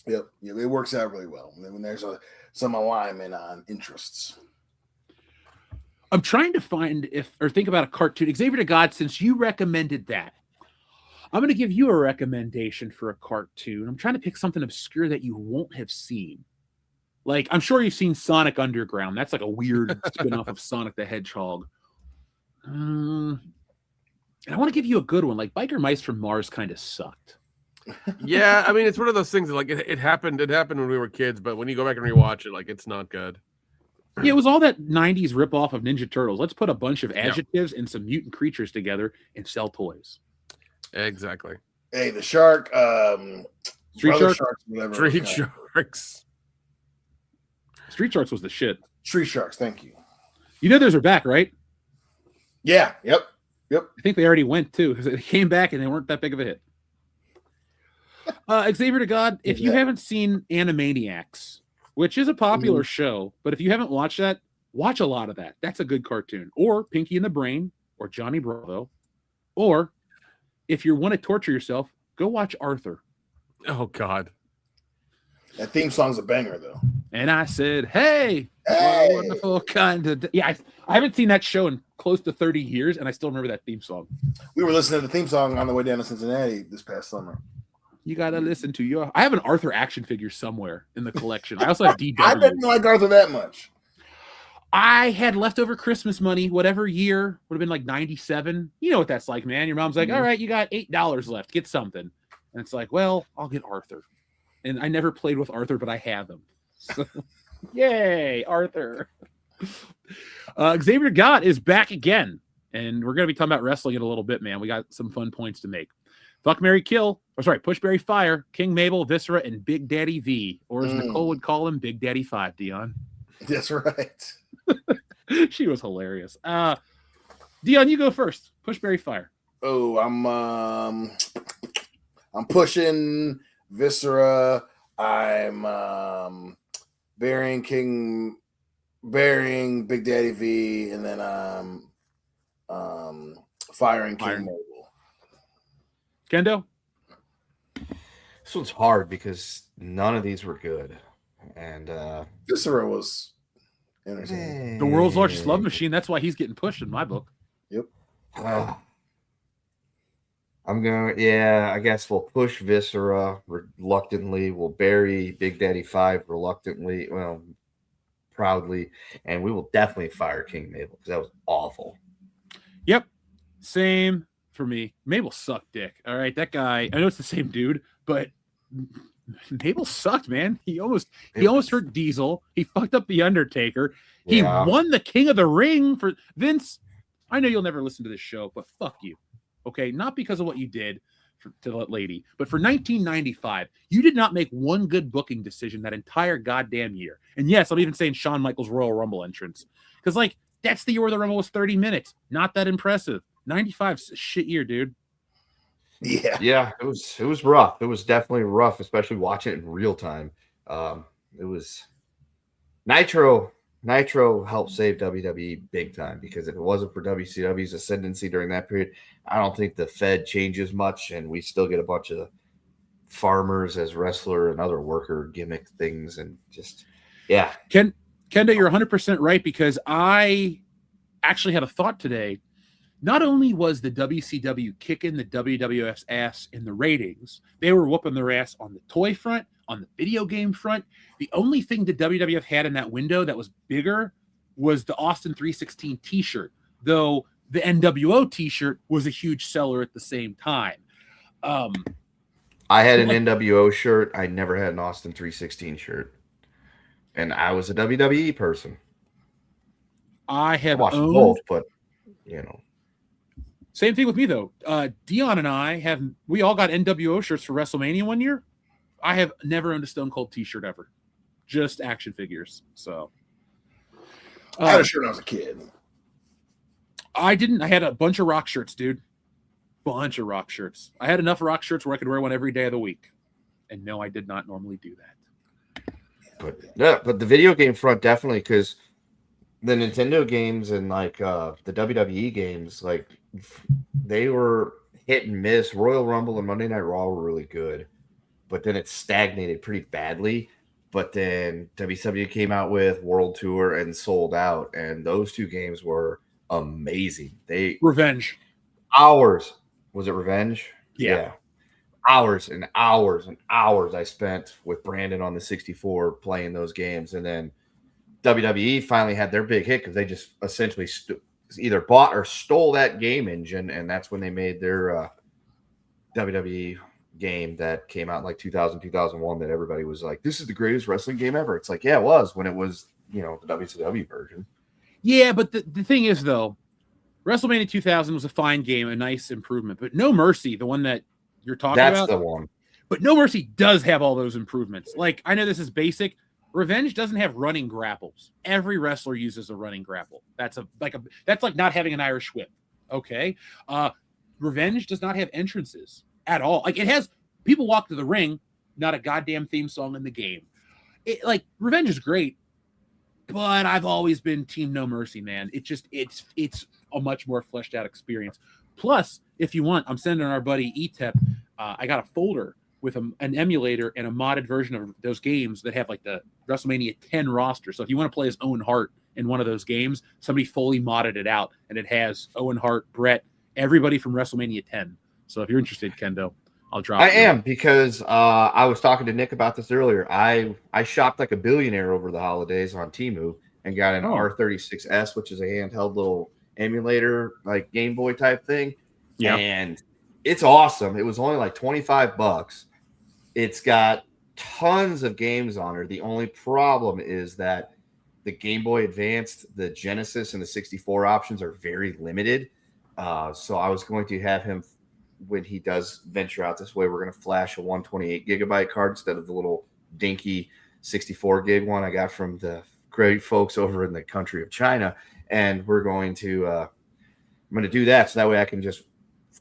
[SPEAKER 1] Yep. Yeah, it works out really well when there's some alignment on interests.
[SPEAKER 2] I'm trying to find think about a cartoon. Xavier to God, since you recommended that, I'm going to give you a recommendation for a cartoon. I'm trying to pick something obscure that you won't have seen. Like, I'm sure you've seen Sonic Underground. That's like a weird spin-off of Sonic the Hedgehog. And I want to give you a good one. Like, Biker Mice from Mars kind of sucked.
[SPEAKER 3] Yeah, I mean, it's one of those things that, like, it happened when we were kids, but when you go back and rewatch it, like, it's not good.
[SPEAKER 2] Yeah, it was all that 90s ripoff of Ninja Turtles. Let's put a bunch of adjectives and some mutant creatures together and sell toys.
[SPEAKER 3] Exactly.
[SPEAKER 1] Hey, the shark,
[SPEAKER 2] Street Sharks?
[SPEAKER 3] Street Sharks.
[SPEAKER 2] Street Sharks was the shit.
[SPEAKER 1] Street Sharks, thank you.
[SPEAKER 2] You know those are back, right?
[SPEAKER 1] Yeah, yep.
[SPEAKER 2] I think they already went too, because they came back and they weren't that big of a hit. Xavier to God, if you haven't seen Animaniacs, which is a popular show, but if you haven't watched that, watch a lot of that. That's a good cartoon. Or Pinky and the Brain, or Johnny Bravo. Or if you want to torture yourself, go watch Arthur.
[SPEAKER 3] Oh, God.
[SPEAKER 1] That theme song's a banger, though.
[SPEAKER 2] And I said, hey. Wonderful kind of... Yeah, I haven't seen that show in close to 30 years, and I still remember that theme song.
[SPEAKER 1] We were listening to the theme song on the way down to Cincinnati this past summer.
[SPEAKER 2] You got to listen to your... I have an Arthur action figure somewhere in the collection. I also have DW.
[SPEAKER 1] I didn't like Arthur that much.
[SPEAKER 2] I had leftover Christmas money, whatever year, would have been like 97. You know what that's like, man. Your mom's like, all right, you got $8 left. Get something. And it's like, well, I'll get Arthur. And I never played with Arthur, but I have him. So, yay, Arthur. Xavier God is back again. And we're going to be talking about wrestling in a little bit, man. We got some fun points to make. Fuck, Marry, Kill. Push, Berry, Fire. King, Mabel, Viscera, and Big Daddy V. Or as Nicole would call him, Big Daddy 5, Dion.
[SPEAKER 1] That's right.
[SPEAKER 2] She was hilarious. Dion, you go first. Push, Berry, Fire.
[SPEAKER 1] Oh, I'm pushing Viscera. I'm burying Big Daddy V, and then firing King Mabel.
[SPEAKER 2] Kendo?
[SPEAKER 4] This one's hard because none of these were good. And
[SPEAKER 1] Viscera was entertaining.
[SPEAKER 2] The world's largest love machine. That's why he's getting pushed in my book.
[SPEAKER 1] Yep.
[SPEAKER 4] I guess we'll push Viscera reluctantly. We'll bury Big Daddy 5 reluctantly, proudly. And we will definitely fire King Mabel because that was awful.
[SPEAKER 2] Yep. Same for me. Mabel sucked dick. All right. That guy, I know it's the same dude, but Mabel sucked, man. He almost hurt Diesel. He fucked up the Undertaker. He won the King of the Ring for Vince. I know you'll never listen to this show, but fuck you. Okay, not because of what you did to that lady, but for 1995, you did not make one good booking decision that entire goddamn year. And yes, I'm even saying Shawn Michaels' Royal Rumble entrance, because that's the year where the Rumble was 30 minutes. Not that impressive. 95's a shit year, dude.
[SPEAKER 4] Yeah, it was rough. It was definitely rough, especially watching it in real time. It was Nitro helped save WWE big time, because if it wasn't for WCW's ascendancy during that period, I don't think the Fed changes much, and we still get a bunch of farmers as wrestler and other worker gimmick things, and just
[SPEAKER 2] Kenda, you're 100% right, because I actually had a thought today. Not only was the WCW kicking the WWF's ass in the ratings, they were whooping their ass on the toy front, on the video game front. The only thing the WWF had in that window that was bigger was the Austin 316 t-shirt, though the NWO t-shirt was a huge seller at the same time.
[SPEAKER 4] I had an NWO shirt. I never had an Austin 316 shirt. And I was a WWE person.
[SPEAKER 2] I have
[SPEAKER 4] watched
[SPEAKER 2] owned
[SPEAKER 4] both, but you know.
[SPEAKER 2] Same thing with me though. Dion and I we all got NWO shirts for WrestleMania one year. I have never owned a Stone Cold t-shirt ever. Just action figures. So
[SPEAKER 1] I had a shirt when I was a kid.
[SPEAKER 2] I didn't. I had a bunch of rock shirts, dude. Bunch of rock shirts. I had enough rock shirts where I could wear one every day of the week. And no, I did not normally do that.
[SPEAKER 4] But yeah, but the video game front definitely, because the Nintendo games and like the WWE games, like they were hit and miss. Royal Rumble and Monday Night Raw were really good, but then it stagnated pretty badly. But then WWE came out with World Tour and sold out, and those two games were amazing.
[SPEAKER 2] Revenge.
[SPEAKER 4] Hours. Was it Revenge?
[SPEAKER 2] Yeah.
[SPEAKER 4] Hours and hours and hours I spent with Brandon on the 64 playing those games. And then WWE finally had their big hit because they just essentially either bought or stole that game engine. And that's when they made their WWE game that came out in like 2000, 2001 that everybody was like, this is the greatest wrestling game ever. It's like, yeah, it was when it was, the WCW version.
[SPEAKER 2] Yeah, but the thing is, though, WrestleMania 2000 was a fine game, a nice improvement. But No Mercy, the one that you're talking about.
[SPEAKER 4] That's the one.
[SPEAKER 2] But No Mercy does have all those improvements. Like, I know this is basic. Revenge doesn't have running grapples. Every wrestler uses a running grapple. That's like not having an Irish whip. Okay. Revenge does not have entrances at all. Like, it has people walk to the ring, not a goddamn theme song in the game. Revenge is great, but I've always been Team No Mercy, man. It's a much more fleshed out experience. Plus, if you want, I'm sending our buddy ETEP. I got a folder with an emulator and a modded version of those games that have like the WrestleMania 10 roster. So if you want to play as Owen Hart in one of those games, somebody fully modded it out, and it has Owen Hart, Brett, everybody from WrestleMania 10. So if you're interested, Kendo, I'll drop.
[SPEAKER 4] I am, because I was talking to Nick about this earlier. I shopped like a billionaire over the holidays on Temu and got an R36S, which is a handheld little emulator, like Game Boy type thing. Yeah. And it's awesome. It was only like $25. It's got tons of games on it. The only problem is that the Game Boy Advanced, the Genesis, and the 64 options are very limited. So I was going to have him, when he does venture out this way, we're going to flash a 128 gigabyte card instead of the little dinky 64 gig one I got from the great folks over in the country of China. And we're going to, I'm going to do that. So that way I can just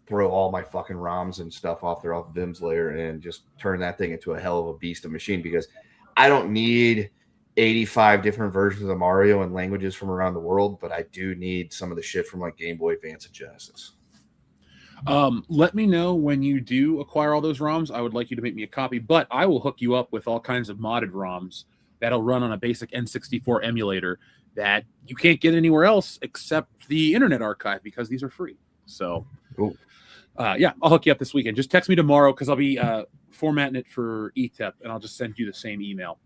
[SPEAKER 4] throw all my fucking ROMs and stuff off there off Vim's layer and just turn that thing into a hell of a beast of machine, because I don't need 85 different versions of Mario and languages from around the world, but I do need some of the shit from like Game Boy Advance and Genesis.
[SPEAKER 2] Let me know when you do acquire all those ROMs. I would like you to make me a copy, but I will hook you up with all kinds of modded ROMs that'll run on a basic N64 emulator that you can't get anywhere else except the Internet Archive, because these are free. So, yeah, I'll hook you up this weekend. Just text me tomorrow, because I'll be formatting it for ETEP, and I'll just send you the same email.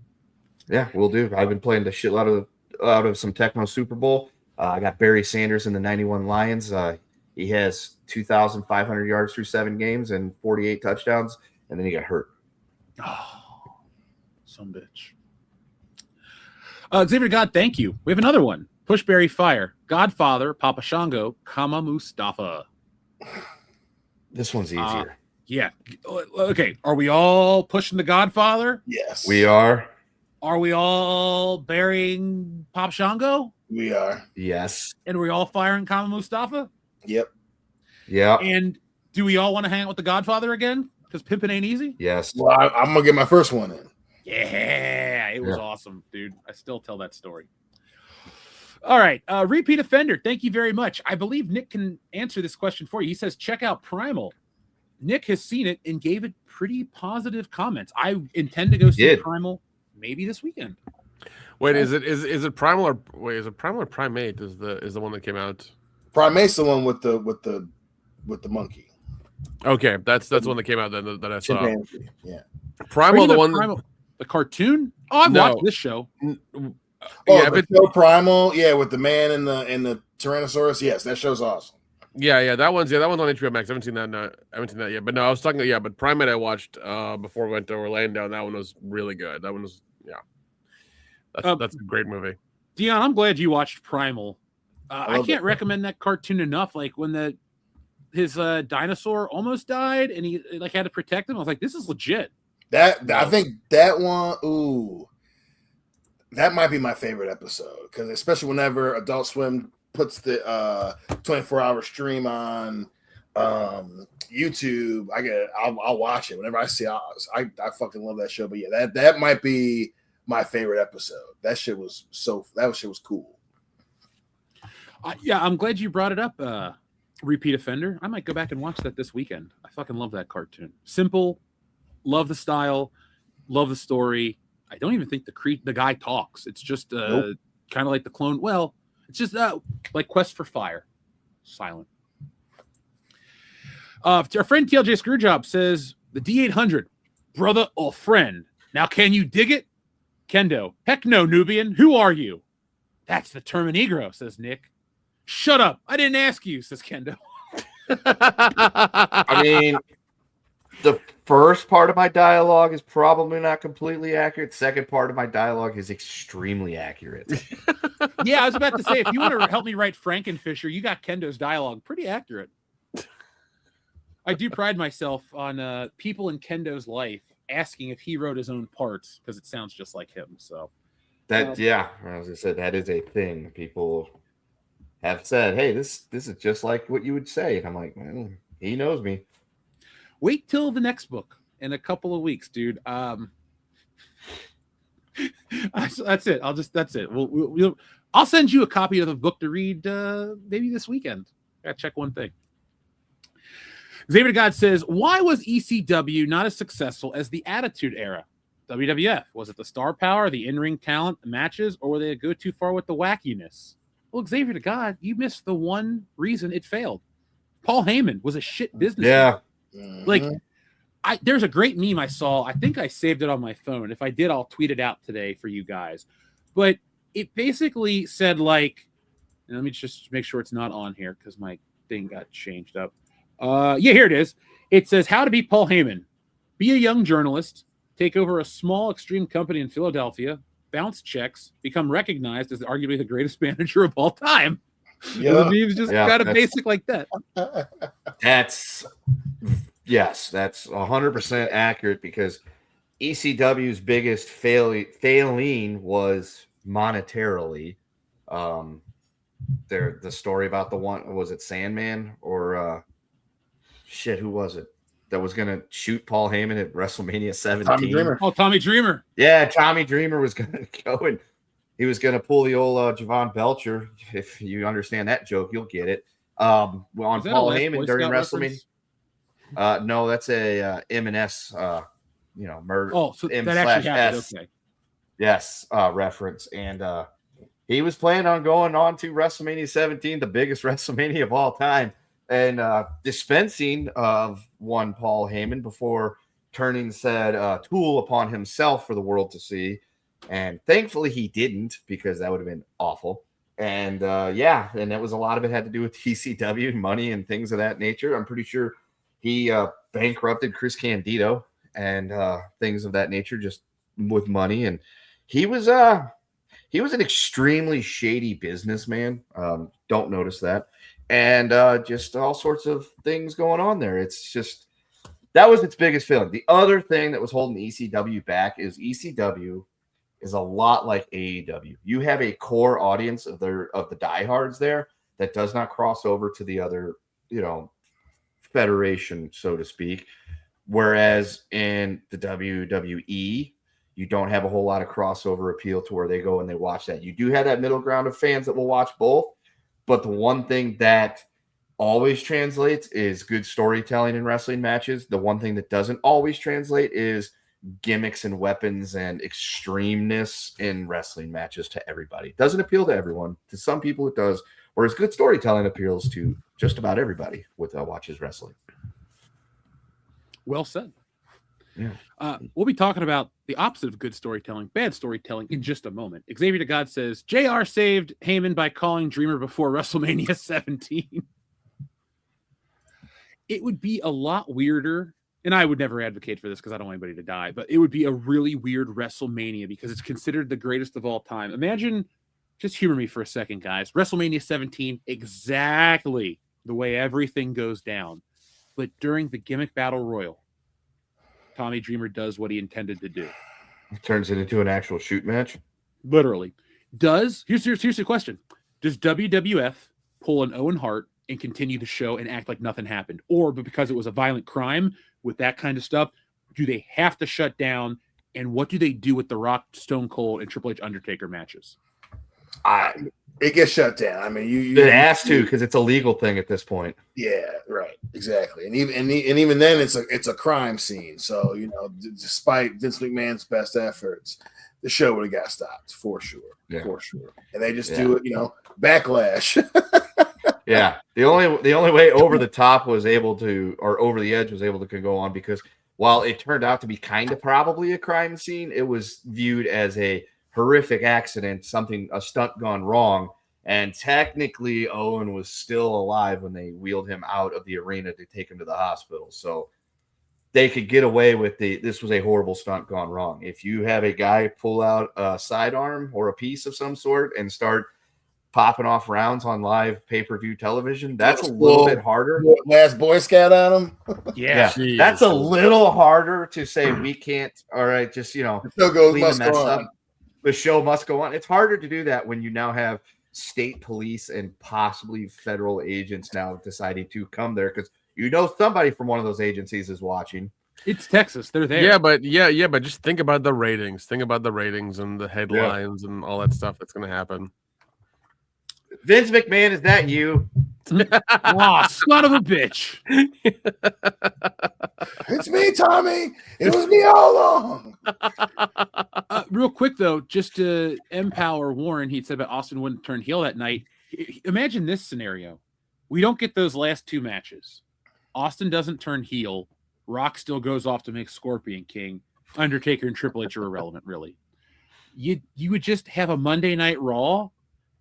[SPEAKER 4] Yeah, we'll do. I've been playing the shit out of some Tecmo Super Bowl. I got Barry Sanders in the 91 Lions. He has 2,500 yards through 7 games and 48 touchdowns, and then he got hurt.
[SPEAKER 2] Oh, some bitch. Xavier God, thank you. We have another one. Pushberry Fire, Godfather, Papa Shango, Kama Mustafa.
[SPEAKER 4] This one's easier.
[SPEAKER 2] Yeah. Okay. Are we all pushing the Godfather?
[SPEAKER 1] Yes.
[SPEAKER 4] We are.
[SPEAKER 2] Are we all burying Papa Shango?
[SPEAKER 1] We are.
[SPEAKER 4] Yes.
[SPEAKER 2] And are we all firing Kama Mustafa?
[SPEAKER 1] Yep.
[SPEAKER 4] Yeah.
[SPEAKER 2] And do we all want to hang out with the Godfather again? Because pimping ain't easy?
[SPEAKER 4] Yes.
[SPEAKER 1] Well, I'm going to get my first one in.
[SPEAKER 2] Yeah. It was awesome, dude. I still tell that story. All right. Repeat offender. Thank you very much. I believe Nick can answer this question for you. He says, check out Primal. Nick has seen it and gave it pretty positive comments. I intend to go see Primal maybe this weekend.
[SPEAKER 3] Wait, is it Primal or Primate is the one that came out?
[SPEAKER 1] Primate's the one with the monkey.
[SPEAKER 3] Okay, that's the one that came out that I saw.
[SPEAKER 1] Yeah.
[SPEAKER 3] Primal, the one
[SPEAKER 2] Primal, the cartoon? Oh, I've watched this show.
[SPEAKER 1] Yeah, but show Primal, with the man and the Tyrannosaurus. Yes, that show's awesome.
[SPEAKER 3] Yeah, that one's on HBO Max. I haven't seen that. No, I haven't seen that yet. But no, I was talking. Yeah, but Primate I watched before we went to Orlando, and that one was really good. That one was that's a great movie.
[SPEAKER 2] Dion, I'm glad you watched Primal. I can't recommend that cartoon enough. Like when his dinosaur almost died, and he like had to protect him. I was like, this is legit.
[SPEAKER 1] I think that one. Ooh, that might be my favorite episode because especially whenever Adult Swim puts the 24-hour stream on YouTube, I'll watch it whenever I see. I fucking love that show. But yeah, that might be my favorite episode. That shit was cool.
[SPEAKER 2] Yeah, I'm glad you brought it up. Repeat offender. I might go back and watch that this weekend. I fucking love that cartoon. Simple, love the style, love the story. I don't even think the guy talks. It's just kind of like the clone. Well, it's just like Quest for Fire, silent. Our friend TLJ Screwjob says the D800, brother or friend. Now, can you dig it? Kendo, heck no, Nubian. Who are you? That's the Terminegro, says Nick. Shut up. I didn't ask you, says Kendo.
[SPEAKER 4] I mean, the first part of my dialogue is probably not completely accurate. Second part of my dialogue is extremely accurate.
[SPEAKER 2] Yeah, I was about to say, if you want to help me write Frankenfisher, you got Kendo's dialogue pretty accurate. I do pride myself on people in Kendo's life asking if he wrote his own parts because it sounds just like him. So
[SPEAKER 4] as I said, that is a thing. People have said, "Hey, this is just like what you would say," and I'm like, well, he knows me.
[SPEAKER 2] Wait till the next book in a couple of weeks, dude. That's it. That's it. I'll send you a copy of the book to read maybe this weekend. Gotta check one thing. Xavier God says, why was ECW not as successful as the Attitude Era? WWF, was it the star power, the in-ring talent, the matches, or were they go too far with the wackiness? Well, Xavier to God, you missed the one reason it failed. Paul Heyman was a shit businessman.
[SPEAKER 4] Yeah.
[SPEAKER 2] Like, there's a great meme I saw. I think I saved it on my phone. If I did, I'll tweet it out today for you guys. But it basically said, like, and let me just make sure it's not on here because my thing got changed up. Yeah, here it is. It says, how to beat Paul Heyman. Be a young journalist, take over a small extreme company in Philadelphia, bounce checks, become recognized as arguably the greatest manager of all time. Yeah. The meme's just kind of basic like that.
[SPEAKER 4] That's 100% accurate because ECW's biggest failing was monetarily. The story about the one, was it Sandman or who was it that was gonna shoot Paul Heyman at WrestleMania 17?
[SPEAKER 1] Tommy Dreamer.
[SPEAKER 2] Oh, Tommy Dreamer.
[SPEAKER 4] Yeah, Tommy Dreamer was gonna go and he was gonna pull the old Javon Belcher. If you understand that joke, you'll get it. On Paul Heyman during WrestleMania. No, that's a M&S, murder.
[SPEAKER 2] Oh, so that actually happened. Okay.
[SPEAKER 4] Yes, reference. And he was planning on going on to WrestleMania 17, the biggest WrestleMania of all time, and dispensing of one Paul Heyman before turning said tool upon himself for the world to see. And thankfully he didn't, because that would have been awful. And and that was a lot of it had to do with TCW and money and things of that nature. I'm pretty sure he bankrupted Chris Candido and things of that nature just with money. And he was an extremely shady businessman. Don't notice that. And just all sorts of things going on there. It's just, that was its biggest failing. The other thing that was holding ECW back is ECW is a lot like AEW. You have a core audience of the diehards there that does not cross over to the other, federation, so to speak. Whereas in the WWE, you don't have a whole lot of crossover appeal to where they go and they watch that. You do have that middle ground of fans that will watch both. But the one thing that always translates is good storytelling in wrestling matches. The one thing that doesn't always translate is gimmicks and weapons and extremeness in wrestling matches to everybody. It doesn't appeal to everyone. To some people it does. Whereas good storytelling appeals to just about everybody with watches wrestling.
[SPEAKER 2] Well said.
[SPEAKER 4] Yeah.
[SPEAKER 2] We'll be talking about the opposite of good storytelling, bad storytelling, in just a moment. Xavier to God says, JR saved Heyman by calling Dreamer before WrestleMania 17. it would be a lot weirder. And I would never advocate for this because I don't want anybody to die, but it would be a really weird WrestleMania because it's considered the greatest of all time. Imagine, just humor me for a second, guys. WrestleMania 17, exactly the way everything goes down. But during the gimmick battle royal, Tommy Dreamer does what he intended to do.
[SPEAKER 4] Turns it into an actual shoot match.
[SPEAKER 2] Literally. Here's the question. Does WWF pull an Owen Hart and continue the show and act like nothing happened? Or because it was a violent crime with that kind of stuff, do they have to shut down? And what do they do with the Rock, Stone Cold, and Triple H Undertaker matches?
[SPEAKER 1] It gets shut down. I mean,
[SPEAKER 4] it has to because it's a legal thing at this point.
[SPEAKER 1] Yeah, right, exactly. And even then, it's a crime scene. So despite Vince McMahon's best efforts, the show would have got stopped for sure.
[SPEAKER 4] Yeah.
[SPEAKER 1] For sure. And they just do it, backlash.
[SPEAKER 4] Yeah, the only way over the top was able to, or over the edge was able to go on, because while it turned out to be kind of probably a crime scene, it was viewed as a horrific accident, a stunt gone wrong, and technically Owen was still alive when they wheeled him out of the arena to take him to the hospital. So they could get away with this was a horrible stunt gone wrong. If you have a guy pull out a sidearm or a piece of some sort and start popping off rounds on live pay-per-view television, that's a little bit harder.
[SPEAKER 1] Last Boy Scout on him.
[SPEAKER 4] Yeah, that's a little harder to say. We can't. All right, just the
[SPEAKER 1] show must go on.
[SPEAKER 4] The show must go on. It's harder to do that when you now have state police and possibly federal agents now deciding to come there, because somebody from one of those agencies is watching.
[SPEAKER 2] It's Texas. They're there.
[SPEAKER 3] Yeah, but just think about the ratings. Think about the ratings and the headlines and all that stuff that's going to happen.
[SPEAKER 4] Vince McMahon, is that you?
[SPEAKER 2] Oh, son of a bitch.
[SPEAKER 1] It's me, Tommy. It was me all along.
[SPEAKER 2] Real quick, though, just to empower Warren, he said about Austin wouldn't turn heel that night. Imagine this scenario. We don't get those last two matches. Austin doesn't turn heel. Rock still goes off to make Scorpion King. Undertaker and Triple H are irrelevant, really. You would just have a Monday Night Raw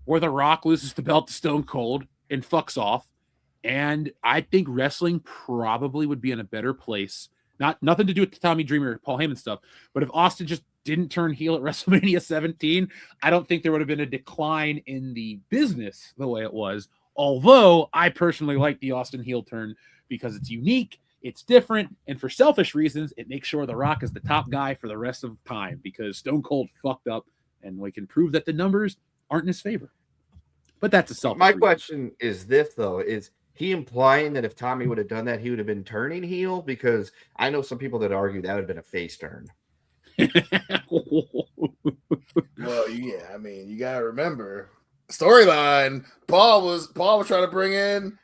[SPEAKER 2] where The Rock loses the belt to Stone Cold and fucks off. And I think wrestling probably would be in a better place. Nothing to do with the Tommy Dreamer, Paul Heyman stuff. But if Austin just didn't turn heel at WrestleMania 17, I don't think there would have been a decline in the business the way it was. Although I personally like the Austin heel turn because it's unique, it's different, and for selfish reasons, it makes sure The Rock is the top guy for the rest of the time because Stone Cold fucked up, and we can prove that the numbers aren't in his favor. But that's a selfish
[SPEAKER 4] My
[SPEAKER 2] reason.
[SPEAKER 4] question is this, though. Is he implying that if Tommy would have done that, he would have been turning heel? Because I know some people that argue that would have been a face turn.
[SPEAKER 1] Well, yeah, I mean, you gotta remember storyline. Paul was trying to bring in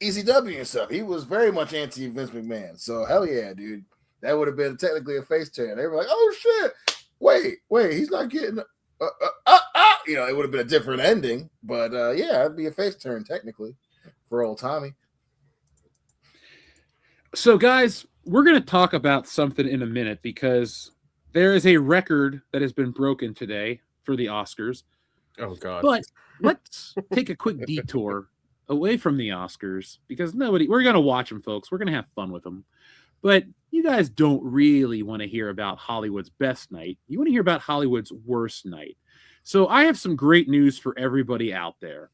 [SPEAKER 1] ECW and stuff. He was very much anti Vince McMahon. So hell yeah, dude, that would have been technically a face turn. They were like, oh shit, wait, he's not getting. It would have been a different ending, but yeah, it'd be a face turn technically for old Tommy.
[SPEAKER 2] So, guys, we're going to talk about something in a minute because there is a record that has been broken today for the Oscars.
[SPEAKER 3] Oh, God.
[SPEAKER 2] But let's take a quick detour away from the Oscars because we're going to watch them, folks. We're going to have fun with them. But you guys don't really want to hear about Hollywood's best night. You want to hear about Hollywood's worst night. So I have some great news for everybody out there.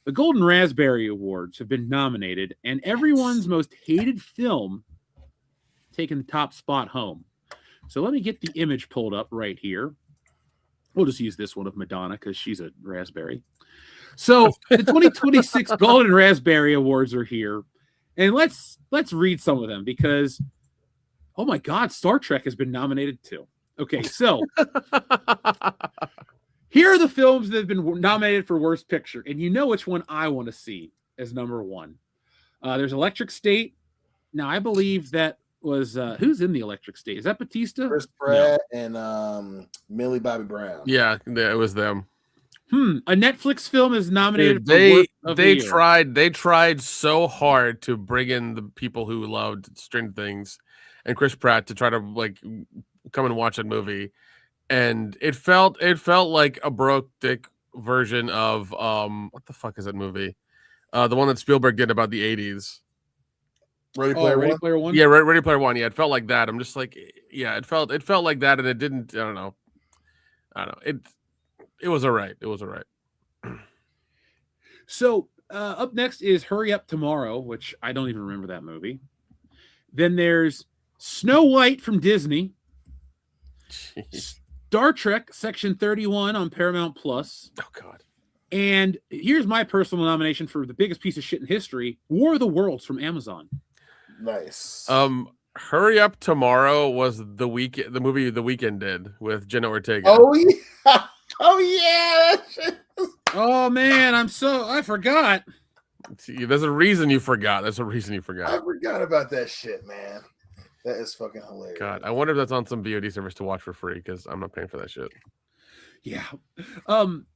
[SPEAKER 2] The Golden Raspberry Awards have been nominated, and everyone's most hated film taking the top spot home. So let me get the image pulled up right here. We'll just use this one of Madonna because she's a raspberry. So the 2026 Golden Raspberry Awards are here. And let's read some of them because, oh my God, Star Trek has been nominated too. Okay, so here are the films that have been nominated for Worst Picture, and you know which one I want to see as number one. There's Electric State. Now, I believe that was who's in the Electric State? Is that Batista?
[SPEAKER 1] Chris Pratt and Millie Bobby Brown.
[SPEAKER 3] Yeah, it was them.
[SPEAKER 2] A Netflix film is nominated.
[SPEAKER 3] Dude, they tried so hard to bring in the people who loved Stranger Things and Chris Pratt to try to like come and watch that movie, and it felt like a broke dick version of what the fuck is that movie? The one that Spielberg did about the 80s.
[SPEAKER 1] Ready Player
[SPEAKER 2] Ready
[SPEAKER 1] One?
[SPEAKER 2] Player One?
[SPEAKER 3] Yeah, Ready Player One. Yeah, it felt like that. I'm just like, yeah, it felt like that, and it didn't. I don't know. It was all right. It was all right.
[SPEAKER 2] So up next is Hurry Up Tomorrow, which I don't even remember that movie. Then there's Snow White from Disney.
[SPEAKER 3] Jeez.
[SPEAKER 2] Star Trek Section 31 on Paramount Plus.
[SPEAKER 3] Oh God.
[SPEAKER 2] And here's my personal nomination for the biggest piece of shit in history: War of the Worlds from Amazon.
[SPEAKER 1] Nice.
[SPEAKER 3] Hurry Up Tomorrow was the movie The Weeknd did with Jenna Ortega.
[SPEAKER 1] Oh yeah. Oh yeah.
[SPEAKER 2] Oh man, I forgot.
[SPEAKER 3] There's a reason you forgot. There's a reason you
[SPEAKER 1] I
[SPEAKER 3] forgot.
[SPEAKER 1] forgot about that shit, man. That is fucking hilarious.
[SPEAKER 3] God, I wonder if that's on some VOD service to watch for free because I'm not paying for that shit.
[SPEAKER 2] Yeah.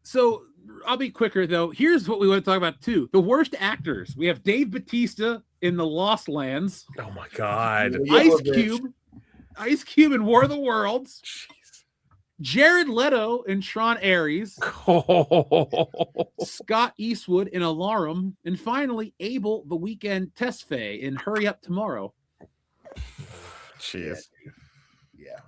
[SPEAKER 2] So I'll be quicker though. Here's what we want to talk about too: the worst actors. We have Dave Bautista in The Lost Lands.
[SPEAKER 3] Oh my God.
[SPEAKER 2] Ice Cube in War of the Worlds.
[SPEAKER 3] Jeez.
[SPEAKER 2] Jared Leto in Tron Ares. Scott Eastwood in Alarum. And finally, Abel the Weekend Tesfaye in Hurry Up Tomorrow.
[SPEAKER 3] Jeez.
[SPEAKER 1] Yeah.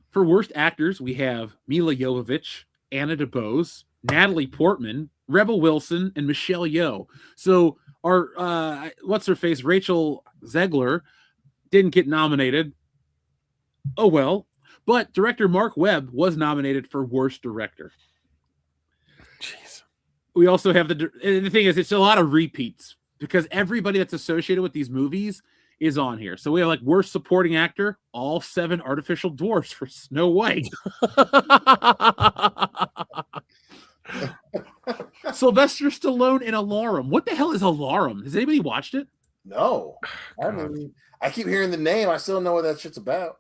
[SPEAKER 2] For worst actors, we have Mila Jovovich, Anna DeBose, Natalie Portman, Rebel Wilson, and Michelle Yeoh. So our what's her face, Rachel Zegler, didn't get nominated. Oh well. But director Mark Webb was nominated for worst director.
[SPEAKER 3] Jeez.
[SPEAKER 2] We also have and the thing is, it's a lot of repeats because everybody that's associated with these movies is on here. So we have like worst supporting actor, all 7 artificial dwarfs for Snow White. Sylvester Stallone in Alarum. What the hell is Alarum? Has anybody watched it?
[SPEAKER 1] No. I keep hearing the name. I still don't know what that shit's about.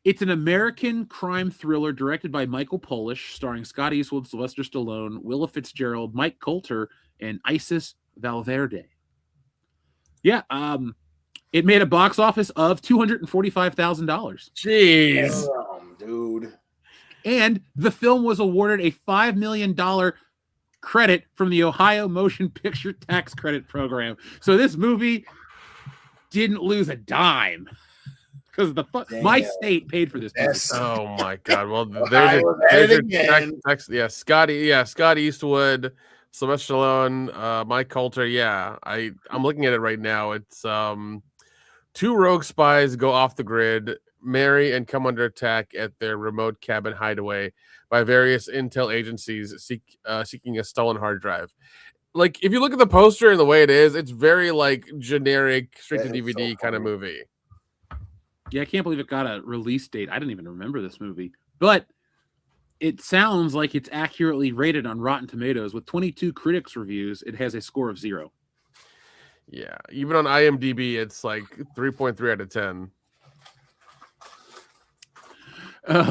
[SPEAKER 2] It's an American crime thriller directed by Michael Polish, starring Scott Eastwood, Sylvester Stallone, Willa Fitzgerald, Mike Coulter, and Isis Valverde. Yeah, it made a box office of $245,000.
[SPEAKER 3] Jeez.
[SPEAKER 1] Dude.
[SPEAKER 2] And the film was awarded a $5 million credit from the Ohio Motion Picture Tax Credit Program. So this movie didn't lose a dime. Because my state paid for this movie.
[SPEAKER 3] Oh my God! Well, there's Scott Eastwood, Sylvester Stallone, Mike Coulter. Yeah, I'm looking at it right now. It's 2 rogue spies go off the grid, marry, and come under attack at their remote cabin hideaway by various intel agencies seeking a stolen hard drive. Like, if you look at the poster and the way it is, it's very like generic, straight to DVD kind of movie.
[SPEAKER 2] Yeah, I can't believe it got a release date. I didn't even remember this movie. But it sounds like it's accurately rated on Rotten Tomatoes. With 22 critics reviews, it has a score of 0.
[SPEAKER 3] Yeah, even on IMDb, it's like 3.3 out of 10.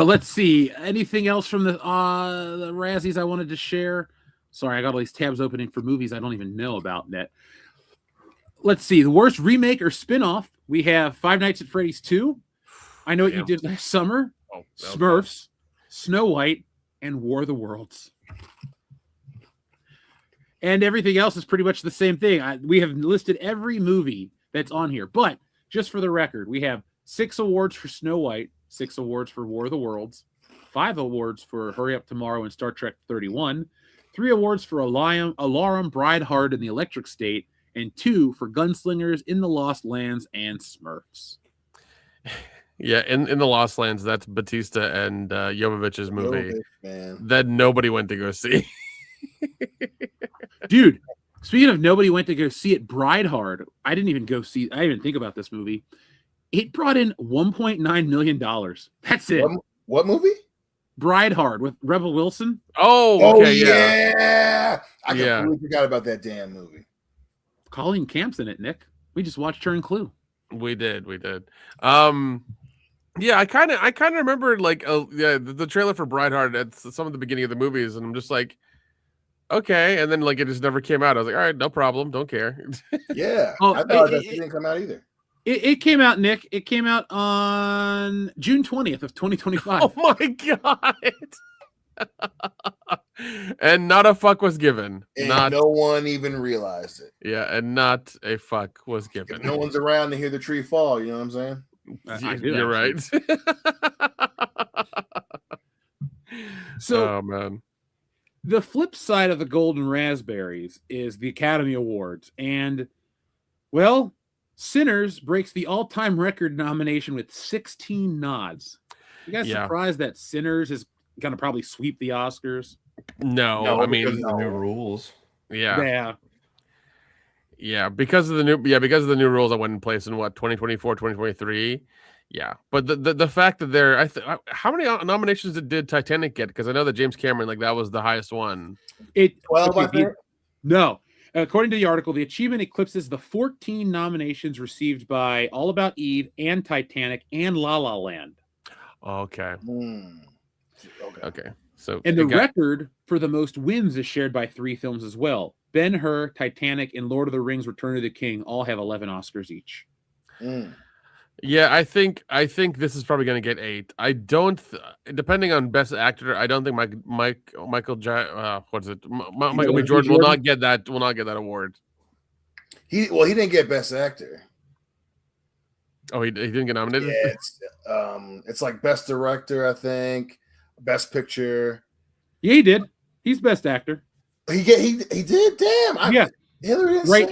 [SPEAKER 2] Let's see. Anything else from the Razzies I wanted to share? Sorry, I got all these tabs opening for movies I don't even know about yet. Let's see. The worst remake or spinoff. We have Five Nights at Freddy's 2. I Know What You Did Last Summer. Smurfs, Snow White, and War of the Worlds. And everything else is pretty much the same thing. We have listed every movie that's on here. But just for the record, we have 6 awards for Snow White, 6 awards for War of the Worlds, 5 awards for Hurry Up Tomorrow and Star Trek 31, 3 awards for Alarum, Bride Hard, and the Electric State, and 2 for Gunslingers, In the Lost Lands, and Smurfs.
[SPEAKER 3] Yeah, in the Lost Lands, that's Batista and Jovovich's movie
[SPEAKER 1] man.
[SPEAKER 3] That nobody went to go see.
[SPEAKER 2] Dude, speaking of nobody went to go see it, Bride Hard. I didn't even think about this movie. It brought in $1.9 million. That's it.
[SPEAKER 1] What movie?
[SPEAKER 2] Bride Hard with Rebel Wilson.
[SPEAKER 3] Oh, okay,
[SPEAKER 1] yeah. I completely forgot about that damn movie.
[SPEAKER 2] Colleen Camp's in it, Nick. We just watched her in Clue.
[SPEAKER 3] We did. Yeah, I kind of remembered like the trailer for Bride Hard at some of the beginning of the movies, and I'm just like, okay, and then like it just never came out. I was like, all right, no problem, don't care.
[SPEAKER 1] Yeah, I thought that didn't come out either.
[SPEAKER 2] It came out, Nick. It came out on June 20th of 2025.
[SPEAKER 3] Oh my God. And not a fuck was given.
[SPEAKER 1] And
[SPEAKER 3] Not
[SPEAKER 1] no one even realized it.
[SPEAKER 3] Yeah, and not a fuck was given.
[SPEAKER 1] If no one's around to hear the tree fall, you know what I'm saying?
[SPEAKER 2] I do,
[SPEAKER 3] You're
[SPEAKER 2] actually.
[SPEAKER 3] right.
[SPEAKER 2] So,
[SPEAKER 3] oh man.
[SPEAKER 2] The flip side of the Golden Raspberries is the Academy Awards. And, well, Sinners breaks the all-time record nomination with 16 nods. You guys surprised that Sinners is going to probably sweep the Oscars?
[SPEAKER 3] No, I mean,
[SPEAKER 4] because of the new rules.
[SPEAKER 3] Yeah. Yeah, because of the new rules that went in place in 2024, 2023. Yeah, but the fact that they're how many nominations did Titanic get? Because I know that James Cameron, that was the highest one.
[SPEAKER 1] 12, I think.
[SPEAKER 2] No. According to the article, the achievement eclipses the 14 nominations received by All About Eve and Titanic and La La Land.
[SPEAKER 3] Okay. Okay. So
[SPEAKER 2] and the record for the most wins is shared by 3 films as well. Ben-Hur, Titanic, and Lord of the Rings: Return of the King all have 11 Oscars each.
[SPEAKER 3] Yeah, I think this is probably going to get 8. I don't, depending on Best Actor, I don't think Michael B. Jordan will not get that award.
[SPEAKER 1] He didn't get Best Actor.
[SPEAKER 3] Oh, he didn't get nominated.
[SPEAKER 1] Yeah, it's like Best Director, I think, Best Picture.
[SPEAKER 2] Yeah, he did. He's Best Actor.
[SPEAKER 1] He did. Damn.
[SPEAKER 2] Yeah.
[SPEAKER 1] Right.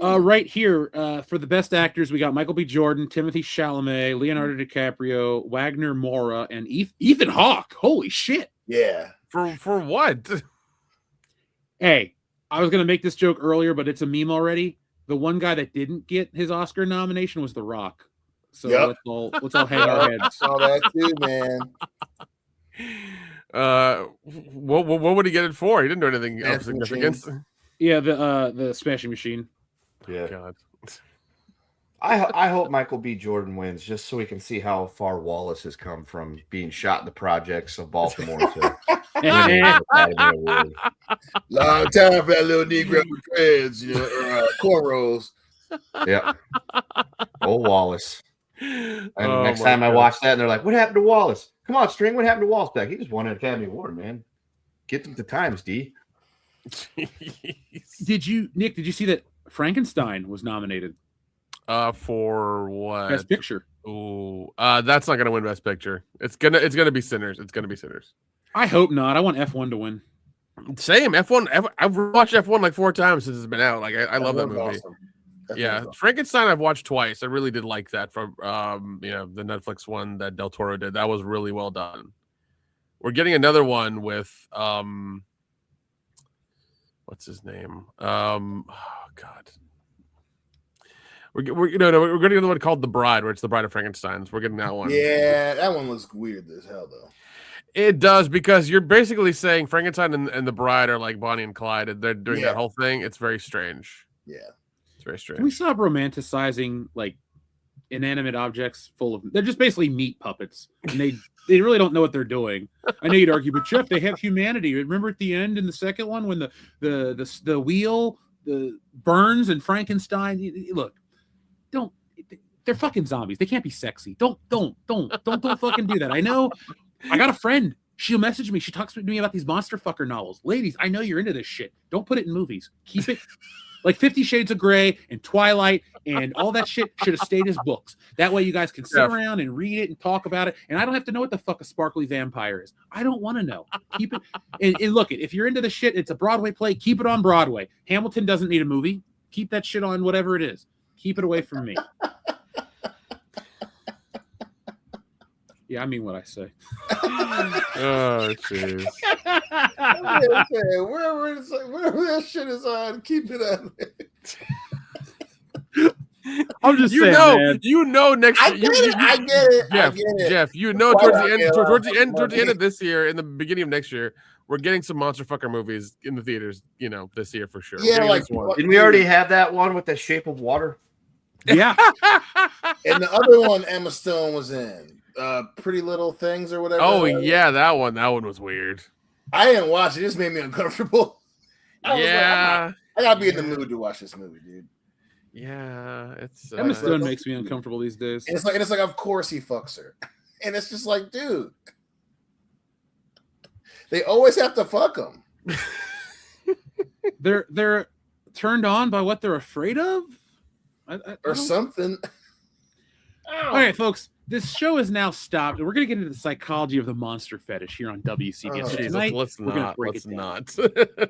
[SPEAKER 2] Right here for the best actors, we got Michael B. Jordan, Timothée Chalamet, Leonardo DiCaprio, Wagner Moura, and Ethan Hawke. Holy shit!
[SPEAKER 1] Yeah.
[SPEAKER 3] For what?
[SPEAKER 2] Hey, I was gonna make this joke earlier, but it's a meme already. The one guy that didn't get his Oscar nomination was The Rock. So let's all hang our heads.
[SPEAKER 1] Saw that too, man.
[SPEAKER 3] What would he get it for? He didn't do anything of significance.
[SPEAKER 2] Yeah, the Smashing Machine.
[SPEAKER 4] Yeah.
[SPEAKER 3] God.
[SPEAKER 4] I hope Michael B. Jordan wins just so we can see how far Wallace has come from being shot in the projects of Baltimore to winning the Academy Award.
[SPEAKER 1] Long time for that little Negro with dreads, cornrows.
[SPEAKER 4] Yep. Oh, Wallace. And next time I watch that, and they're like, "What happened to Wallace? Come on, String. What happened to Wallace back? He just won an Academy Award, man. Get them to times, D."
[SPEAKER 2] Did you see that Frankenstein was nominated?
[SPEAKER 3] For what?
[SPEAKER 2] Best Picture.
[SPEAKER 3] Ooh, that's not gonna win Best Picture. It's gonna be Sinners. It's gonna be Sinners.
[SPEAKER 2] I hope not. I want F1 to win.
[SPEAKER 3] Same F1. I've watched F1 like 4 times since it's been out. Like I love that movie.
[SPEAKER 1] Awesome.
[SPEAKER 3] Yeah, Frankenstein I've watched twice. I really did like that from the Netflix one that Del Toro did. That was really well done. We're getting another one with what's his name? Oh God. We're getting another one called The Bride, where it's the Bride of Frankenstein's. We're getting that one.
[SPEAKER 1] Yeah, that one looks weird as hell though.
[SPEAKER 3] It does, because you're basically saying Frankenstein and the Bride are like Bonnie and Clyde, and they're doing that whole thing. It's very strange.
[SPEAKER 1] Yeah.
[SPEAKER 3] It's very strange.
[SPEAKER 2] Can we stop romanticizing like inanimate objects full of? They're just basically meat puppets, and they really don't know what they're doing. I know you'd argue, but Jeff, they have humanity. Remember at the end in the second one when the wheel burns and Frankenstein. Look, don't. They're fucking zombies. They can't be sexy. Don't fucking do that. I know. I got a friend. She'll message me. She talks to me about these monster fucker novels. Ladies, I know you're into this shit. Don't put it in movies. Keep it like 50 Shades of Grey and Twilight and all that shit should have stayed as books. That way you guys can sit around and read it and talk about it. And I don't have to know what the fuck a sparkly vampire is. I don't want to know. Keep it. And look, if you're into the shit, it's a Broadway play. Keep it on Broadway. Hamilton doesn't need a movie. Keep that shit on whatever it is. Keep it away from me. Yeah, I mean what I say.
[SPEAKER 3] Oh, jeez.
[SPEAKER 1] Wherever that shit is on, keep it on.
[SPEAKER 2] I'm just saying, man.
[SPEAKER 3] Next
[SPEAKER 1] I get it.
[SPEAKER 3] Jeff, towards the end of this year, in the beginning of next year, we're getting some monster fucker movies in the theaters, this year for sure.
[SPEAKER 1] Yeah, like
[SPEAKER 4] didn't we already have that one with The Shape of Water?
[SPEAKER 2] Yeah.
[SPEAKER 1] And the other one Emma Stone was in. Pretty Little Things or whatever.
[SPEAKER 3] Oh yeah, that one was weird.
[SPEAKER 1] I didn't watch it. It just made me uncomfortable. I gotta be in the mood to watch this movie, dude.
[SPEAKER 3] Yeah, it's
[SPEAKER 2] Emma Stone makes me uncomfortable these days.
[SPEAKER 1] And it's like of course he fucks her, and it's just like, dude. They always have to fuck them.
[SPEAKER 2] They're turned on by what they're afraid of,
[SPEAKER 1] Or something.
[SPEAKER 2] All right, folks. This show is now stopped, and we're going to get into the psychology of the monster fetish here on WCB. So tonight,
[SPEAKER 3] let's
[SPEAKER 2] we're
[SPEAKER 3] not.
[SPEAKER 2] break
[SPEAKER 3] Let's
[SPEAKER 2] it down.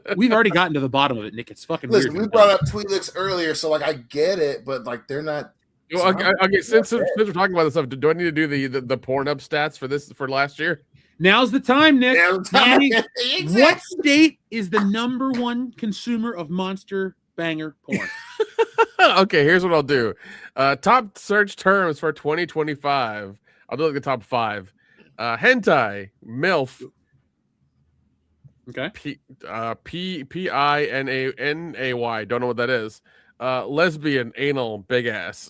[SPEAKER 3] not.
[SPEAKER 2] We've already gotten to the bottom of it, Nick. It's fucking
[SPEAKER 1] Listen,
[SPEAKER 2] weird.
[SPEAKER 1] we brought up Twi'leks earlier, so like I get it, but like they're not.
[SPEAKER 3] Well, okay, since we're talking about this stuff, do I need to do the Pornhub stats for last year?
[SPEAKER 2] Now's the time, Nick.
[SPEAKER 1] Exactly.
[SPEAKER 2] What state is the #1 consumer of monster banger porn?
[SPEAKER 3] Okay, here's what I'll do. Top search terms for 2025. I'll do like the top 5. Hentai, MILF.
[SPEAKER 2] Okay.
[SPEAKER 3] P-I-N-A-N-A-Y. Don't know what that is. Lesbian, anal, big ass.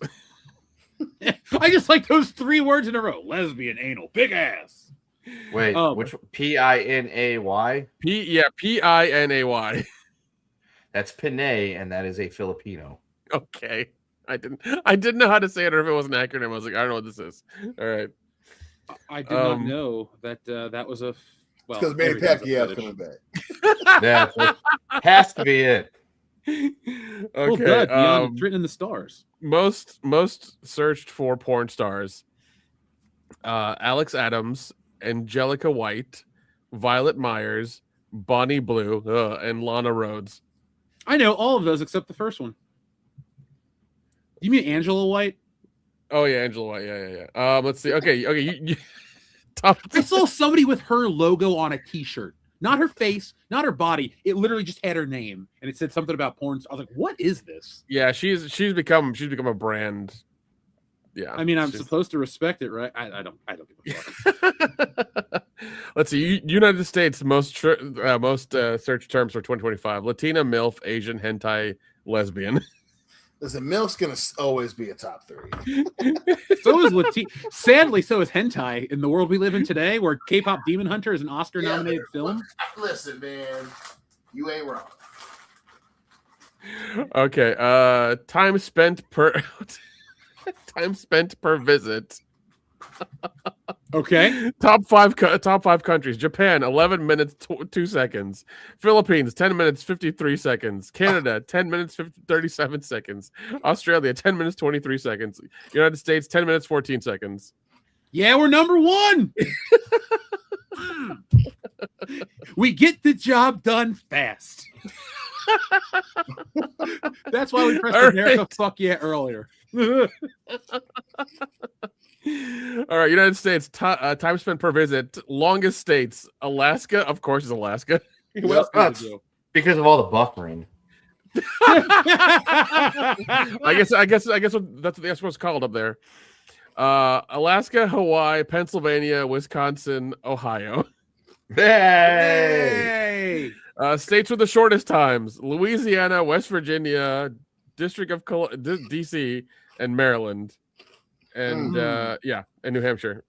[SPEAKER 2] I just like those 3 words in a row. Lesbian, anal, big ass.
[SPEAKER 4] Wait, which P-I-N-A-Y?
[SPEAKER 3] P-I-N-A-Y.
[SPEAKER 4] That's Pinay, and that is a Filipino.
[SPEAKER 3] Okay. I didn't know how to say it or if it was an acronym. I was like, I don't know what this is. All right.
[SPEAKER 2] I did not know that that was a
[SPEAKER 1] because Manny Pacquiao's coming back.
[SPEAKER 4] Yeah, has to be it.
[SPEAKER 3] Okay.
[SPEAKER 2] Well, good. It's written in the stars.
[SPEAKER 3] Most searched for porn stars: Alex Adams, Angelica White, Violet Myers, Bonnie Blue, and Lana Rhodes.
[SPEAKER 2] I know all of those except the first one. You mean Angela White?
[SPEAKER 3] Oh yeah, Angela White. Yeah. Let's see. Okay. You top.
[SPEAKER 2] I saw somebody with her logo on a T-shirt. Not her face, not her body. It literally just had her name, and it said something about porn. I was like, "What is this?"
[SPEAKER 3] Yeah, she's become a brand. Yeah.
[SPEAKER 2] I mean, I'm supposed to respect it, right? I don't give a fuck.
[SPEAKER 3] Let's see. United States most search terms for 2025: Latina, MILF, Asian, hentai, lesbian.
[SPEAKER 1] Listen, MILF's gonna always be a top 3.
[SPEAKER 2] So is Latina. Sadly, so is hentai in the world we live in today, where K-pop Demon Hunter is an Oscar-nominated film.
[SPEAKER 1] Listen, man, you ain't wrong.
[SPEAKER 3] Okay. Time spent per visit.
[SPEAKER 2] Okay.
[SPEAKER 3] Top five countries: Japan, 11 minutes 2 seconds; Philippines, 10 minutes 53 seconds; Canada, 10 minutes 37 seconds; Australia, 10 minutes 23 seconds; United States, 10 minutes 14 seconds.
[SPEAKER 2] Yeah, we're #1. We get the job done fast. That's why we pressed America fuck yeah earlier.
[SPEAKER 3] All right, United States, time spent per visit. Longest states: Alaska, of course, is Alaska.
[SPEAKER 2] What else can we do?
[SPEAKER 4] Because of all the buffering.
[SPEAKER 3] I guess that's what it's called up there. Alaska, Hawaii, Pennsylvania, Wisconsin, Ohio.
[SPEAKER 4] Hey!
[SPEAKER 3] States with the shortest times: Louisiana, West Virginia, District of DC, and Maryland. And and New Hampshire.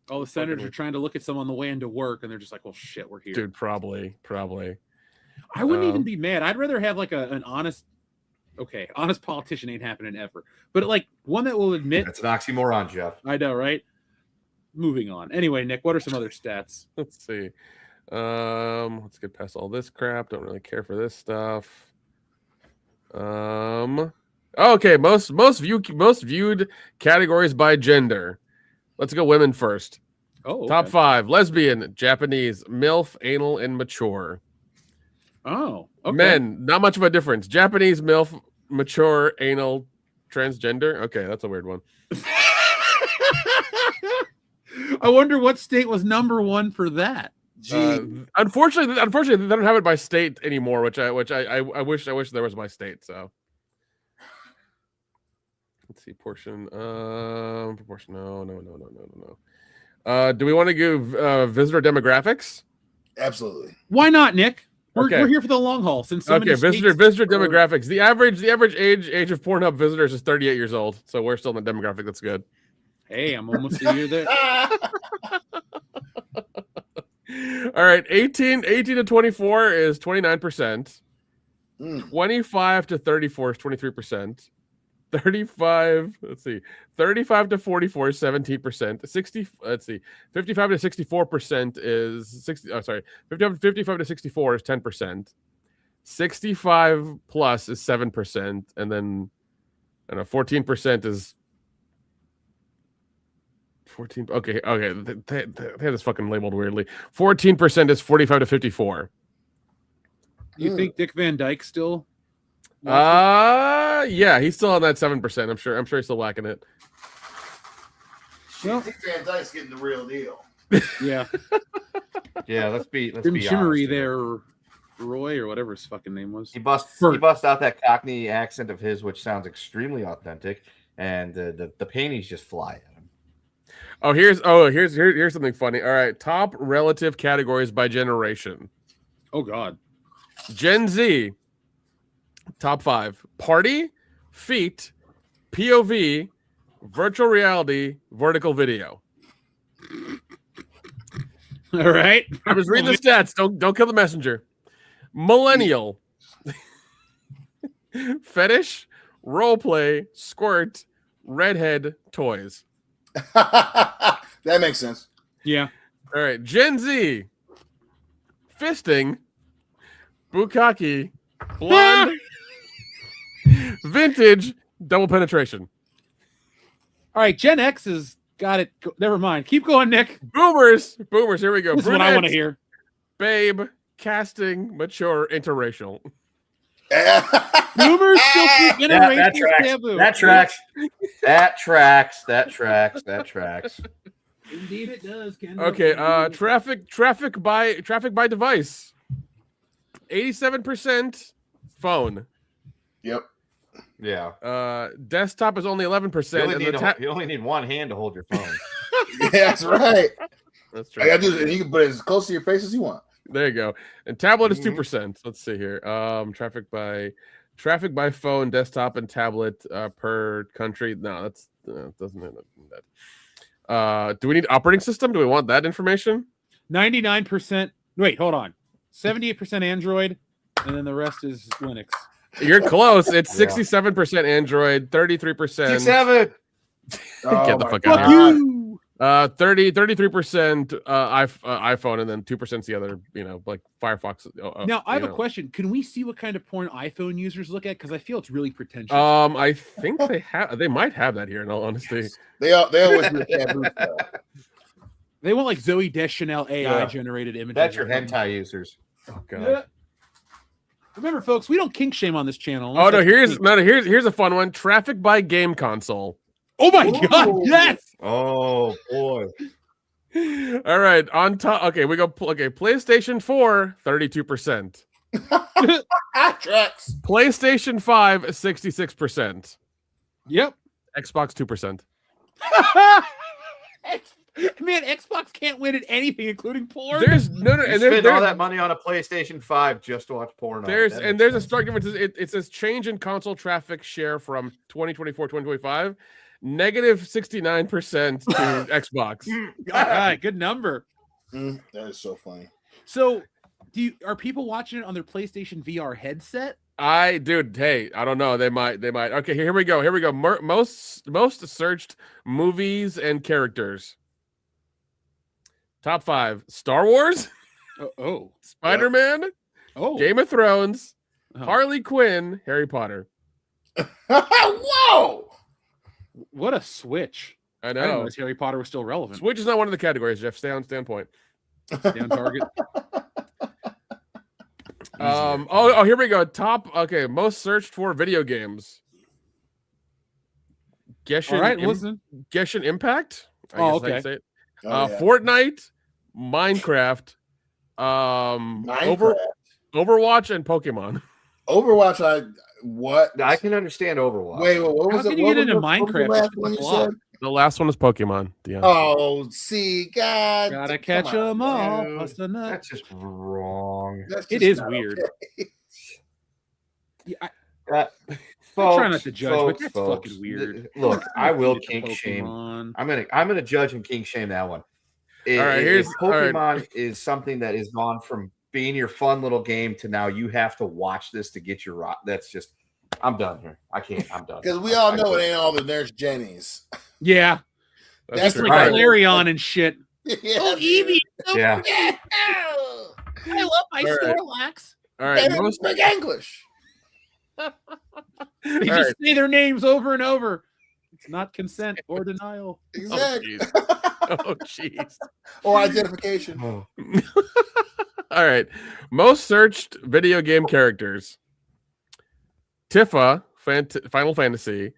[SPEAKER 2] All the senators are trying to look at someone on the way into work, and they're just like, "Well, shit, we're here."
[SPEAKER 3] Dude, probably.
[SPEAKER 2] I wouldn't even be mad. I'd rather have like an honest politician ain't happening ever, but like one that will admit
[SPEAKER 4] that's an oxymoron, Jeff.
[SPEAKER 2] I know, right? Moving on. Anyway, Nick, what are some other stats?
[SPEAKER 3] Let's see. Let's get past all this crap. Don't really care for this stuff. Okay, most viewed categories by gender. Let's go women first.
[SPEAKER 2] Oh, okay.
[SPEAKER 3] Top 5: lesbian, Japanese, MILF, anal, and mature.
[SPEAKER 2] Oh, okay.
[SPEAKER 3] Men, not much of a difference. Japanese, MILF, mature, anal, transgender. Okay, that's a weird one.
[SPEAKER 2] I wonder what state was #1 for that.
[SPEAKER 3] Unfortunately, they don't have it by state anymore, which I wish there was by state. So. Let's see, portion. Proportion. No. Do we want to give visitor demographics?
[SPEAKER 1] Absolutely.
[SPEAKER 2] Why not, Nick? We're here for the long haul. Since
[SPEAKER 3] visitor demographics. The average age of Pornhub visitors is 38 years old, so we're still in the demographic. That's good.
[SPEAKER 2] Hey, I'm almost a year there.
[SPEAKER 3] All right, 18 to 24 is 29%. 25 to 34 is 23%. 35. Let's see. 35 to 44 is 17%. 60. Let's see. 55 to 64% is 60. Oh, sorry. 55 to 64 is 10%. 65 plus is 7%, and then 14% is 14. Okay. They have this fucking labeled weirdly. 14% is 45 to 54.
[SPEAKER 2] You think Dick Van Dyke still?
[SPEAKER 3] Yeah, he's still on that 7%. I'm sure he's still whacking it.
[SPEAKER 1] Well, Dick Van Dyke's getting the real deal.
[SPEAKER 2] Yeah.
[SPEAKER 4] Yeah, let's be
[SPEAKER 2] Shimmery
[SPEAKER 4] honest.
[SPEAKER 2] there, Roy, or whatever his fucking name was.
[SPEAKER 4] He busts out that Cockney accent of his, which sounds extremely authentic, and the paintings just fly at him.
[SPEAKER 3] Here's something funny. All right, top relative categories by generation.
[SPEAKER 2] Oh God.
[SPEAKER 3] Gen Z, top 5: party, feet, POV, virtual reality, vertical video.
[SPEAKER 2] All right.
[SPEAKER 3] I was reading the stats. Don't kill the messenger. Millennial, fetish, role play, squirt, redhead, toys.
[SPEAKER 1] That makes sense.
[SPEAKER 2] Yeah.
[SPEAKER 3] All right, Gen Z, fisting, bukkake, blonde, vintage, double penetration.
[SPEAKER 2] All right, Gen X has got it. Never mind. Keep going, Nick.
[SPEAKER 3] Boomers. Here we go.
[SPEAKER 2] This is what I want to hear.
[SPEAKER 3] Babe, casting, mature, interracial.
[SPEAKER 2] Boomers still keep generations taboo.
[SPEAKER 4] That tracks.
[SPEAKER 2] Indeed, it does. Kendall.
[SPEAKER 3] Okay. Traffic by device. 87% phone.
[SPEAKER 1] Yep.
[SPEAKER 4] Yeah.
[SPEAKER 3] Desktop is only 11%.
[SPEAKER 4] You only need one hand to hold your phone.
[SPEAKER 1] Yeah, that's right.
[SPEAKER 3] That's true.
[SPEAKER 1] I gotta do it. You can put it as close to your face as you want.
[SPEAKER 3] There you go. And tablet is 2%. Let's see here. Traffic by phone, desktop, and tablet per country. No, that's doesn't end up that. Do we need operating system? Do we want that information?
[SPEAKER 2] 99%. Wait, hold on. 78% Android, and then the rest is Linux.
[SPEAKER 3] You're close. It's 67% Android, 33%.
[SPEAKER 4] 67.
[SPEAKER 3] Get the fuck out of here. 33% iPhone, and then 2% the other, like Firefox.
[SPEAKER 2] Now I have a question. Can we see what kind of porn iPhone users look at? Because I feel it's really pretentious.
[SPEAKER 3] I think they might have that here, in all honesty.
[SPEAKER 1] Yes. They always do taboo stuff.
[SPEAKER 2] They want like Zoe Deschanel AI generated images.
[SPEAKER 4] That's your hentai users.
[SPEAKER 3] Oh god.
[SPEAKER 2] Yeah. Remember, folks, we don't kink shame on this channel.
[SPEAKER 3] Oh no, here's a fun one. Traffic by game console.
[SPEAKER 2] Oh my god, yes!
[SPEAKER 4] Oh boy.
[SPEAKER 3] All right, on top. Okay, we go. Okay, PlayStation 4, 32%.
[SPEAKER 1] Tracks.
[SPEAKER 3] PlayStation 5, 66%.
[SPEAKER 2] Yep.
[SPEAKER 3] Xbox 2%.
[SPEAKER 2] Man, Xbox can't win at anything, including porn.
[SPEAKER 3] There's no,
[SPEAKER 4] You
[SPEAKER 3] and
[SPEAKER 4] spend
[SPEAKER 3] there's
[SPEAKER 4] all that money on a PlayStation 5 just to watch porn.
[SPEAKER 3] there's a stark difference. It says change in console traffic share from 2024 2025. Negative 69% to Xbox.
[SPEAKER 2] All right, good number.
[SPEAKER 1] That is so funny.
[SPEAKER 2] So, are people watching it on their PlayStation VR headset?
[SPEAKER 3] Dude, hey, I don't know. They might. Okay, here we go. Most searched movies and characters. Top 5: Star Wars, Spider-Man, Game of Thrones, Harley Quinn, Harry Potter.
[SPEAKER 1] Whoa!
[SPEAKER 2] What a switch!
[SPEAKER 3] I
[SPEAKER 2] I didn't
[SPEAKER 3] know.
[SPEAKER 2] realize Harry Potter was still relevant.
[SPEAKER 3] Switch is not one of the categories, Jeff. Stay on standpoint.
[SPEAKER 2] Stay on target.
[SPEAKER 3] Here we go. Most searched for video games.
[SPEAKER 2] All right, listen.
[SPEAKER 3] Genshin Impact. I guess
[SPEAKER 2] okay.
[SPEAKER 3] I can say it.
[SPEAKER 1] Oh, yeah.
[SPEAKER 3] Fortnite, Minecraft, Overwatch, and Pokemon.
[SPEAKER 1] Overwatch,
[SPEAKER 4] I can understand Overwatch.
[SPEAKER 1] Wait, what was
[SPEAKER 2] How
[SPEAKER 1] it?
[SPEAKER 2] can you
[SPEAKER 1] What
[SPEAKER 2] get
[SPEAKER 1] was
[SPEAKER 2] into
[SPEAKER 1] the- what was the
[SPEAKER 2] Minecraft?
[SPEAKER 1] last
[SPEAKER 2] It's
[SPEAKER 1] one you
[SPEAKER 2] just a
[SPEAKER 1] said?
[SPEAKER 3] The last one is Pokemon. Yeah.
[SPEAKER 1] Oh, see, God.
[SPEAKER 2] Gotta catch
[SPEAKER 1] come on,
[SPEAKER 2] them all.
[SPEAKER 1] dude.
[SPEAKER 2] Bust a nut.
[SPEAKER 4] That's just wrong.
[SPEAKER 1] That's
[SPEAKER 2] It
[SPEAKER 1] just
[SPEAKER 2] is
[SPEAKER 1] not
[SPEAKER 2] weird.
[SPEAKER 1] okay.
[SPEAKER 2] Yeah,
[SPEAKER 4] I
[SPEAKER 2] try not to judge, but that's fucking weird.
[SPEAKER 4] Look, I will
[SPEAKER 2] Get the
[SPEAKER 4] kink shame.
[SPEAKER 2] Pokemon.
[SPEAKER 4] I'm gonna judge and kink shame that one.
[SPEAKER 3] All right,
[SPEAKER 4] If Pokemon is something that is gone from being your fun little game to now you have to watch this to get your rock. That's just I'm done here. I can't. I'm done.
[SPEAKER 1] Because we all know it ain't all the Nurse Jennies.
[SPEAKER 2] Yeah.
[SPEAKER 1] That's
[SPEAKER 2] like
[SPEAKER 1] right.
[SPEAKER 2] Flareon and shit.
[SPEAKER 1] Yeah,
[SPEAKER 2] Oh, Evie. So
[SPEAKER 4] Yeah.
[SPEAKER 2] I love my
[SPEAKER 3] All right.
[SPEAKER 2] Snorlax.
[SPEAKER 3] All right,
[SPEAKER 1] They
[SPEAKER 3] most
[SPEAKER 1] speak English.
[SPEAKER 2] They just say their names over and over. It's not consent or denial.
[SPEAKER 1] Exactly.
[SPEAKER 3] Oh jeez.
[SPEAKER 1] Or identification.
[SPEAKER 4] Oh.
[SPEAKER 3] All right, most searched video game characters: Tifa, Final Fantasy,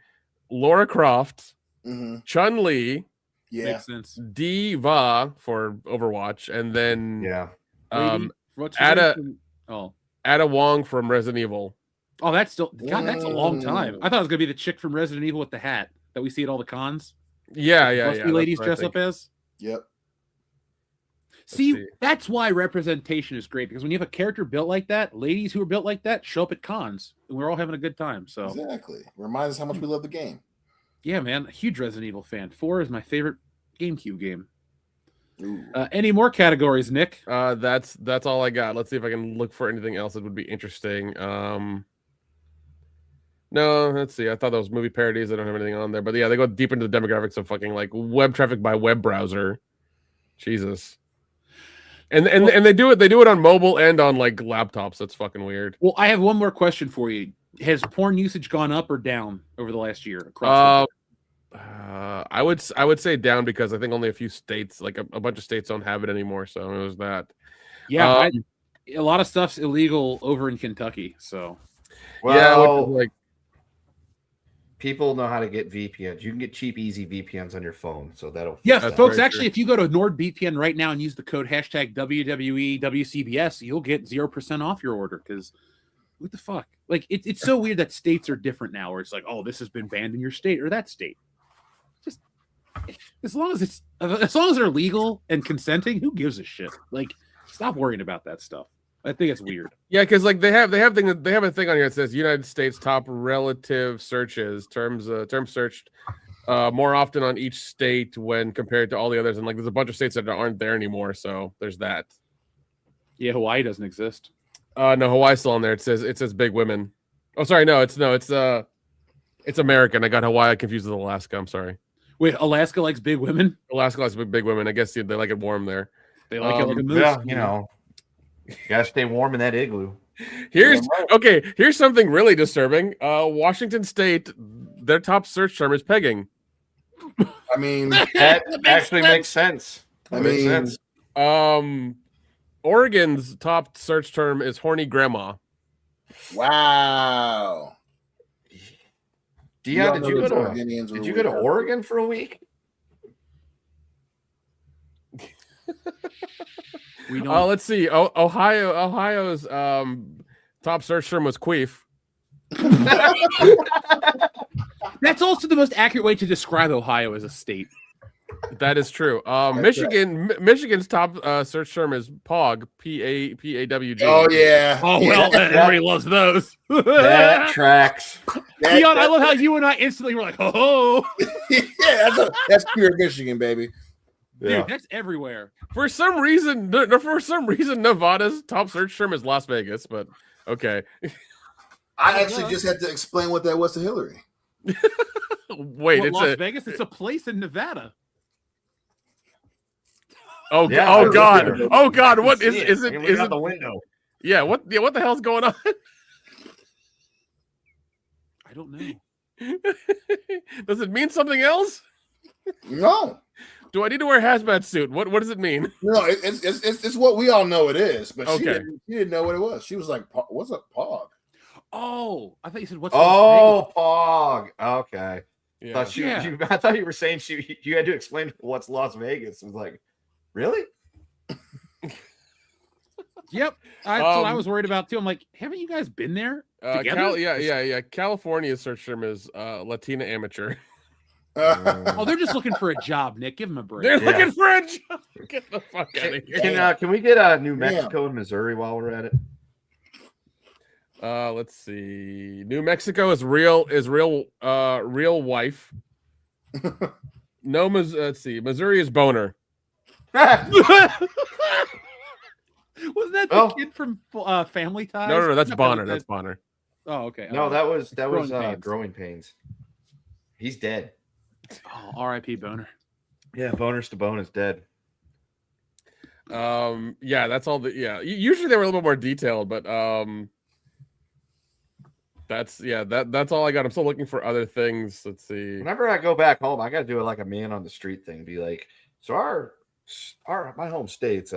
[SPEAKER 3] Lara Croft,
[SPEAKER 1] Mm-hmm.
[SPEAKER 3] Chun-Li,
[SPEAKER 1] Yeah.
[SPEAKER 2] Makes sense.
[SPEAKER 3] Diva for Overwatch, and then
[SPEAKER 4] Yeah.
[SPEAKER 2] What's
[SPEAKER 3] Ada-
[SPEAKER 2] her name? Oh.
[SPEAKER 3] Ada Wong from Resident Evil.
[SPEAKER 2] Oh, that's still God, that's a long time. I thought it was gonna be the chick from Resident Evil with the hat that we see at all the cons.
[SPEAKER 3] Yeah,
[SPEAKER 2] Busty
[SPEAKER 3] that's
[SPEAKER 2] ladies
[SPEAKER 3] what I
[SPEAKER 2] dress
[SPEAKER 3] think.
[SPEAKER 2] up as.
[SPEAKER 1] Yep.
[SPEAKER 2] See, that's why representation is great, because when you have a character built like that, ladies who are built like that show up at cons, and we're all having a good time. So
[SPEAKER 1] Exactly. Reminds us how much we love the game.
[SPEAKER 2] yeah, man, a huge Resident Evil fan. 4 is my favorite GameCube game.
[SPEAKER 1] Ooh.
[SPEAKER 2] Any more categories, Nick?
[SPEAKER 3] That's all I got. Let's see if I can look for anything else that would be interesting. No, let's see. I thought those movie parodies. I don't have anything on there, but yeah, they go deep into the demographics of fucking like web traffic by web browser. Jesus. And they do it on mobile and on like laptops. That's fucking weird.
[SPEAKER 2] Well, I have one more question for you. Has porn usage gone up or down over the last year across the board?
[SPEAKER 3] I would say down, because I think only a few states, like a bunch of states, don't have it anymore. So it was that.
[SPEAKER 2] Yeah, a lot of stuff's illegal over in Kentucky. So
[SPEAKER 4] Well,
[SPEAKER 3] yeah, which is like,
[SPEAKER 4] people know how to get VPNs. You can get cheap, easy VPNs on your phone, so that'll.
[SPEAKER 2] yeah,
[SPEAKER 4] fix that.
[SPEAKER 2] folks.
[SPEAKER 3] Very
[SPEAKER 2] Actually, if you go to NordVPN right now and use the code hashtag WWE WCBS, you'll get 0% off your order. Because what the fuck? Like it's so weird that states are different now. Where it's like, oh, this has been banned in your state or that state. Just as long as they're legal and consenting, who gives a shit? Like, stop worrying about that stuff. I think it's weird.
[SPEAKER 3] yeah, because like they have a thing on here that says United States top relative searches, terms searched more often on each state when compared to all the others, and like there's a bunch of states that aren't there anymore. So there's that.
[SPEAKER 2] Yeah, Hawaii doesn't exist.
[SPEAKER 3] No, Hawaii's still on there. It says big women. Oh, sorry, no, it's American. I got Hawaii confused with Alaska. I'm sorry.
[SPEAKER 2] Wait, Alaska likes big women?
[SPEAKER 3] Alaska likes big women. I guess they like it warm there.
[SPEAKER 2] They like it like a moose.
[SPEAKER 4] Yeah, you know, you gotta stay warm in that igloo.
[SPEAKER 3] Here's something really disturbing. Washington State, their top search term is pegging.
[SPEAKER 1] I mean,
[SPEAKER 4] That actually makes sense.
[SPEAKER 1] I
[SPEAKER 4] That makes
[SPEAKER 1] mean,
[SPEAKER 4] sense.
[SPEAKER 3] Oregon's top search term is horny grandma.
[SPEAKER 1] wow.
[SPEAKER 4] Dion, did you go to
[SPEAKER 1] Oregonians
[SPEAKER 4] Oregon for a week?
[SPEAKER 2] We don't.
[SPEAKER 3] Let's see. Ohio's top search term was queef.
[SPEAKER 2] That's also the most accurate way to describe Ohio as a state.
[SPEAKER 3] That is true. Michigan's top search term is POG, PAWG.
[SPEAKER 1] Oh yeah.
[SPEAKER 2] Oh well, everybody loves those.
[SPEAKER 4] That tracks.
[SPEAKER 2] Leon, I love how you and I instantly were like, "Oh,
[SPEAKER 1] Yeah, that's pure Michigan, baby.
[SPEAKER 2] dude, that's everywhere."
[SPEAKER 3] For some reason, Nevada's top search term is Las Vegas, but okay.
[SPEAKER 1] I actually just had to explain what that was to Hillary.
[SPEAKER 3] Wait,
[SPEAKER 2] What,
[SPEAKER 3] it's
[SPEAKER 2] Las Vegas? It's a place in Nevada.
[SPEAKER 3] oh
[SPEAKER 4] Yeah,
[SPEAKER 3] god, oh god, what
[SPEAKER 4] You
[SPEAKER 3] is
[SPEAKER 4] can see
[SPEAKER 3] is
[SPEAKER 4] it.
[SPEAKER 3] it?
[SPEAKER 4] You're looking
[SPEAKER 3] Is
[SPEAKER 4] out
[SPEAKER 3] it?
[SPEAKER 4] the window?
[SPEAKER 3] Yeah, what the hell's going on?
[SPEAKER 2] I don't know.
[SPEAKER 3] Does it mean something else?
[SPEAKER 1] No,
[SPEAKER 3] Do I need to wear a hazmat suit? What does it mean?
[SPEAKER 1] no, it's what we all know it is. But
[SPEAKER 3] Okay.
[SPEAKER 1] she didn't know what it was. She was like, "What's a pog?"
[SPEAKER 2] Oh, I thought you said what's
[SPEAKER 4] Oh, Pog. Okay.
[SPEAKER 3] Yeah.
[SPEAKER 4] I thought you were saying you had to explain what's Las Vegas. I was like, really?
[SPEAKER 2] Yep, that's what I was worried about too. I'm like, haven't you guys been there together?
[SPEAKER 3] Yeah. California's search term is Latina amateur.
[SPEAKER 2] Oh, they're just looking for a job, Nick. Give them a break.
[SPEAKER 3] They're looking for a job. Get the fuck out of here.
[SPEAKER 4] Can we get New Mexico and Missouri while we're at it?
[SPEAKER 3] Let's see. New Mexico is real wife. No, let's see. Missouri is boner.
[SPEAKER 2] Wasn't that the kid from Family Ties?
[SPEAKER 3] No, that's
[SPEAKER 2] Not
[SPEAKER 3] Bonner.
[SPEAKER 2] Family
[SPEAKER 3] That's Bonner.
[SPEAKER 2] Oh, okay.
[SPEAKER 4] No, that was
[SPEAKER 2] Growing
[SPEAKER 4] Growing Pains. He's dead.
[SPEAKER 2] Oh, R.I.P. Boner.
[SPEAKER 4] Yeah, Boners to Bone is dead.
[SPEAKER 3] Yeah, that's all usually they were a little bit more detailed, but that's all I got. I'm still looking for other things. Let's see.
[SPEAKER 4] Whenever I go back home, I got to do it like a man on the street thing. Be like, so my home state's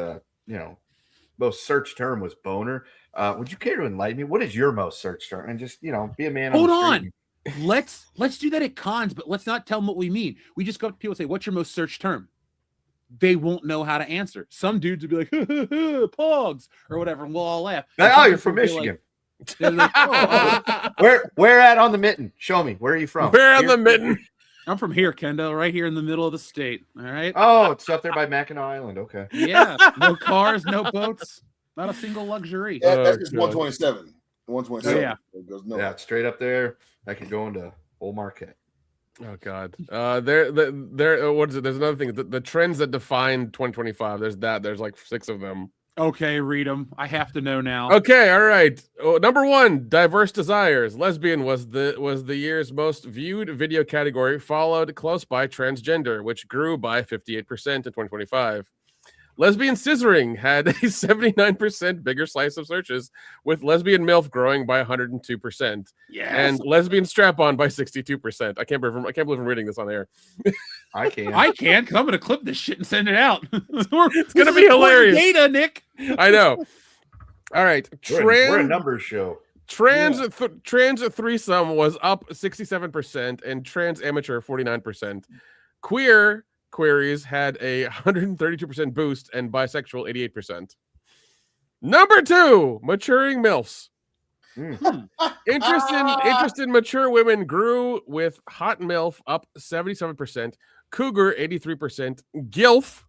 [SPEAKER 4] most search term was boner. Would you care to enlighten me? What is your most search term? And just be a man.
[SPEAKER 2] Hold
[SPEAKER 4] on the
[SPEAKER 2] on. Let's do that at cons, but let's not tell them what we mean. We just go up to people and say, "What's your most search term?" They won't know how to answer. Some dudes would be like, "Pogs" or whatever, and we'll all laugh.
[SPEAKER 4] Oh, you're from Michigan.
[SPEAKER 2] Like,
[SPEAKER 4] where at on the mitten? Show me. Where are you from?
[SPEAKER 3] Where on the mitten?
[SPEAKER 2] I'm from here, Kendall, right here in the middle of the state. All right.
[SPEAKER 4] Oh, it's up there by Mackinac Island. Okay.
[SPEAKER 2] Yeah. No cars, no boats, not a single luxury.
[SPEAKER 1] Yeah, that's just 127. 127.
[SPEAKER 2] Oh, yeah.
[SPEAKER 1] It goes no.
[SPEAKER 4] Yeah, straight up there. I could go into Old Marquette.
[SPEAKER 3] Oh God. There. What is it? There's another thing. The trends that define 2025. There's like 6 of them.
[SPEAKER 2] Okay, read them. I have to know now.
[SPEAKER 3] Okay, all right. Number 1, diverse desires. Lesbian was the year's most viewed video category, followed close by transgender, which grew by 58% in 2025. Lesbian scissoring had a 79% bigger slice of searches, with lesbian MILF growing by 102%.
[SPEAKER 2] Yes.
[SPEAKER 3] And lesbian strap-on by 62%. I can't believe I'm reading this on air.
[SPEAKER 4] I can.
[SPEAKER 2] I can, because I'm going to clip this shit and send it out. It's
[SPEAKER 3] going to be hilarious.
[SPEAKER 2] Data, Nick.
[SPEAKER 3] I know. All right.
[SPEAKER 4] We're a numbers show.
[SPEAKER 3] Trans threesome was up 67% and trans amateur 49%. Queer queries had a 132% boost and bisexual 88%. Number 2, maturing MILFs. Interest in mature women grew, with hot MILF up 77%, cougar 83%, GILF,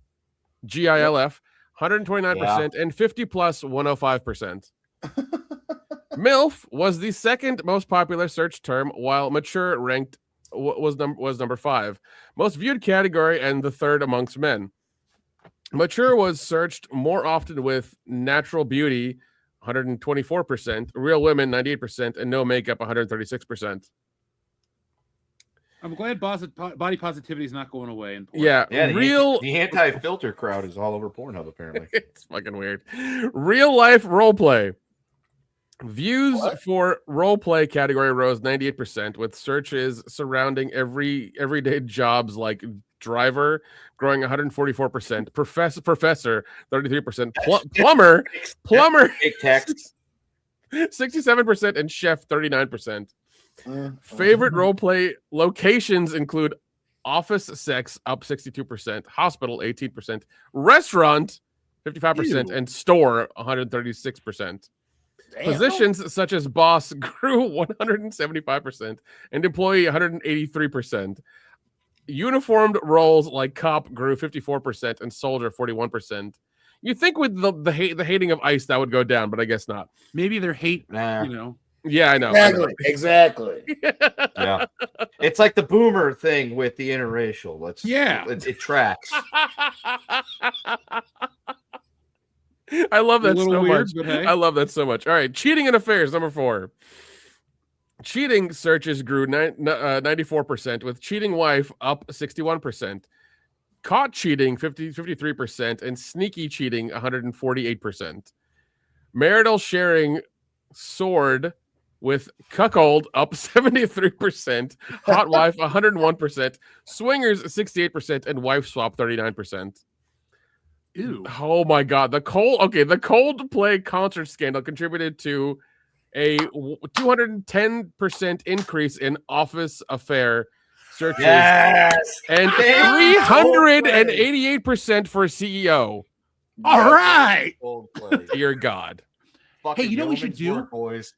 [SPEAKER 3] GILF 129%, and 50 plus 105%. MILF was the second most popular search term, while mature ranked was number 5, most viewed category, and the third amongst men. Mature was searched more often, with natural beauty 124%, real women 98%, and no makeup 136%.
[SPEAKER 2] I'm glad body positivity is not going away.
[SPEAKER 3] Yeah,
[SPEAKER 4] the anti-filter crowd is all over Pornhub, apparently.
[SPEAKER 3] It's fucking weird. Real life role play. Views for role play category rose 98%, with searches surrounding everyday jobs like driver growing 144%, professor 33%, plumber 67%, and chef 39%. Favorite role play locations include office sex up 62%, hospital 18%, restaurant 55%, and store 136%. Damn. Positions such as boss grew 175% and employee 183%. Uniformed roles like cop grew 54% and soldier 41%. You think with the hating of ICE that would go down, but I guess not.
[SPEAKER 2] Maybe their hate, Yeah,
[SPEAKER 3] I know.
[SPEAKER 1] Exactly.
[SPEAKER 4] Yeah. It's like the boomer thing with the interracial. It tracks.
[SPEAKER 3] I love that so
[SPEAKER 2] weird,
[SPEAKER 3] much.
[SPEAKER 2] But hey.
[SPEAKER 3] I love that so much. All right, cheating in affairs, number 4. Cheating searches grew 94%, with cheating wife up 61%. Caught cheating 53%, and sneaky cheating 148%. Marital sharing soared, with cuckold up 73%, hot wife 101%, swingers 68%, and wife swap 39%.
[SPEAKER 2] Ew.
[SPEAKER 3] Oh my God. The Coldplay concert scandal contributed to a 210% increase in office affair searches, and 388% for CEO.
[SPEAKER 2] All right.
[SPEAKER 3] Dear God.
[SPEAKER 2] Hey, you know what we should do?
[SPEAKER 4] Boys.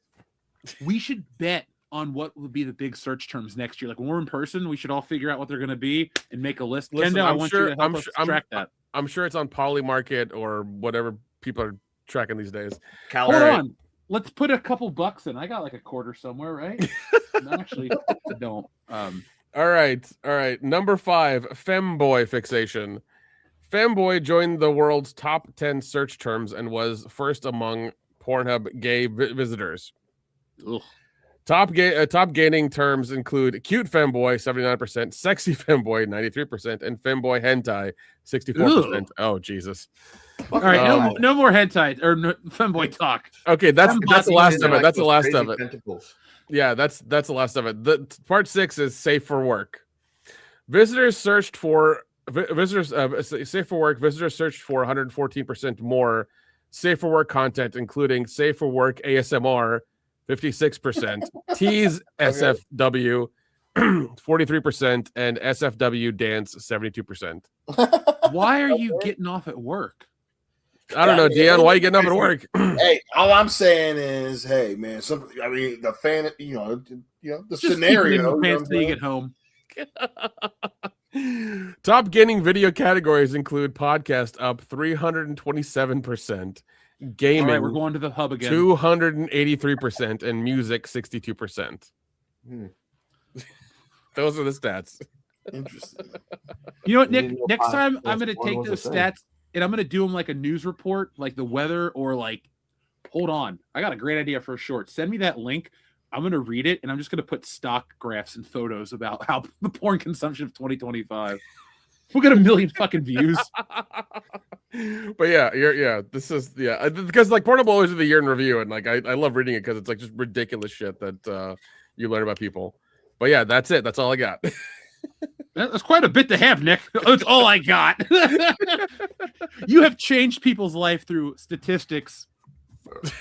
[SPEAKER 2] We should bet on what would be the big search terms next year. Like when we're in person, we should all figure out what they're going to be and make a list.
[SPEAKER 3] Listen,
[SPEAKER 2] Kendall, I want you to help us track that.
[SPEAKER 3] I'm sure it's on Poly Market or whatever people are tracking these days.
[SPEAKER 2] Hold on. Let's put a couple bucks in. I got like a quarter somewhere, right? No, actually, I don't.
[SPEAKER 3] All right. Number 5, femboy fixation. Femboy joined the world's top 10 search terms and was first among Pornhub gay visitors.
[SPEAKER 2] Ugh.
[SPEAKER 3] Top gaining terms include cute femboy 79%, sexy femboy 93%, and femboy hentai 64%. Oh Jesus!
[SPEAKER 2] All right, no more hentai or femboy talk.
[SPEAKER 3] Okay, that's the last of it. That's the last of it.
[SPEAKER 4] Tentacles.
[SPEAKER 3] Yeah, that's the last of it. The part 6 is safe for work. Visitors searched for safe for work. Visitors searched for 114% more safe for work content, including safe for work ASMR 56%, tease SFW 43%, and SFW dance 72%.
[SPEAKER 2] Why are you getting off at work?
[SPEAKER 3] I don't know, Dion. Why are you getting off at work?
[SPEAKER 1] Hey, all I'm saying is, hey, man. The fan, the
[SPEAKER 2] Just
[SPEAKER 1] scenario.
[SPEAKER 2] keep it in your pants till you get home.
[SPEAKER 3] Top gaining video categories include podcast up 327%, gaming.
[SPEAKER 2] All right, we're going to the hub again.
[SPEAKER 3] 283%, and music 62%. Those are the stats.
[SPEAKER 1] Interesting.
[SPEAKER 2] You know what, Nick? Next time I'm going to take those stats and I'm going to do them like a news report, like the weather, or like, hold on, I got a great idea for a short. Send me that link. I'm going to read it, and I'm just going to put stock graphs and photos about how the porn consumption of 2025. We'll get 1 million fucking views.
[SPEAKER 3] But this is because like Pornable always do the year in review, and like I love reading it because it's like just ridiculous shit that you learn about people. But yeah, that's it. That's all I got.
[SPEAKER 2] That's quite a bit to have, Nick. That's all I got. You have changed people's life through statistics.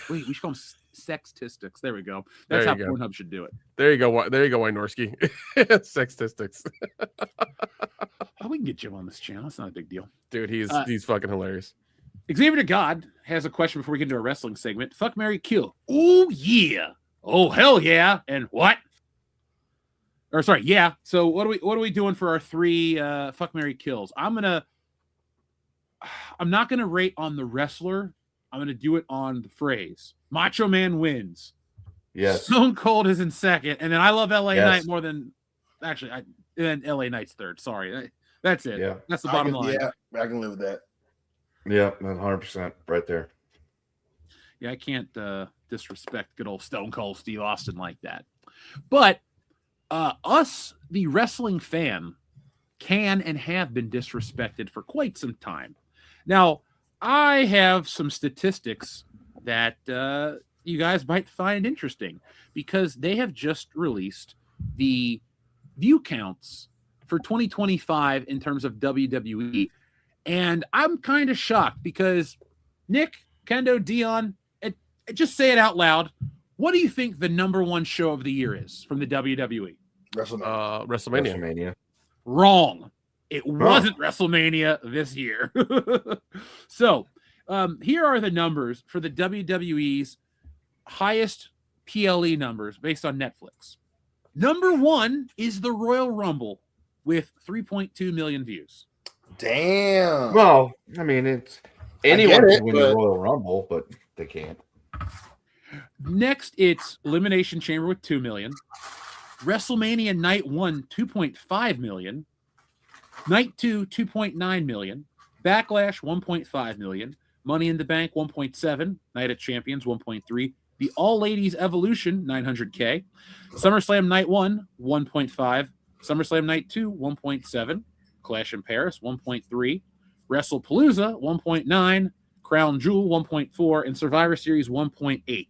[SPEAKER 2] Wait, we should call them sextistics. There we go. That's how Pornhub should do it.
[SPEAKER 3] There you go, Wynorski. Sextistics.
[SPEAKER 2] We can get Jim on this channel. It's not a big deal.
[SPEAKER 3] Dude, he's fucking hilarious.
[SPEAKER 2] Xavier to God has a question before we get into a wrestling segment. Fuck, marry, kill. Oh, yeah. Oh, hell yeah. And what? Or sorry, yeah. So what are we doing for our 3 fuck, marry, kills? I'm not gonna rate on the wrestler. I'm gonna do it on the phrase. Macho Man wins.
[SPEAKER 4] Yes.
[SPEAKER 2] Stone Cold is in second, and then I love LA Knight more than and then LA Knight's third. Sorry, that's it.
[SPEAKER 4] Yeah,
[SPEAKER 2] that's the bottom line.
[SPEAKER 1] Yeah, I can live with that.
[SPEAKER 4] Yeah, 100% right there.
[SPEAKER 2] Yeah, I can't disrespect good old Stone Cold Steve Austin like that. But us, the wrestling fan, can and have been disrespected for quite some time. Now, I have some statistics that you guys might find interesting because they have just released the view counts for 2025 in terms of WWE. And I'm kind of shocked because Nick, Kendo, Dion, just say it out loud. What do you think the #1 show of the year is from the WWE?
[SPEAKER 3] WrestleMania.
[SPEAKER 2] Wrong. It wasn't WrestleMania this year. So here are the numbers for the WWE's highest PLE numbers based on Netflix. #1 is the Royal Rumble with 3.2 million views.
[SPEAKER 1] Damn.
[SPEAKER 4] Well, I mean, anyone can win the Royal Rumble, but they can't.
[SPEAKER 2] Next, it's Elimination Chamber with 2 million. WrestleMania Night 1, 2.5 million. Night 2, 2.9 million. Backlash, 1.5 million. Money in the Bank, 1.7. Night of Champions, 1.3. The All Ladies Evolution, 900K. SummerSlam Night 1, 1.5. SummerSlam Night 2, 1.7. Clash in Paris, 1.3. WrestlePalooza, 1.9. Crown Jewel, 1.4. And Survivor Series, 1.8.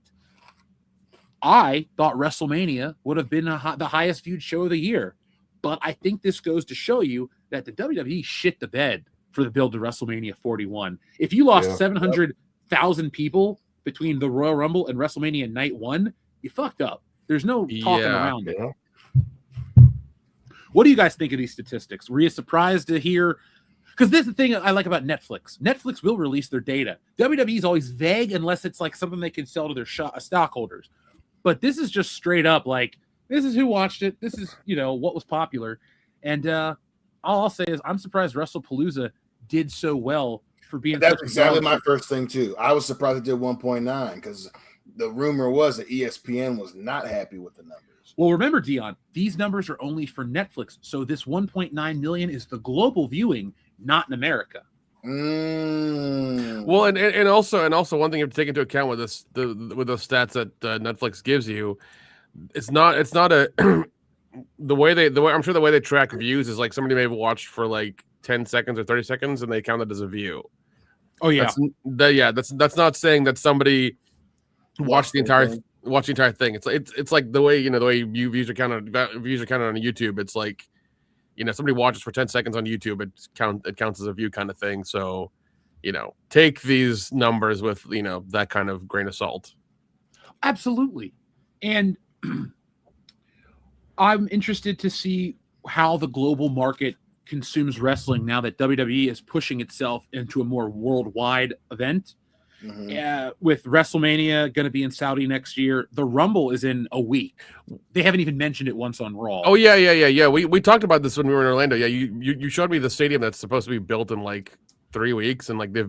[SPEAKER 2] I thought WrestleMania would have been the highest viewed show of the year. But I think this goes to show you that the WWE shit the bed for the build to WrestleMania 41. If you lost 700,000 people between the Royal Rumble and WrestleMania Night 1, you fucked up. There's no talking around it. What do you guys think of these statistics? Were you surprised to hear? Because this is the thing I like about Netflix. Netflix will release their data. WWE is always vague unless it's like something they can sell to their stockholders. But this is just straight up like, this is who watched it. This is, what was popular. And all I'll say is I'm surprised WrestlePalooza did so well for being.
[SPEAKER 1] That's exactly my first thing, too. I was surprised it did 1.9 because the rumor was that ESPN was not happy with the numbers.
[SPEAKER 2] Well, remember, Dion, these numbers are only for Netflix. So this 1.9 million is the global viewing, not in America.
[SPEAKER 3] Well, and also one thing you have to take into account with this, with those stats that Netflix gives you, it's not a the way I'm sure the way they track views is like somebody may have watched for like 10 seconds or 30 seconds and they count it as a view.
[SPEAKER 2] Oh yeah.
[SPEAKER 3] That's not saying that somebody watched the entire thing. It's like the way views are counted on YouTube. It's like, somebody watches for 10 seconds on YouTube, it counts as a view kind of thing. So, take these numbers with, that kind of grain of salt.
[SPEAKER 2] Absolutely. And I'm interested to see how the global market consumes wrestling now that WWE is pushing itself into a more worldwide event. With WrestleMania going to be in Saudi next year, the Rumble is in a week. They haven't even mentioned it once on Raw.
[SPEAKER 3] Oh yeah. We talked about this when we were in Orlando. Yeah, you showed me the stadium that's supposed to be built in like 3 weeks, and like they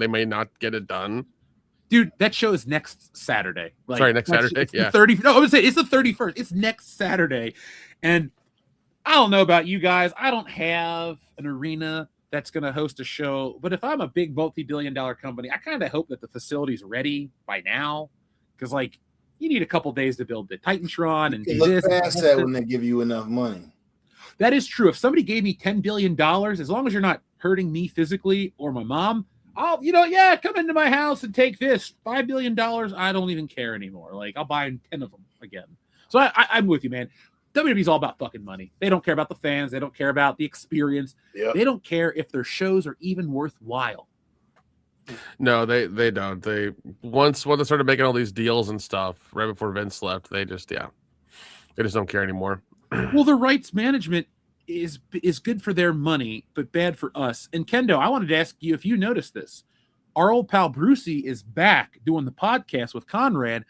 [SPEAKER 3] may not get it done.
[SPEAKER 2] Dude, that show is next Saturday.
[SPEAKER 3] Next Saturday.
[SPEAKER 2] Yeah. I would say it's the 31st. It's next Saturday. And I don't know about you guys. I don't have an arena that's going to host a show. But if I'm a big multi-billion-dollar company, I kind of hope that the facility's ready by now. Because, you need a couple days to build the Titantron and do
[SPEAKER 1] look
[SPEAKER 2] this.
[SPEAKER 1] Past that when they give you enough money.
[SPEAKER 2] That is true. If somebody gave me $10 billion, as long as you're not hurting me physically or my mom, I'll, come into my house and take this $5 billion. I don't even care anymore. I'll buy 10 of them again. So I'm with you, man. WWE's all about fucking money. They don't care about the fans. They don't care about the experience. Yep. They don't care if their shows are even worthwhile.
[SPEAKER 3] No, they don't. Once they started making all these deals and stuff right before Vince left, they just don't care anymore.
[SPEAKER 2] Well, the rights management is good for their money, but bad for us. And Kendo, I wanted to ask you if you noticed this. Our old pal Brucey is back doing the podcast with Conrad,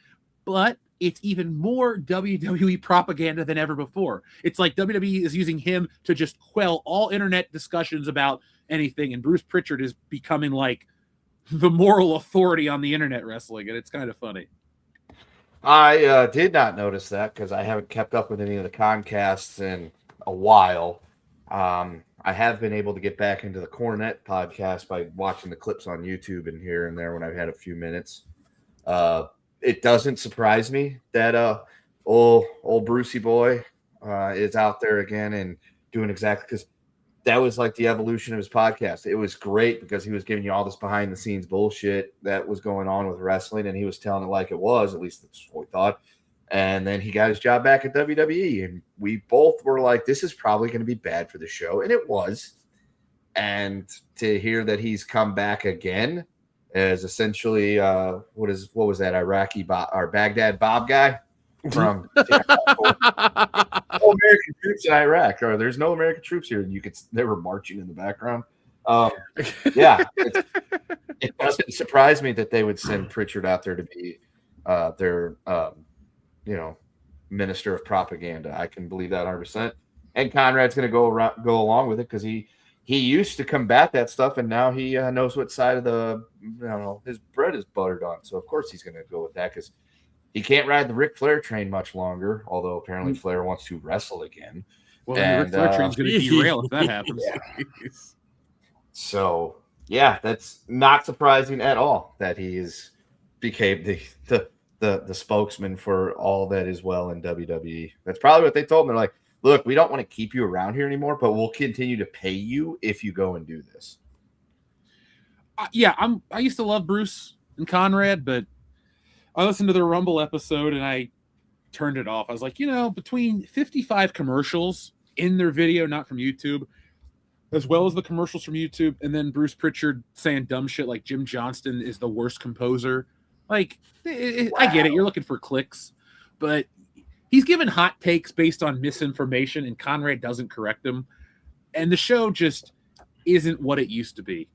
[SPEAKER 2] but it's even more WWE propaganda than ever before. It's like WWE is using him to just quell all internet discussions about anything, and Bruce Pritchard is becoming like the moral authority on the internet wrestling, and it's kind of funny.
[SPEAKER 4] I did not notice that because I haven't kept up with any of the concasts in a while. I have been able to get back into the Cornet podcast by watching the clips on YouTube and here and there when I've had a few minutes. It doesn't surprise me that old Brucey boy is out there again and doing exactly, because that was like the evolution of his podcast. It was great because he was giving you all this behind the scenes bullshit that was going on with wrestling, and he was telling it like it was, at least that's what we thought. And then he got his job back at WWE, and we both were like, this is probably going to be bad for the show. And it was. And to hear that he's come back again as essentially, what was that Iraqi or Baghdad Bob guy from American troops in Iraq, or there's no American troops here. They were marching in the background. Yeah, it doesn't surprise me that they would send Pritchard out there to be their minister of propaganda. I can believe that 100%. And Conrad's going to go along with it because he used to combat that stuff, and now he knows what side of his bread is buttered on. So of course he's going to go with that because he can't ride the Ric Flair train much longer. Although apparently Flair wants to wrestle again.
[SPEAKER 2] Well, the Ric Flair train's going to derail if that happens.
[SPEAKER 4] Yeah. So yeah, that's not surprising at all that he became the spokesman for all that is well in WWE. That's probably what they told him. They're like, look, we don't want to keep you around here anymore, but we'll continue to pay you if you go and do this.
[SPEAKER 2] I used to love Bruce and Conrad, but I listened to the Rumble episode and I turned it off. I was like, between 55 commercials in their video, not from YouTube, as well as the commercials from YouTube, and then Bruce Pritchard saying dumb shit like Jim Johnston is the worst composer. Like, I get it. You're looking for clicks, but he's given hot takes based on misinformation, and Conrad doesn't correct them. And the show just isn't what it used to be.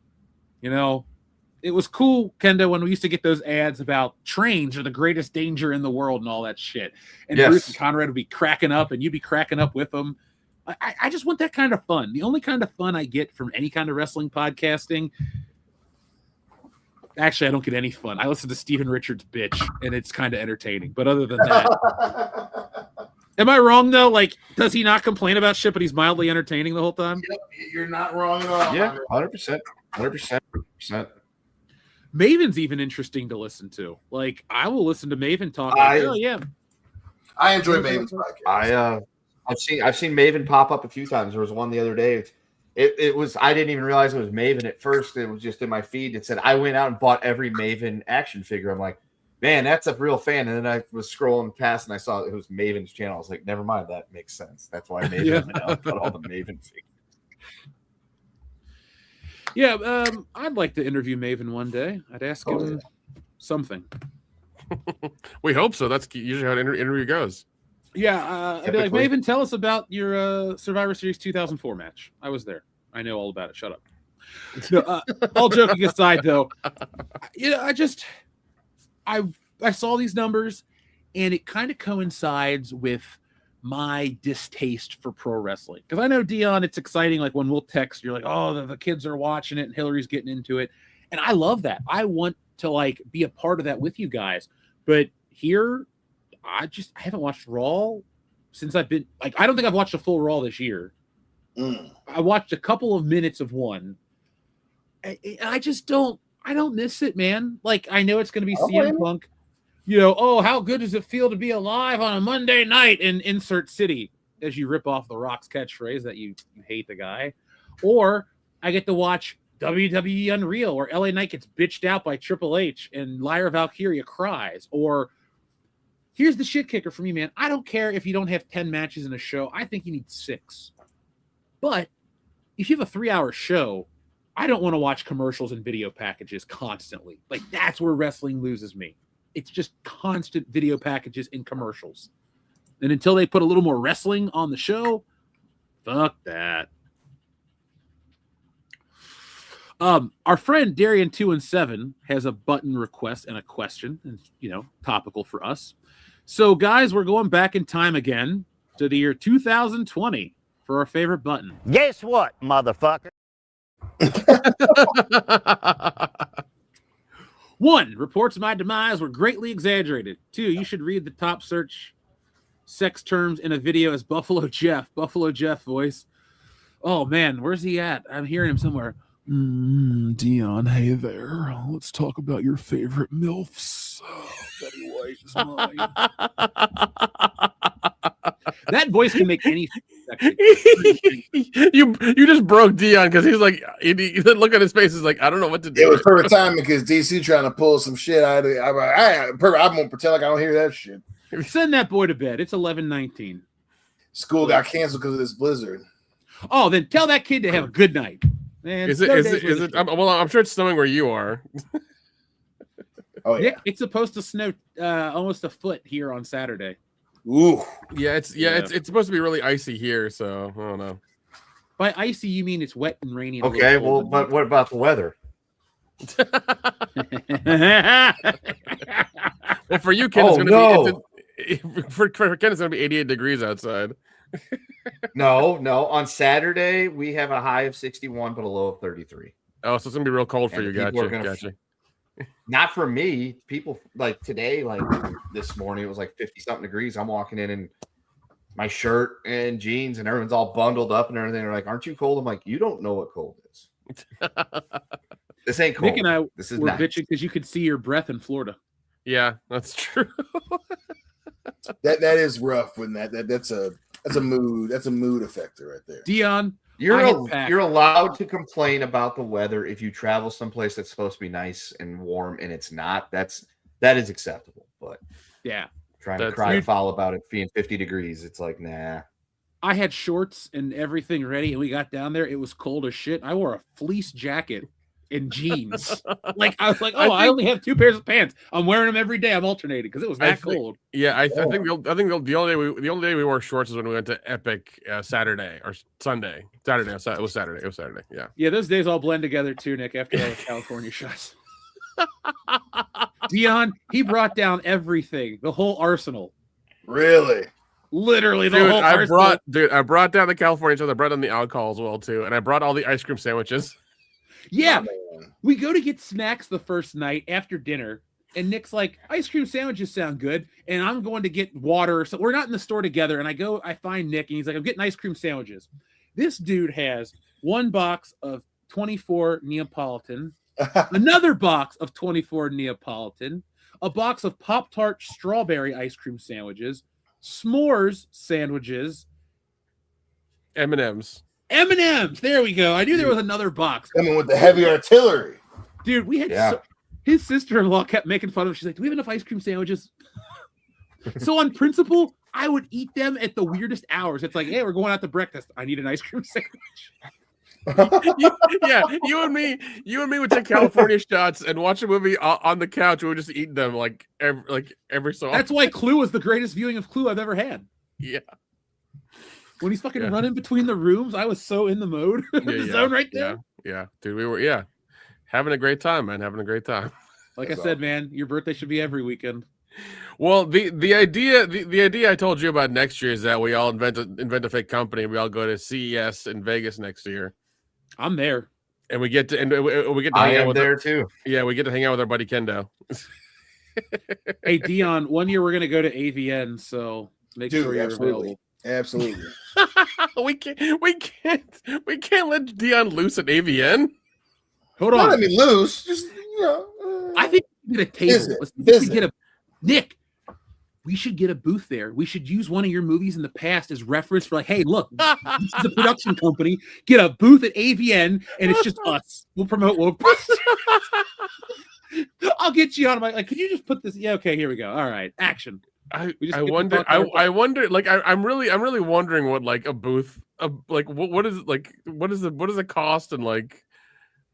[SPEAKER 2] It was cool, Kendo, when we used to get those ads about trains are the greatest danger in the world and all that shit. And yes. Bruce and Conrad would be cracking up, and you'd be cracking up with them. I just want that kind of fun. The only kind of fun I get from any kind of wrestling podcasting. Actually, I don't get any fun. I listen to Steven Richards bitch, and it's kind of entertaining. But other than that, am I wrong though? Like, does he not complain about shit, but he's mildly entertaining the whole time?
[SPEAKER 1] Yep, you're not wrong at all.
[SPEAKER 4] Yeah, 100%.
[SPEAKER 2] Maven's even interesting to listen to. Like, I will listen to Maven talk. Like, oh yeah.
[SPEAKER 1] I enjoy Maven's podcast.
[SPEAKER 4] I've seen Maven pop up a few times. There was one the other day. It was, I didn't even realize it was Maven at first. It was just in my feed. It said I went out and bought every Maven action figure. I'm like, man, that's a real fan. And then I was scrolling past and I saw it was Maven's channel. I was like, never mind, that makes sense. That's why Maven went out and got all the Maven figures.
[SPEAKER 2] Yeah, I'd like to interview Maven one day. I'd ask him something.
[SPEAKER 3] We hope so. That's usually how an interview goes.
[SPEAKER 2] Yeah, I'd be like, Maven, tell us about your Survivor Series 2004 match. I was there. I know all about it. Shut up. No, all joking aside, though, I saw these numbers, and it kind of coincides with my distaste for pro wrestling. Because I know, Dion, it's exciting. Like when we'll text, you're like, oh, the kids are watching it, and Hillary's getting into it. And I love that. I want to like be a part of that with you guys. But here, I haven't watched Raw since I've been like, I don't think I've watched a full Raw this year. I watched a couple of minutes of one. I don't miss it, man. Like, I know it's going to be CM Punk, how good does it feel to be alive on a Monday night in insert city as you rip off The Rock's catchphrase that you hate the guy. Or I get to watch WWE Unreal where LA Knight gets bitched out by Triple H and Lyra Valkyria cries. Or here's the shit kicker for me, man. I don't care if you don't have 10 matches in a show. I think you need 6. But if you have a 3-hour show, I don't want to watch commercials and video packages constantly. Like, that's where wrestling loses me. It's just constant video packages and commercials. And until they put a little more wrestling on the show, fuck that. Our friend Darian217 has a button request and a question, and topical for us. So, guys, we're going back in time again to the year 2020 for our favorite button.
[SPEAKER 8] Guess what, motherfucker?
[SPEAKER 2] 1, reports of my demise were greatly exaggerated. 2, you should read the top search sex terms in a video as Buffalo Jeff voice. Oh, man, where's he at? I'm hearing him somewhere. Dion, hey there. Let's talk about your favorite MILFs. Betty White is mine. That voice can make any
[SPEAKER 3] you just broke Dion because he's like, look at his face. Is like, I don't know what to do.
[SPEAKER 1] It was perfect timing because DC trying to pull some shit out of it. I'm gonna pretend like I don't hear that shit.
[SPEAKER 2] Send that boy to bed. It's 11:19.
[SPEAKER 1] School got canceled because of this blizzard.
[SPEAKER 2] Oh, then tell that kid to have a good night. Man,
[SPEAKER 3] is it? Well, I'm sure it's snowing where you are.
[SPEAKER 1] Oh yeah,
[SPEAKER 2] it's supposed to snow almost a foot here on Saturday.
[SPEAKER 1] Ooh,
[SPEAKER 3] it's supposed to be really icy here, so I don't know.
[SPEAKER 2] By icy, you mean it's wet and rainy. And
[SPEAKER 4] okay, well, but what about the weather?
[SPEAKER 3] Well, for you, Ken, it's going to be for Ken, it's going to be 88 degrees outside.
[SPEAKER 4] No. On Saturday we have a high of 61, but a low of 33.
[SPEAKER 3] Oh, so it's going to be real cold for you. Gotcha.
[SPEAKER 4] Not for me. People like today, like this morning, it was like 50-something degrees. I'm walking in my shirt and jeans, and everyone's all bundled up and everything. They're like, "Aren't you cold?" I'm like, "You don't know what cold is. This ain't cold."
[SPEAKER 2] Nick and I
[SPEAKER 4] were
[SPEAKER 2] bitching because you could see your breath in Florida.
[SPEAKER 3] Yeah, that's true.
[SPEAKER 1] that is rough. When that's a mood affector right there.
[SPEAKER 2] Dion,
[SPEAKER 4] you're allowed to complain about the weather if you travel someplace that's supposed to be nice and warm and it's not. That is acceptable. But
[SPEAKER 2] yeah,
[SPEAKER 4] trying to cry foul about it being 50 degrees, it's like, nah.
[SPEAKER 2] I had shorts and everything ready, and we got down there. It was cold as shit. I wore a fleece jacket and jeans. Like I was like, I only have 2 pairs of pants. I'm wearing them every day. I'm alternating because it was that cold.
[SPEAKER 3] Yeah, I think the only day we wore shorts is when we went to Epic Saturday or Sunday. It was Saturday. Yeah.
[SPEAKER 2] Yeah, those days all blend together too, Nick. After all the California shots. Dion, he brought down everything, the whole arsenal.
[SPEAKER 1] Really?
[SPEAKER 2] Literally, the whole arsenal.
[SPEAKER 3] I brought down the California shots. I brought down the alcohol as well too, and I brought all the ice cream sandwiches.
[SPEAKER 2] Yeah, we go to get snacks the first night after dinner, and Nick's like, ice cream sandwiches sound good, and I'm going to get water. So we're not in the store together, and I find Nick, and he's like, I'm getting ice cream sandwiches. This dude has 1 box of 24 Neapolitan, another box of 24 Neapolitan, a box of Pop-Tart strawberry ice cream sandwiches, s'mores sandwiches,
[SPEAKER 3] M&Ms.
[SPEAKER 2] M&Ms. There we go. I knew there was another box.
[SPEAKER 1] Coming with the heavy artillery.
[SPEAKER 2] Dude, we had his sister-in-law kept making fun of him. She's like, do we have enough ice cream sandwiches? So on principle, I would eat them at the weirdest hours. It's like, hey, we're going out to breakfast. I need an ice cream sandwich.
[SPEAKER 3] You and me would take California shots and watch a movie on the couch. We would just eat them like every so often.
[SPEAKER 2] That's why Clue was the greatest viewing of Clue I've ever had.
[SPEAKER 3] Yeah.
[SPEAKER 2] When he's fucking running between the rooms, I was so in the mode. The zone right there.
[SPEAKER 3] Yeah. Dude, we were having a great time, man. Having a great time.
[SPEAKER 2] Like I said, man, your birthday should be every weekend.
[SPEAKER 3] Well, the idea I told you about next year is that we all invent a fake company. We all go to CES in Vegas next year.
[SPEAKER 2] I'm there,
[SPEAKER 3] and we get to hang out with there too. Yeah, we get to hang out with our buddy Kendo.
[SPEAKER 2] Hey Dion, one year we're gonna go to AVN, so make sure you're available.
[SPEAKER 1] Absolutely.
[SPEAKER 3] we can't let Dion loose at AVN.
[SPEAKER 2] Hold on.
[SPEAKER 1] Not let me loose. Just
[SPEAKER 2] I think we get a table. Let's get a Nick. We should get a booth there. We should use one of your movies in the past as reference for like, hey, look, this is a production company. Get a booth at AVN, and it's just us. We'll promote. I'll get you on. Like, could you just put this? Yeah, okay, here we go. All right, action.
[SPEAKER 3] I wonder. Like, I'm really wondering what like a booth, what is it like? What does it cost and like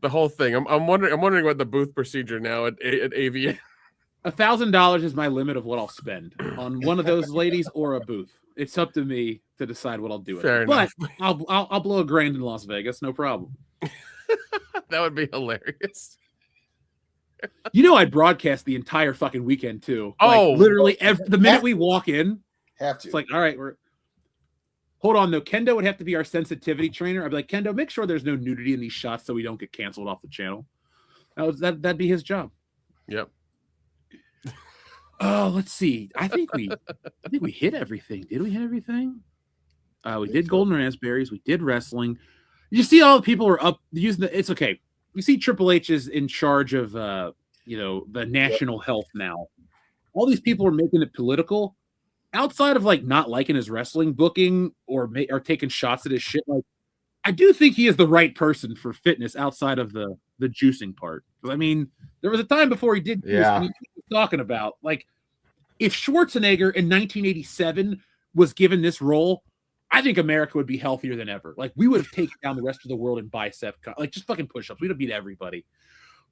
[SPEAKER 3] the whole thing? I'm wondering what the booth procedure now at AVN.
[SPEAKER 2] $1,000 is my limit of what I'll spend on one of those ladies or a booth. It's up to me to decide what I'll do.
[SPEAKER 3] Fair enough.
[SPEAKER 2] But I'll blow $1,000 in Las Vegas, no problem.
[SPEAKER 3] That would be hilarious.
[SPEAKER 2] You know, I'd broadcast the entire fucking weekend too. Like, literally the minute we walk in,
[SPEAKER 1] have to.
[SPEAKER 2] It's like, all right, hold on though. Kendo would have to be our sensitivity trainer. I'd be like, Kendo, make sure there's no nudity in these shots so we don't get canceled off the channel. That'd be his job.
[SPEAKER 3] Yep.
[SPEAKER 2] Oh, let's see. I think we hit everything. Did we hit everything? We did Golden Raspberries. We did wrestling. You see, all the people were up using it's okay. You see, Triple H is in charge of the national health now. All these people are making it political. Outside of like not liking his wrestling booking or taking shots at his shit, like I do think he is the right person for fitness outside of the juicing part. I mean, there was a time before he did juice and he was talking about like if Schwarzenegger in 1987 was given this role, I think America would be healthier than ever. Like we would have taken down the rest of the world in like just fucking push-ups. We'd have beat everybody.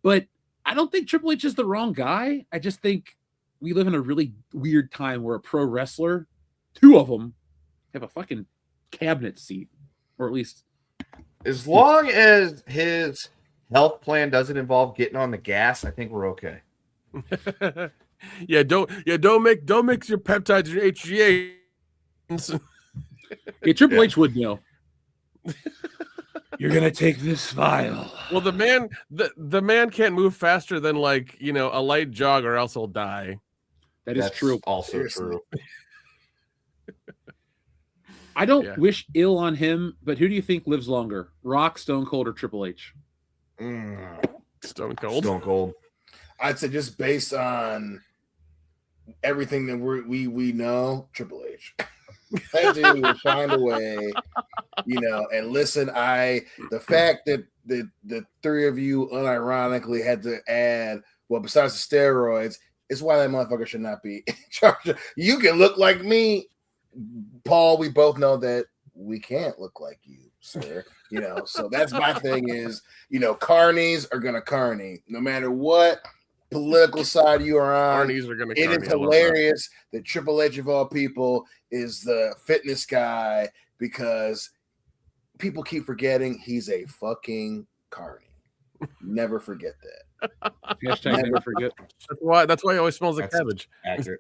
[SPEAKER 2] But I don't think Triple H is the wrong guy. I just think we live in a really weird time where a pro wrestler, two of them, have a fucking cabinet seat, or at least
[SPEAKER 4] as long as his health plan doesn't involve getting on the gas, I think we're okay.
[SPEAKER 3] Don't mix your peptides and your HGA.
[SPEAKER 2] Yeah, Triple H would know. You're gonna take this vial.
[SPEAKER 3] Well, the man can't move faster than like a light jog, or else he'll die.
[SPEAKER 2] That's true.
[SPEAKER 4] Also true.
[SPEAKER 2] I don't wish ill on him, but who do you think lives longer, Rock, Stone Cold, or Triple H?
[SPEAKER 3] Stone Cold.
[SPEAKER 4] Stone Cold.
[SPEAKER 1] I'd say just based on everything that we know, Triple H. That dude will find a way, and listen, the fact that the three of you unironically had to add, well, besides the steroids, is why that motherfucker should not be in charge. You can look like me, Paul. We both know that we can't look like you, sir. So that's my thing is, carnies are gonna carny no matter what political side you are on.
[SPEAKER 3] Carnies are gonna
[SPEAKER 1] it
[SPEAKER 3] carny.
[SPEAKER 1] is hilarious that Triple H of all people is the fitness guy because people keep forgetting he's a fucking carny. Never forget that.
[SPEAKER 2] Hashtag never forget.
[SPEAKER 3] That's why he always smells like cabbage.
[SPEAKER 4] Accurate.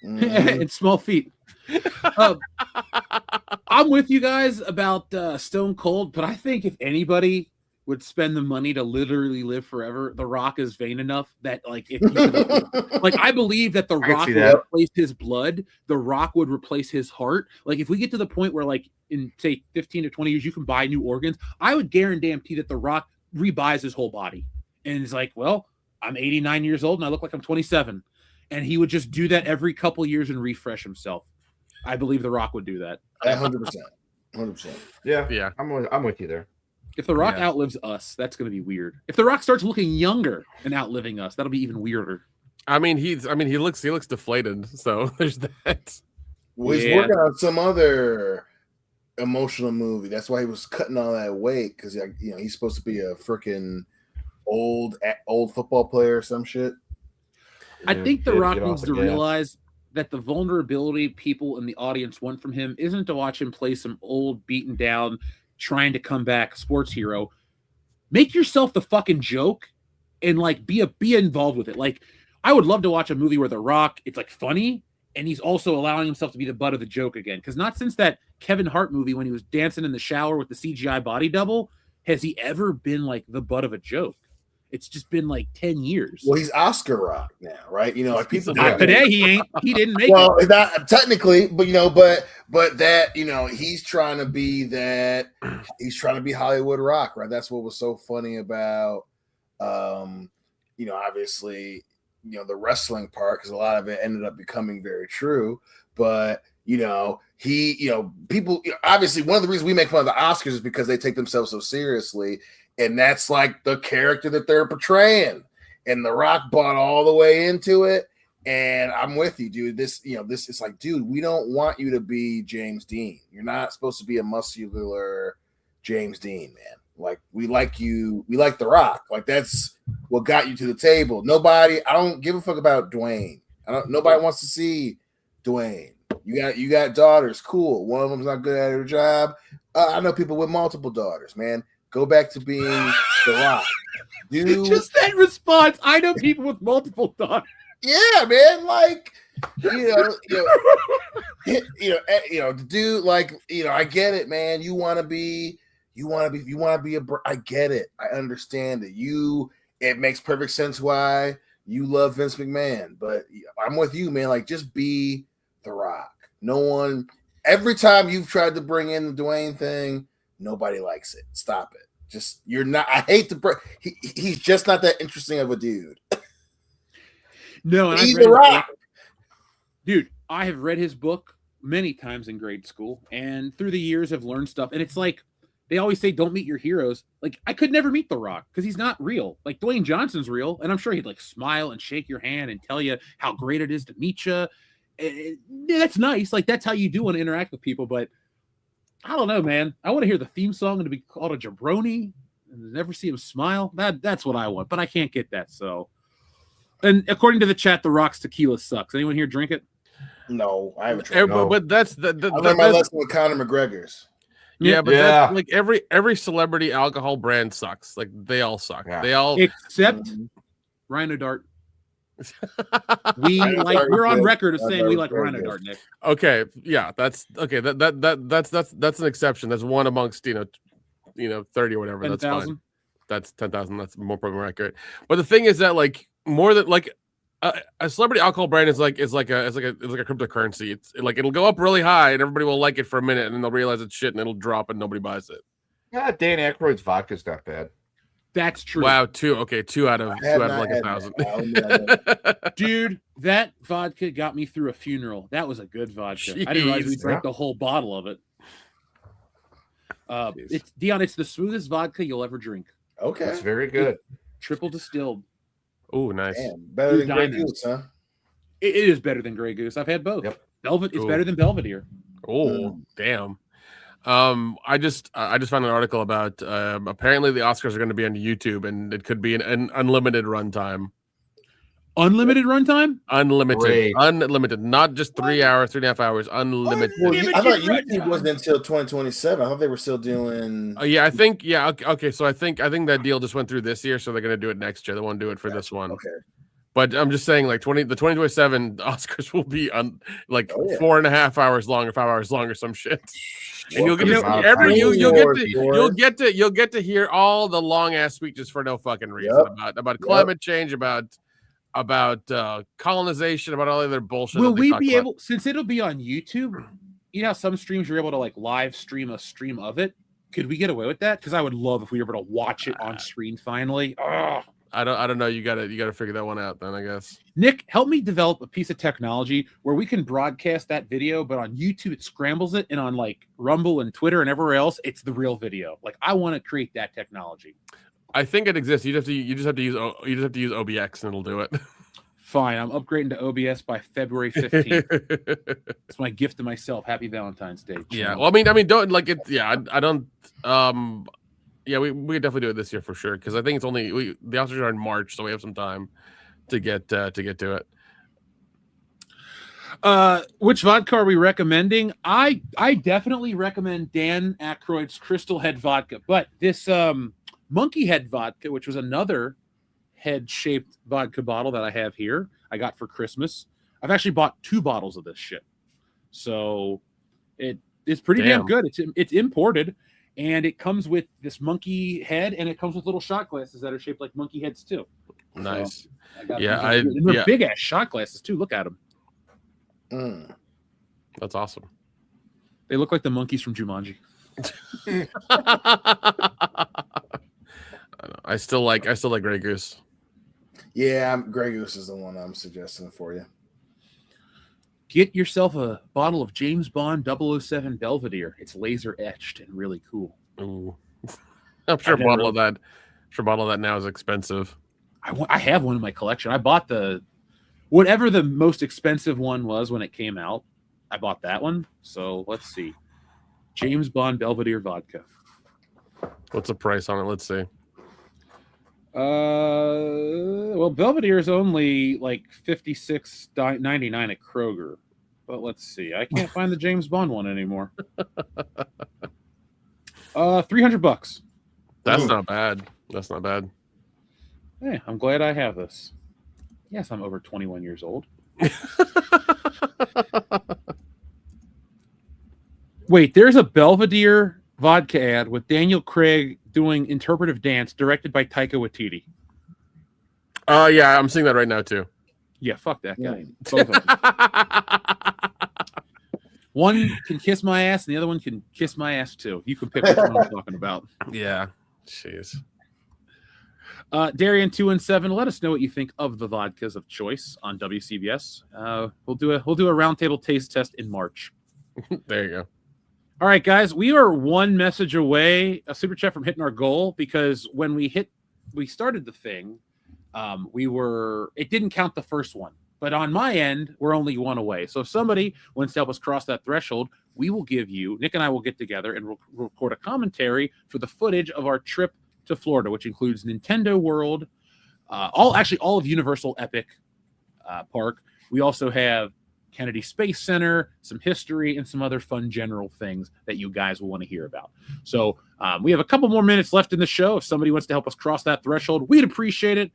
[SPEAKER 2] And small feet. I'm with you guys about Stone Cold, but I think if anybody would spend the money to literally live forever, The Rock is vain enough that like if you could, like I believe that The Rock would replace his blood, The Rock would replace his heart. Like if we get to the point where like in say 15 to 20 years you can buy new organs, I would guarantee that The Rock rebuys his whole body. And it's like, well, I'm 89 years old and I look like I'm 27. And he would just do that every couple years and refresh himself. I believe The Rock would do that.
[SPEAKER 1] 100%. 100%.
[SPEAKER 4] Yeah. I'm with you there.
[SPEAKER 2] If The Rock outlives us, that's going to be weird. If The Rock starts looking younger and outliving us, that'll be even weirder.
[SPEAKER 3] I mean, he looks deflated. So there's that.
[SPEAKER 1] Well, he's working on some other emotional movie. That's why he was cutting all that weight, because he's supposed to be a freaking old football player or some shit.
[SPEAKER 2] I think The Rock needs to realize that the vulnerability people in the audience want from him isn't to watch him play some old, beaten down, trying to come back sports hero. Make yourself the fucking joke and like be involved with it. Like, I would love to watch a movie where The Rock, it's like funny, and he's also allowing himself to be the butt of the joke again. Because not since that Kevin Hart movie when he was dancing in the shower with the CGI body double has he ever been like the butt of a joke. It's just been like 10 years.
[SPEAKER 1] Well, he's Oscar Rock now, right? Like people
[SPEAKER 2] today he ain't. He didn't make
[SPEAKER 1] well, it. Well, not technically, but that he's trying to be that. He's trying to be Hollywood Rock, right? That's what was so funny about, obviously, the wrestling part, because a lot of it ended up becoming very true. But people obviously one of the reasons we make fun of the Oscars is because they take themselves so seriously. And that's like the character that they're portraying. And The Rock bought all the way into it. And I'm with you, dude. This is like, dude, we don't want you to be James Dean. You're not supposed to be a muscular James Dean, man. Like, we like you. We like The Rock. Like, that's what got you to the table. I don't give a fuck about Dwayne. Nobody wants to see Dwayne. You got daughters. Cool. One of them's not good at her job. I know people with multiple daughters, man. Go back to being The Rock.
[SPEAKER 2] Just that response. I know people with multiple daughters.
[SPEAKER 1] Yeah, man. Like, the dude. Like, I get it, man. You want to be I get it. I understand it. It makes perfect sense why you love Vince McMahon. But I'm with you, man. Like, just be The Rock. Every time you've tried to bring in the Dwayne thing, nobody likes it. Stop it. You're not. I hate to. He's just not that interesting of a dude.
[SPEAKER 2] No, and
[SPEAKER 1] he's The Rock,
[SPEAKER 2] dude. I have read his book many times in grade school, and through the years have learned stuff. And it's like they always say, "Don't meet your heroes." Like, I could never meet The Rock because he's not real. Like, Dwayne Johnson's real, and I'm sure he'd like smile and shake your hand and tell you how great it is to meet you. That's nice. Like, that's how you do want to interact with people, but. I don't know, man. I want to hear the theme song and to be called a jabroni and never see him smile. That's what I want, but I can't get that. So, and according to the chat, The Rock's tequila sucks. Anyone here drink it?
[SPEAKER 1] No, I haven't tried.
[SPEAKER 3] But that's
[SPEAKER 1] I learned my lesson with Conor McGregor's.
[SPEAKER 3] Yeah, but that's, like every celebrity alcohol brand sucks. Like, they all suck. Yeah. They all
[SPEAKER 2] except Rhino Dart. We're on record as saying we like Rhino Dart, Nick.
[SPEAKER 3] Okay, yeah, that's okay. That's an exception. That's one amongst 30 or whatever. 10, that's 000? Fine. That's 10,000. That's more probably accurate. But the thing is that like more than like a celebrity alcohol brand is like a cryptocurrency. It's like it'll go up really high and everybody will like it for a minute and then they'll realize it's shit and it'll drop and nobody buys it.
[SPEAKER 4] Yeah, Dan Aykroyd's vodka's not bad.
[SPEAKER 2] That's true.
[SPEAKER 3] Wow, two out of like 1,000.
[SPEAKER 2] Dude, that vodka got me through a funeral. That was a good vodka.
[SPEAKER 3] Jeez,
[SPEAKER 2] I didn't realize we drank the whole bottle of it. It's the smoothest vodka you'll ever drink.
[SPEAKER 1] Okay,
[SPEAKER 4] that's very good.
[SPEAKER 2] Triple distilled.
[SPEAKER 3] Oh, nice.
[SPEAKER 1] Damn, better than Grey Goose, huh?
[SPEAKER 2] It is better than Grey Goose. I've had both. Yep. Velvet is better than Belvedere.
[SPEAKER 3] Oh, damn. I just found an article about apparently the Oscars are going to be on YouTube and it could be an unlimited runtime.
[SPEAKER 2] Unlimited runtime?
[SPEAKER 3] Unlimited, not just 3 hours, 3.5 hours. Unlimited.
[SPEAKER 1] Well, I thought YouTube wasn't until 2027. I thought they were still doing.
[SPEAKER 3] Yeah, I think. Yeah, okay. So I think that deal just went through this year, so they're going to do it next year. They won't do it for this one.
[SPEAKER 1] Okay.
[SPEAKER 3] But I'm just saying, like the 2027 Oscars will be on 4.5 hours long or 5 hours long or some shit. And you'll get to hear all the long ass speeches for no fucking reason about climate change, about colonization, about all the other bullshit.
[SPEAKER 2] Will we be able, since it'll be on YouTube? You know how some streams you're able to like live stream a stream of it. Could we get away with that? Because I would love if we were able to watch it on screen finally.
[SPEAKER 3] I don't know. You gotta figure that one out then, I guess.
[SPEAKER 2] Nick, help me develop a piece of technology where we can broadcast that video, but on YouTube it scrambles it, and on like Rumble and Twitter and everywhere else, it's the real video. Like I want to create that technology.
[SPEAKER 3] I think it exists. You just have to use OBX and it'll do it.
[SPEAKER 2] Fine, I'm upgrading to OBS by February 15th. It's my gift to myself. Happy Valentine's Day.
[SPEAKER 3] Yeah. Well, I mean, don't like it. Yeah, I don't. Yeah, we could definitely do it this year for sure because I think it's only the Oscars are in March, so we have some time to get to it.
[SPEAKER 2] Which vodka are we recommending? I definitely recommend Dan Aykroyd's Crystal Head vodka, but this Monkey Head vodka, which was another head-shaped vodka bottle that I have here, I got for Christmas. I've actually bought 2 bottles of this shit, so it's pretty damn good. It's imported. And it comes with this monkey head, and it comes with little shot glasses that are shaped like monkey heads too.
[SPEAKER 3] Nice.
[SPEAKER 2] So they're big ass shot glasses too. Look at them.
[SPEAKER 3] That's awesome.
[SPEAKER 2] They look like the monkeys from Jumanji.
[SPEAKER 3] I still like Grey Goose.
[SPEAKER 1] Yeah, Grey Goose is the one I'm suggesting for you.
[SPEAKER 2] Get yourself a bottle of James Bond 007 Belvedere. It's laser etched and really cool.
[SPEAKER 3] Ooh. I'm sure a bottle of that now is expensive.
[SPEAKER 2] I have one in my collection. I bought whatever the most expensive one was when it came out. I bought that one. So let's see. James Bond Belvedere vodka.
[SPEAKER 3] What's the price on it? Let's see.
[SPEAKER 2] Well, Belvedere is only like $56.99 at Kroger, but let's see. I can't find the James Bond one anymore. $300.
[SPEAKER 3] That's not bad. That's not bad.
[SPEAKER 2] Hey, I'm glad I have this. Yes, I'm over 21 years old. Wait, there's a Belvedere vodka ad with Daniel Craig doing interpretive dance directed by Taika Waititi.
[SPEAKER 3] Yeah, I'm seeing that right now too.
[SPEAKER 2] Yeah, fuck that guy. Both of them. One can kiss my ass and the other one can kiss my ass too. You can pick which one I'm talking about.
[SPEAKER 3] Yeah. Jeez.
[SPEAKER 2] Darian217, let us know what you think of the vodkas of choice on WCBS. We'll do a roundtable taste test in March.
[SPEAKER 3] There you go.
[SPEAKER 2] All right, guys, we are one message away, a super chat from hitting our goal, because when we started the thing, it didn't count the first one. But on my end, we're only one away. So if somebody wants to help us cross that threshold, Nick and I will get together and we'll record a commentary for the footage of our trip to Florida, which includes Nintendo World, all of Universal Epic Park. We also have Kennedy Space Center, some history, and some other fun general things that you guys will want to hear about. So we have a couple more minutes left in the show. If somebody wants to help us cross that threshold, we'd appreciate it.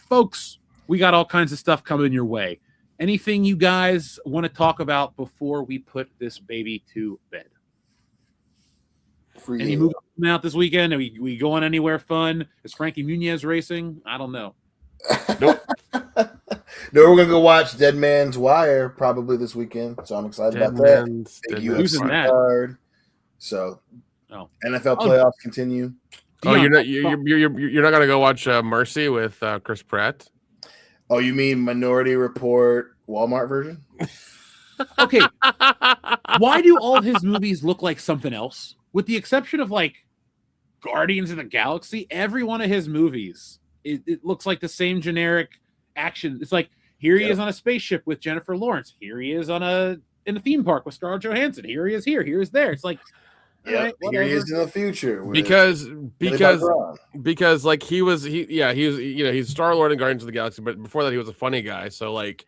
[SPEAKER 2] Folks, we got all kinds of stuff coming your way. Anything you guys want to talk about before we put this baby to bed? Any movies coming out this weekend? Are we going anywhere fun? Is Frankie Muniz racing? I don't know.
[SPEAKER 1] Nope. No, we're gonna go watch Dead Man's Wire probably this weekend, so I'm excited about that.
[SPEAKER 2] Who's in that?
[SPEAKER 1] Card. So, NFL playoffs continue.
[SPEAKER 3] Oh, you're not gonna go watch Mercy with Chris Pratt?
[SPEAKER 1] Oh, you mean Minority Report Walmart version?
[SPEAKER 2] Okay. Why do all his movies look like something else? With the exception of like Guardians of the Galaxy, every one of his movies, it looks like the same generic action. It's like here he is on a spaceship with Jennifer Lawrence. Here he is in a theme park with Scarlett Johansson. Here he is here. Here is there. It's like
[SPEAKER 1] here he is in the future.
[SPEAKER 3] Because like he's Star-Lord in Guardians of the Galaxy, but before that he was a funny guy. So like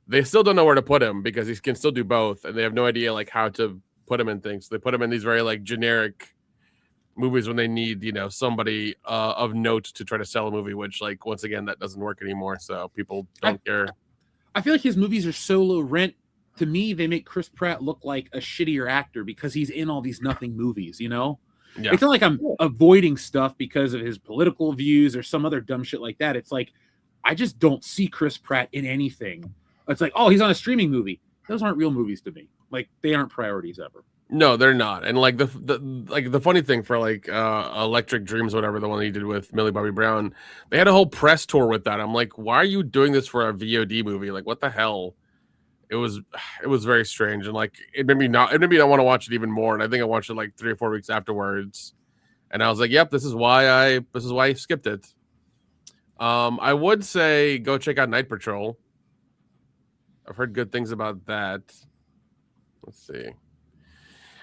[SPEAKER 3] they still don't know where to put him because he can still do both, and they have no idea like how to put him in things. So they put him in these very like generic movies when they need somebody of note to try to sell a movie, which like once again that doesn't work anymore, so people don't care.
[SPEAKER 2] I feel like his movies are so low rent. To me, they make Chris Pratt look like a shittier actor because he's in all these nothing movies, Yeah. It's not like I'm avoiding stuff because of his political views or some other dumb shit like that. It's like I just don't see Chris Pratt in anything. It's like, oh, he's on a streaming movie. Those aren't real movies to me. Like they aren't priorities ever.
[SPEAKER 3] No, they're not. And like the funny thing for like Electric Dreams, whatever, the one he did with Millie Bobby Brown, they had a whole press tour with that. I'm like, why are you doing this for a VOD movie? Like, what the hell? It was very strange, and like it made me not want to watch it even more. And I think I watched it like 3 or 4 weeks afterwards, and I was like, yep, this is why I skipped it. I would say go check out Night Patrol. I've heard good things about that. Let's see.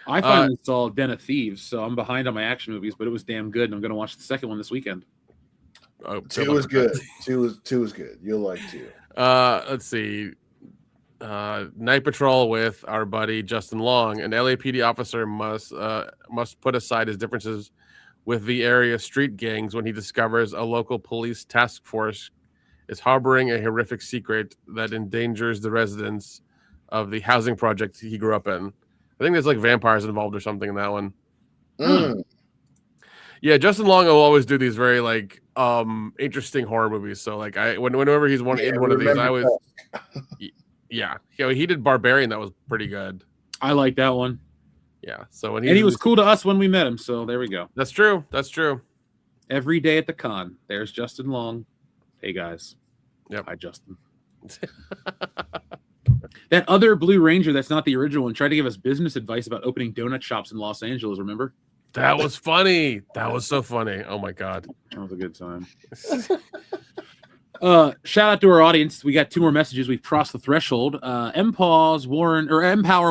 [SPEAKER 2] I finally saw Den of Thieves, so I'm behind on my action movies, but it was damn good, and I'm going to watch the second one this weekend.
[SPEAKER 3] Oh,
[SPEAKER 1] 2 was good. 2 was good. You'll like 2.
[SPEAKER 3] Let's see. Night Patrol with our buddy Justin Long. An LAPD officer must put aside his differences with the area street gangs when he discovers a local police task force is harboring a horrific secret that endangers the residents of the housing project he grew up in. I think there's like vampires involved or something in that one. Yeah, Justin Long will always do these very like interesting horror movies. So like whenever he's in one of these, I always yeah. He did Barbarian, that was pretty good.
[SPEAKER 2] I like that one.
[SPEAKER 3] Yeah. So
[SPEAKER 2] he was cool to us when we met him. So there we go.
[SPEAKER 3] That's true. That's true.
[SPEAKER 2] Every day at the con, there's Justin Long. Hey guys.
[SPEAKER 3] Yep.
[SPEAKER 2] Hi, Justin. That other Blue Ranger that's not the original one tried to give us business advice about opening donut shops in Los Angeles, remember?
[SPEAKER 3] That was funny. That was so funny. Oh my God.
[SPEAKER 2] That was a good time. Shout out to our audience. We got 2 more messages. We've crossed the threshold. Empower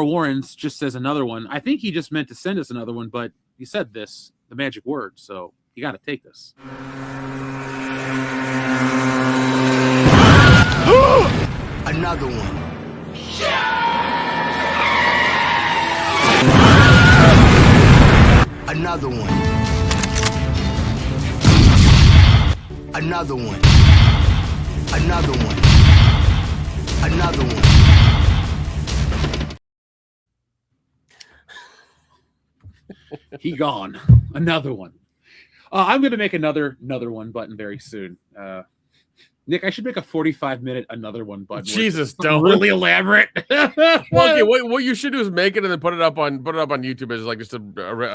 [SPEAKER 2] Warrens just says another one. I think he just meant to send us another one, but he said the magic word, so you got to take this.
[SPEAKER 7] Another one. Another one. Another one. Another one. Another one.
[SPEAKER 2] He gone. Another one. I'm going to make another one button very soon. Nick, I should make a 45-minute another one button.
[SPEAKER 3] Jesus, don't
[SPEAKER 2] really elaborate.
[SPEAKER 3] Okay, what you should do is make it and then put it up on YouTube as like just a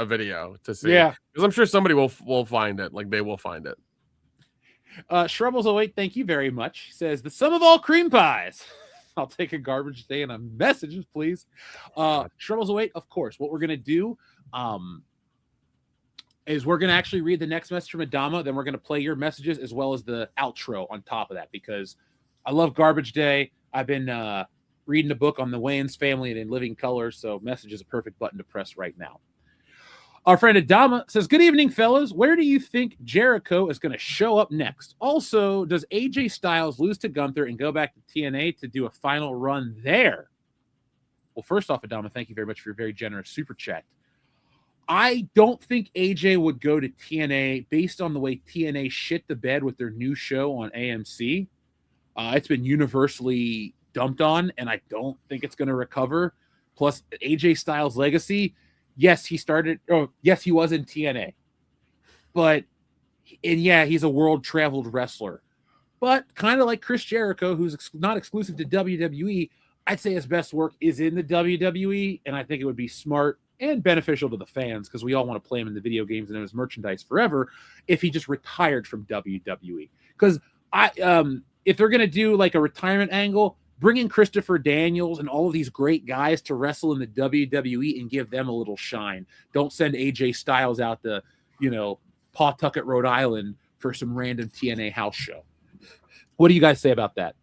[SPEAKER 3] video to see.
[SPEAKER 2] Yeah,
[SPEAKER 3] because I'm sure somebody will find it. Like they will find it.
[SPEAKER 2] Shrubbles08, thank you very much. He says the sum of all cream pies. I'll take a garbage day and a messages, please. Shrubbles08, of course. What we're gonna do, is we're going to actually read the next message from Adama. Then we're going to play your messages as well as the outro on top of that, because I love Garbage Day. I've been reading a book on the Wayans family and in living color. So message is a perfect button to press right now. Our friend Adama says, good evening, fellas. Where do you think Jericho is going to show up next? Also, does AJ Styles lose to Gunther and go back to TNA to do a final run there? Well, first off, Adama, thank you very much for your very generous super chat. I don't think AJ would go to TNA based on the way TNA shit the bed with their new show on AMC. It's been universally dumped on, and I don't think it's going to recover. Plus, AJ Styles' legacy, yes, he was in TNA. He's a world-traveled wrestler. But kind of like Chris Jericho, who's not exclusive to WWE, I'd say his best work is in the WWE, and I think it would be smart and beneficial to the fans, because we all want to play him in the video games and in his merchandise forever, if he just retired from WWE. Because if they're going to do like a retirement angle, bring in Christopher Daniels and all of these great guys to wrestle in the WWE and give them a little shine. Don't send AJ Styles out to, Pawtucket, Rhode Island for some random TNA house show. What do you guys say about that?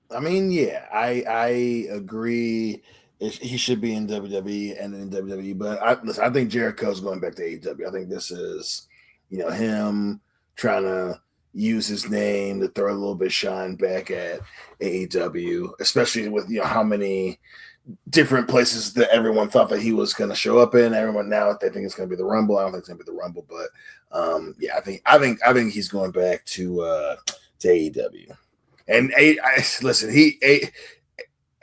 [SPEAKER 1] I mean, yeah, I agree. He should be in WWE and in WWE, but I think Jericho's going back to AEW. I think this is, him trying to use his name to throw a little bit of shine back at AEW, especially with how many different places that everyone thought that he was going to show up in. Everyone now they think it's going to be the Rumble. I don't think it's going to be the Rumble, but I think he's going back to AEW. And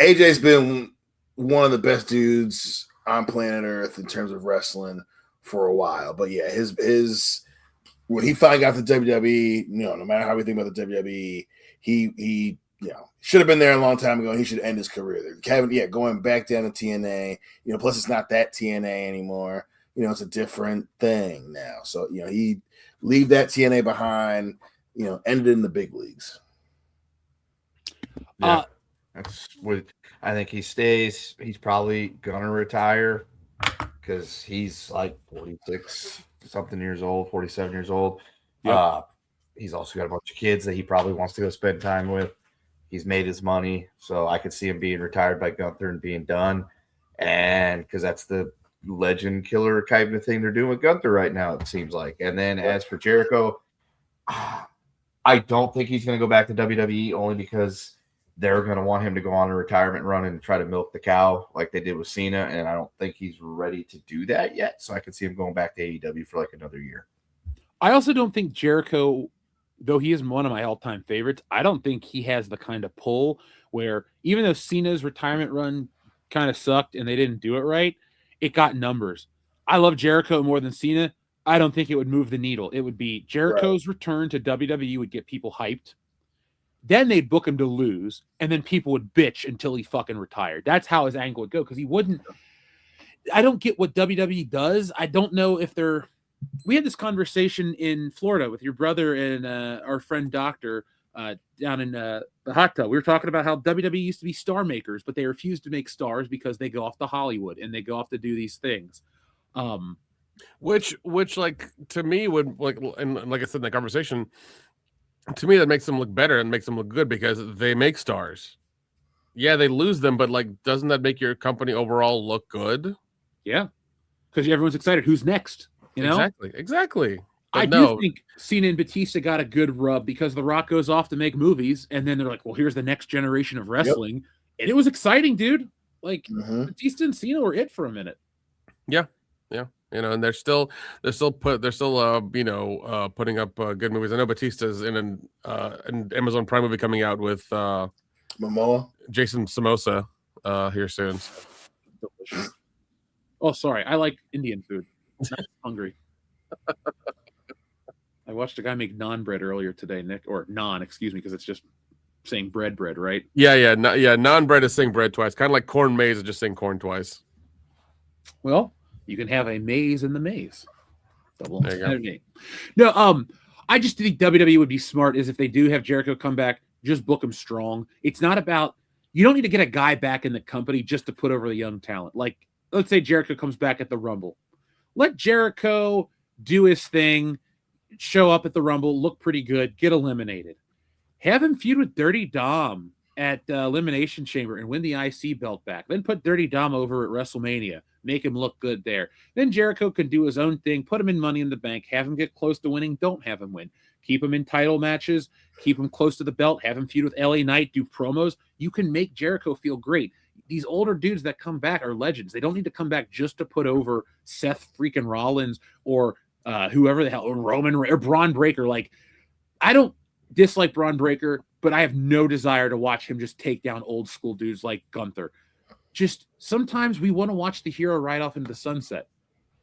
[SPEAKER 1] AJ's been one of the best dudes on planet Earth in terms of wrestling for a while. But yeah, his when he finally got to WWE, no matter how we think about the WWE, he should have been there a long time ago. He should end his career there. Kevin, going back down to TNA. Plus it's not that TNA anymore. It's a different thing now. So he leave that TNA behind. Ended in the big leagues.
[SPEAKER 4] Yeah, that's what I think. He stays. He's probably gonna retire because he's like 46 something years old, 47 years old. Yep. He's also got a bunch of kids that he probably wants to go spend time with. He's made his money, so I could see him being retired by Gunther and being done. And because that's the legend killer kind of thing they're doing with Gunther right now, it seems like. And then as for Jericho, I don't think he's going to go back to WWE only because they're going to want him to go on a retirement run and try to milk the cow like they did with Cena. And I don't think he's ready to do that yet. So I could see him going back to AEW for like another year.
[SPEAKER 2] I also don't think Jericho, though he is one of my all-time favorites, I don't think he has the kind of pull where even though Cena's retirement run kind of sucked and they didn't do it right, it got numbers. I love Jericho more than Cena. I don't think it would move the needle. It would be Jericho's return to WWE would get people hyped. Then they'd book him to lose, and then people would bitch until he fucking retired. That's how his angle would go, because he wouldn't. I don't get what WWE does. I don't know if they're. We had this conversation in Florida with your brother and our friend Doctor down in the hot tub. We were talking about how WWE used to be star makers, but they refused to make stars because they go off to Hollywood and they go off to do these things.
[SPEAKER 3] Which like to me would like, and like I said in the conversation, to me that makes them look better and makes them look good because they make stars. Yeah, they lose them, but like, doesn't that make your company overall look good?
[SPEAKER 2] Yeah, because everyone's excited. Who's next?
[SPEAKER 3] Exactly.
[SPEAKER 2] I do think Cena and Batista got a good rub because The Rock goes off to make movies, and then they're like, "Well, here's the next generation of wrestling," and it was exciting, dude. Like Batista and Cena were it for a minute.
[SPEAKER 3] Yeah. And they're still putting up good movies. I know Batista's in an Amazon Prime movie coming out with
[SPEAKER 1] Momoa,
[SPEAKER 3] Jason Samosa here soon.
[SPEAKER 2] Delicious. Oh, sorry, I like Indian food. I'm hungry. I watched a guy make naan bread earlier today, Nick, or naan, excuse me, because it's just saying bread, right?
[SPEAKER 3] Yeah. Naan bread is saying bread twice, kind of like corn maze is just saying corn twice.
[SPEAKER 2] Well, you can have a maze in the maze. Double.
[SPEAKER 3] There you go.
[SPEAKER 2] No, I just think WWE would be smart is if they do have Jericho come back, just book him strong. It's not about you don't need to get a guy back in the company just to put over the young talent. Like, let's say Jericho comes back at the Rumble. Let Jericho do his thing, show up at the Rumble, look pretty good, get eliminated. Have him feud with Dirty Dom at Elimination Chamber and win the IC belt back. Then put Dirty Dom over at WrestleMania. Make him look good there. Then Jericho can do his own thing, put him in Money in the Bank, have him get close to winning, don't have him win. Keep him in title matches, keep him close to the belt, have him feud with LA Knight, do promos. You can make Jericho feel great. These older dudes that come back are legends. They don't need to come back just to put over Seth freaking Rollins or whoever the hell, or Roman or Braun Breaker. Like, I don't dislike Braun Breaker, but I have no desire to watch him just take down old school dudes like Gunther. Just sometimes we want to watch the hero ride off into the sunset.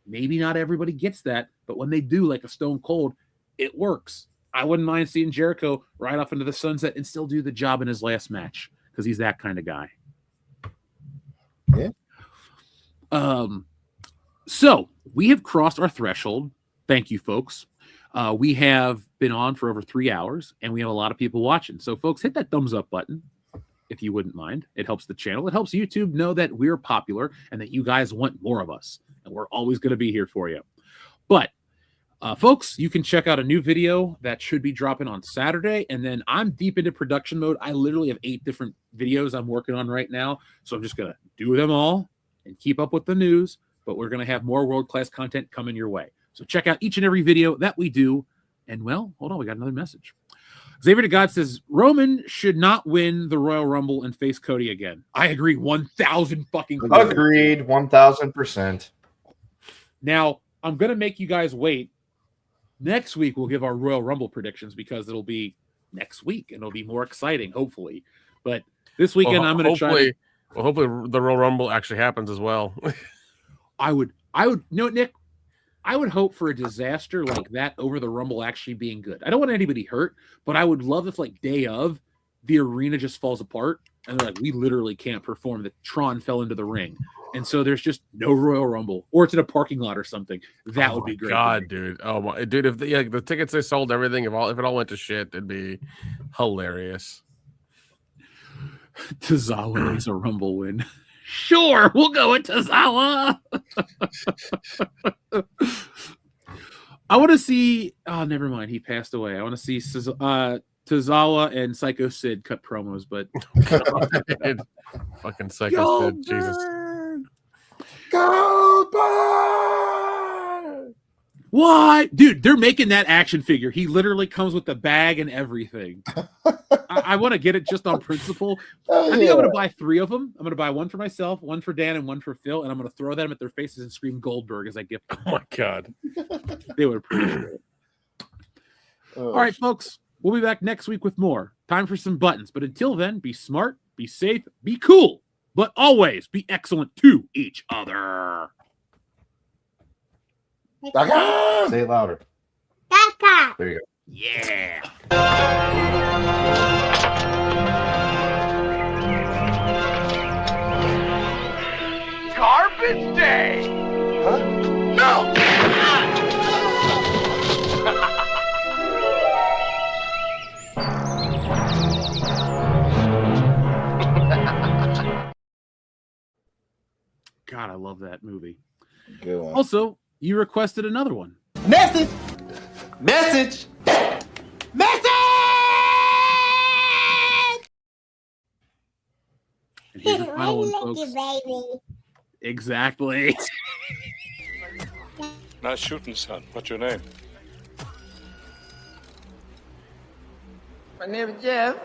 [SPEAKER 2] Maybe not everybody gets that, but when they do, like a Stone Cold, it works. I wouldn't mind seeing Jericho ride off into the sunset and still do the job in his last match because he's that kind of guy.
[SPEAKER 1] Yeah.
[SPEAKER 2] So we have crossed our threshold. Thank you, folks. We have been on for over 3 hours, and we have a lot of people watching. So, folks, hit that thumbs up button if you wouldn't mind. It helps the channel. It helps YouTube know that we're popular and that you guys want more of us, and we're always going to be here for you. But, folks, you can check out a new video that should be dropping on Saturday, and then I'm deep into production mode. I literally have 8 different videos I'm working on right now, so I'm just going to do them all and keep up with the news, but we're going to have more world-class content coming your way. So check out each and every video that we do. And, well, hold on, we got another message. Xavier to God says, Roman should not win the Royal Rumble and face Cody again. I agree 1,000 fucking %.
[SPEAKER 4] Agreed 1,000%.
[SPEAKER 2] Now, I'm going to make you guys wait. Next week, we'll give our Royal Rumble predictions because it'll be next week, and it'll be more exciting, hopefully. But this weekend, I'm going to try to...
[SPEAKER 3] Well, hopefully the Royal Rumble actually happens as well.
[SPEAKER 2] I would, Nick, I would hope for a disaster like that over the Rumble actually being good. I don't want anybody hurt, but I would love if, like, day of, the arena just falls apart, and they're like, we literally can't perform. That Tron fell into the ring, and so there's just no Royal Rumble, or it's in a parking lot or something. That would be great.
[SPEAKER 3] God, dude. Oh my, dude. If the tickets they sold, everything, if it all went to shit, it'd be hilarious.
[SPEAKER 2] Tozawa needs a Rumble win. Sure, we'll go with Tozawa. I want to see. Oh, never mind. He passed away. I want to see Tozawa and Psycho Sid cut promos, but
[SPEAKER 3] fucking Psycho Sid, Jesus.
[SPEAKER 1] Goldberg!
[SPEAKER 2] What, dude? They're making that action figure. He literally comes with the bag and everything. I want to get it just on principle. I think I'm going to buy 3 of them. I'm going to buy one for myself, one for Dan, and one for Phil, and I'm going to throw them at their faces and scream Goldberg as I gift them.
[SPEAKER 3] Oh my God.
[SPEAKER 2] They would appreciate it. All right, folks. We'll be back next week with more. Time for some buttons. But until then, be smart, be safe, be cool, but always be excellent to each other.
[SPEAKER 4] Say it louder. There you go.
[SPEAKER 2] Yeah.
[SPEAKER 6] Garbage day!
[SPEAKER 1] Huh? No!
[SPEAKER 2] God, I love that movie.
[SPEAKER 1] Good one.
[SPEAKER 2] Also, you requested another one.
[SPEAKER 9] Message! Message! Message!
[SPEAKER 2] And here's the final one, folks.
[SPEAKER 10] Baby.
[SPEAKER 2] Exactly.
[SPEAKER 5] Nice shooting, son. What's your name?
[SPEAKER 6] My name is Jeff.